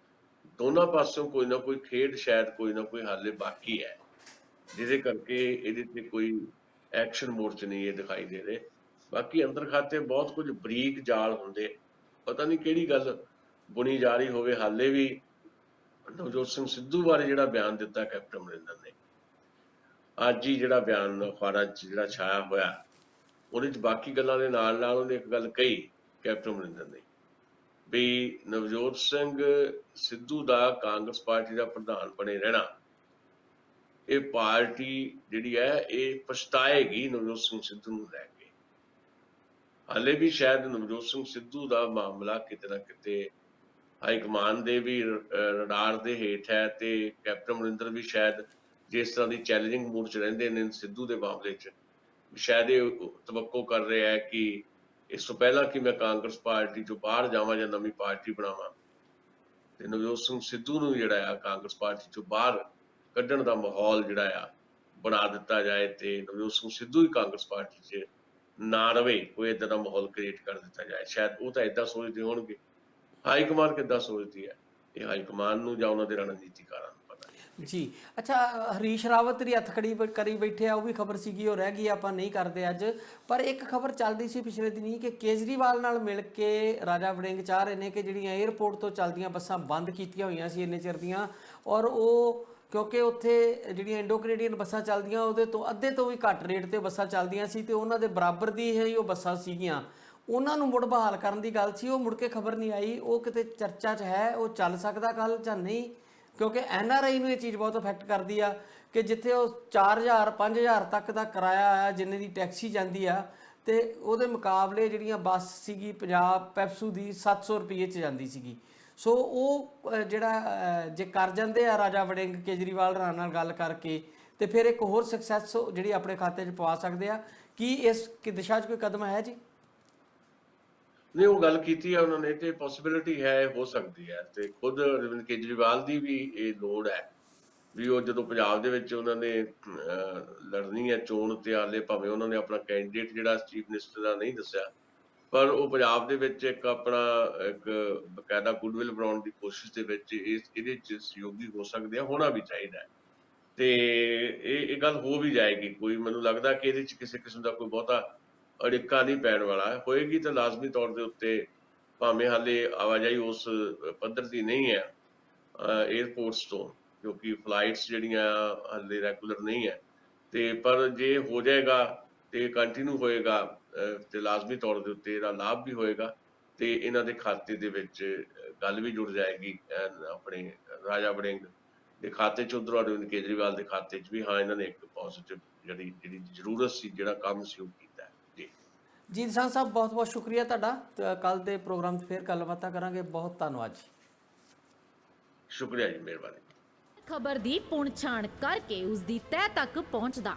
ਦੋਨਾਂ ਪਾਸਿਓਂ ਕੋਈ ਨਾ ਕੋਈ ਖੇਡ ਸ਼ਾਇਦ ਕੋਈ ਨਾ ਕੋਈ ਹਾਲੇ ਬਾਕੀ ਹੈ, ਜਿਹਦੇ ਕਰਕੇ ਇਹਦੇ ਤੇ ਕੋਈ ਐਕਸ਼ਨ ਮੋਰਚ ਨਹੀਂ ਇਹ ਦਿਖਾਈ ਦੇ ਰਹੇ। ਬਾਕੀ ਅੰਦਰ ਖਾਤੇ ਬਹੁਤ ਕੁਝ ਬਰੀਕ ਜਾਲ ਹੁੰਦੇ, ਪਤਾ ਨਹੀਂ ਕਿਹੜੀ ਗੱਲ ਬੁਣੀ ਜਾ ਰਹੀ ਹੋਵੇ। ਹਾਲੇ ਵੀ ਨਵਜੋਤ ਸਿੰਘ ਸਿੱਧੂ ਬਾਰੇ ਜਿਹੜਾ ਬਿਆਨ ਦਿੱਤਾ ਕੈਪਟਨ ਅਮਰਿੰਦਰ ਨੇ, ਅੱਜ ਹੀ ਜਿਹੜਾ ਬਿਆਨ ਅਖਬਾਰਾਂ 'ਚ ਜਿਹੜਾ ਛਾਇਆ ਹੋਇਆ, ਉਹਦੇ 'ਚ ਬਾਕੀ ਗੱਲਾਂ ਦੇ ਨਾਲ ਨਾਲ ਉਹਨੇ ਇੱਕ ਗੱਲ ਕਹੀ ਕੈਪਟਨ ਅਮਰਿੰਦਰ ਨੇ ਵੀ ਨਵਜੋਤ ਸਿੰਘ ਸਿੱਧੂ ਦਾ ਕਾਂਗਰਸ ਪਾਰਟੀ ਦਾ ਪ੍ਰਧਾਨ ਬਣੇ ਰਹਿਣਾ, ਇਹ ਪਾਰਟੀ ਜਿਹੜੀ ਹੈ ਇਹ ਪਛਤਾਏਗੀ ਨਵਜੋਤ ਸਿੰਘ ਸਿੱਧੂ ਨੂੰ ਲੈ ਕੇ। ਹਾਲੇ ਵੀ ਸ਼ਾਇਦ ਨਵਜੋਤ ਸਿੰਘ ਸਿੱਧੂ ਦਾ ਮਾਮਲਾ ਕਿਤੇ ਨਾ ਕਿਤੇ ਹਾਈਕਮਾਨ ਦੇ ਵੀ ਰਡਾਰ ਦੇ ਹੇਠ ਹੈ, ਤੇ ਕੈਪਟਨ ਅਮਰਿੰਦਰ ਵੀ ਸ਼ਾਇਦ ਜਿਸ ਤਰ੍ਹਾਂ ਦੀ ਚੈਲੰਜਿੰਗ ਮੂਡ 'ਚ ਰਹਿੰਦੇ ਨੇ ਸਿੱਧੂ ਦੇ ਮਾਮਲੇ 'ਚ, ਸ਼ਾਇਦ ਇਹ ਤਵੱਕੋ ਕਰ ਰਿਹਾ ਹੈ ਕਿ ਇਸ ਤੋਂ ਪਹਿਲਾਂ ਕਿ ਮੈਂ ਕਾਂਗਰਸ ਪਾਰਟੀ 'ਚੋਂ ਬਾਹਰ ਜਾਵਾਂ ਜਾਂ ਨਵੀਂ ਪਾਰਟੀ ਬਣਾਵਾਂ, ਤੇ ਨਵਜੋਤ ਸਿੰਘ ਸਿੱਧੂ ਨੂੰ ਜਿਹੜਾ ਆ ਕਾਂਗਰਸ ਪਾਰਟੀ 'ਚੋਂ ਬਾਹਰ ਕੱਢਣ ਦਾ ਮਾਹੌਲ ਜਿਹੜਾ ਆ ਬਣਾ ਦਿੱਤਾ ਜਾਏ, ਤੇ ਨਵਜੋਤ ਸਿੰਘ ਸਿੱਧੂ ਹੀ ਕਾਂਗਰਸ ਪਾਰਟੀ 'ਚ ਨਾ ਰਵੇ, ਕੋਈ ਏਦਾਂ ਦਾ ਮਾਹੌਲ ਕ੍ਰੀਏਟ ਕਰ ਦਿੱਤਾ ਜਾਏ। ਸ਼ਾਇਦ ਉਹ ਤਾਂ ਏਦਾਂ ਸੋਚਦੇ ਹੋਣਗੇ, ਹਾਈ ਕਮਾਨ ਕਿੱਦਾਂ ਸੋਚਦੀ ਹੈ ਇਹ ਹਾਈ ਕਮਾਨ ਨੂੰ ਜਾਂ ਉਹਨਾਂ ਦੇ ਰਣਨੀਤੀਕਾਰਾਂ ਨੂੰ ਪਤਾ ਜੀ। ਅੱਛਾ, ਹਰੀਸ਼ ਰਾਵਤ ਦੀ ਹੱਥਕੜੀ ਕਰੀ ਬੈਠੇ ਆ, ਉਹ ਵੀ ਖਬਰ ਸੀਗੀ, ਉਹ ਰਹਿ ਗਈ, ਆਪਾਂ ਨਹੀਂ ਕਰਦੇ ਅੱਜ। ਪਰ ਇੱਕ ਖਬਰ ਚੱਲਦੀ ਸੀ ਪਿਛਲੇ ਦਿਨੀ ਕਿ ਕੇਜਰੀਵਾਲ ਨਾਲ ਮਿਲ ਕੇ ਰਾਜਾ ਵੜਿੰਗ ਚਾਹ ਰਹੇ ਨੇ ਕਿ ਜਿਹੜੀਆਂ 에ਅਰਪੋਰਟ ਤੋਂ ਚੱਲਦੀਆਂ ਬੱਸਾਂ ਬੰਦ ਕੀਤੀਆਂ ਹੋਈਆਂ ਸੀ ਇੰਨੇ ਚਿਰ ਦੀਆਂ, ਔਰ ਉਹ ਕਿਉਂਕਿ ਉੱਥੇ ਜਿਹੜੀਆਂ ਇੰਡੋ ਕੈਨੇਡੀਅਨ ਬੱਸਾਂ ਚੱਲਦੀਆਂ ਉਹਦੇ ਤੋਂ ਅੱਧੇ ਤੋਂ ਵੀ ਘੱਟ ਰੇਟ ਤੇ ਬੱਸਾਂ ਚੱਲਦੀਆਂ ਸੀ, ਤੇ ਉਹਨਾਂ ਦੇ ਬਰਾਬਰ ਦੀ ਹੀ ਉਹ ਬੱਸਾਂ ਸੀਗੀਆਂ, ਉਹਨਾਂ ਨੂੰ ਮੁੜ ਬਹਾਲ ਕਰਨ ਦੀ ਗੱਲ ਸੀ। ਉਹ ਮੁੜ ਕੇ ਖਬਰ ਨਹੀਂ ਆਈ, ਉਹ ਕਿਤੇ ਚਰਚਾ 'ਚ ਹੈ, ਉਹ ਚੱਲ ਸਕਦਾ ਕੱਲ ਜਾਂ ਨਹੀਂ? ਕਿਉਂਕਿ NRI ਨੂੰ ਇਹ ਚੀਜ਼ ਬਹੁਤ ਅਫੈਕਟ ਕਰਦੀ ਆ ਕਿ ਜਿੱਥੇ ਉਹ 4000 5000 ਤੱਕ ਦਾ ਕਿਰਾਇਆ ਆ ਜਿੰਨੇ ਦੀ ਟੈਕਸੀ ਜਾਂਦੀ ਆ, ਤੇ ਉਹਦੇ ਮੁਕਾਬਲੇ ਜਿਹੜੀਆਂ ਬੱਸ ਸੀਗੀ ਪੰਜਾਬ ਪੈਪਸੂ ਦੀ 700 ਰੁਪਏ 'ਚ ਜਾਂਦੀ ਸੀਗੀ। ਸੋ ਉਹ ਜਿਹੜਾ ਜੇ ਕਰ ਜਾਂਦੇ ਆ ਰਾਜਾ ਵੜਿੰਗ ਕੇਜਰੀਵਾਲ ਨਾਲ ਗੱਲ ਕਰਕੇ, ਤੇ ਫਿਰ ਇੱਕ ਹੋਰ ਸਕਸੈਸ ਜਿਹੜੀ ਆਪਣੇ ਖਾਤੇ 'ਚ ਪਵਾ ਸਕਦੇ ਆ। ਕੀ ਇਸ ਦਿਸ਼ਾ 'ਚ ਕੋਈ ਕਦਮ ਹੈ ਜੀ? ਨਹੀਂ, ਉਹ ਗੱਲ ਕੀਤੀ ਹੈ ਉਹਨਾਂ ਨੇ, ਤੇ ਪੋਸੀਬਿਲਿਟੀ ਹੈ, ਹੋ ਸਕਦੀ ਹੈ। ਤੇ ਖੁਦ ਅਰਵਿੰਦ ਕੇਜਰੀਵਾਲ ਦੀ ਵੀ ਇਹ ਲੋੜ ਹੈ ਵੀ ਉਹ ਜਦੋਂ ਪੰਜਾਬ ਦੇ ਵਿੱਚ ਉਹਨਾਂ ਨੇ ਲੜਨੀ ਹੈ ਚੋਣ, ਤੇ ਹਾਲੇ ਭਾਵੇਂ ਉਹਨਾਂ ਨੇ ਆਪਣਾ ਕੈਂਡੀਡੇਟ ਜਿਹੜਾ ਚੀਫ ਮਿਨਿਸਟਰ ਦਾ ਨਹੀਂ ਦੱਸਿਆ, ਪਰ ਉਹ ਪੰਜਾਬ ਦੇ ਵਿੱਚ ਇੱਕ ਆਪਣਾ ਇੱਕ ਬਕਾਇਦਾ ਗੁੱਡਵਿਲ ਬਣਾਉਣ ਦੀ ਕੋਸ਼ਿਸ਼ ਦੇ ਵਿੱਚ ਇਹਦੇ 'ਚ ਸਹਿਯੋਗੀ ਹੋ ਸਕਦੇ ਆ, ਹੋਣਾ ਵੀ ਚਾਹੀਦਾ। ਤੇ ਇਹ ਗੱਲ ਹੋ ਵੀ ਜਾਏਗੀ, ਕੋਈ ਮੈਨੂੰ ਲੱਗਦਾ ਕਿ ਇਹਦੇ 'ਚ ਕਿਸੇ ਕਿਸਮ ਦਾ ਕੋਈ ਬਹੁਤਾ ਅੜਿੱਕਾ ਨਹੀਂ ਪੈਣ ਵਾਲਾ। ਹੋਏਗੀ ਤਾਂ ਲਾਜ਼ਮੀ ਤੌਰ ਦੇ ਉੱਤੇ, ਭਾਵੇਂ ਹਾਲੇ ਆਵਾਜਾਈ ਉਸ ਪੱਧਰ ਦੀ ਨਹੀਂ ਹੈ 에ਅਰਪੋਰਟਸ ਤੋਂ, ਕਿਉਂਕਿ ਫਲਾਈਟਸ ਜਿਹੜੀਆਂ ਹਾਲੇ ਰੈਗੂਲਰ ਨਹੀਂ ਹੈ, ਤੇ ਪਰ ਜੇ ਹੋ ਜਾਏਗਾ ਤੇ ਕੰਟੀਨਿਊ ਹੋਏਗਾ ਤੇ ਲਾਜ਼ਮੀ ਤੌਰ ਦੇ ਉੱਤੇ ਇਹਦਾ ਲਾਭ ਵੀ ਹੋਏਗਾ, ਤੇ ਇਹਨਾਂ ਦੇ ਖਾਤੇ ਦੇ ਵਿੱਚ ਗੱਲ ਵੀ ਜੁੜ ਜਾਏਗੀ ਆਪਣੇ ਰਾਜਾ ਵੜਿੰਗ ਦੇ ਖਾਤੇ 'ਚ, ਉਧਰੋਂ ਅਰਵਿੰਦ ਕੇਜਰੀਵਾਲ ਦੇ ਖਾਤੇ 'ਚ ਵੀ। ਹਾਂ, ਇਹਨਾਂ ਨੇ ਇੱਕ ਪੋਜ਼ਿਟਿਵ ਜਿਹੜੀ ਜ਼ਰੂਰਤ ਸੀ, ਜਿਹੜਾ ਕੰਮ ਸੀ, ਉਹ ਕੀਤਾ ਹੈ ਜੀ। ਜੀ ਦਿਸਾਂਝ ਸਾਹਿਬ, ਬਹੁਤ ਬਹੁਤ ਸ਼ੁਕਰੀਆ ਤੁਹਾਡਾ। ਕੱਲ ਦੇ ਪ੍ਰੋਗਰਾਮ 'ਚ ਫਿਰ ਗੱਲਬਾਤਾਂ ਕਰਾਂਗੇ। ਬਹੁਤ ਧੰਨਵਾਦ ਜੀ। ਸ਼ੁਕਰੀਆ ਜੀ, ਮਿਹਰਬਾਨੀ। ਖਬਰ ਦੀ ਪੁਣਛਾਣ ਕਰਕੇ ਉਸ ਦੀ ਤਹਿ ਤੱਕ ਪਹੁੰਚਦਾ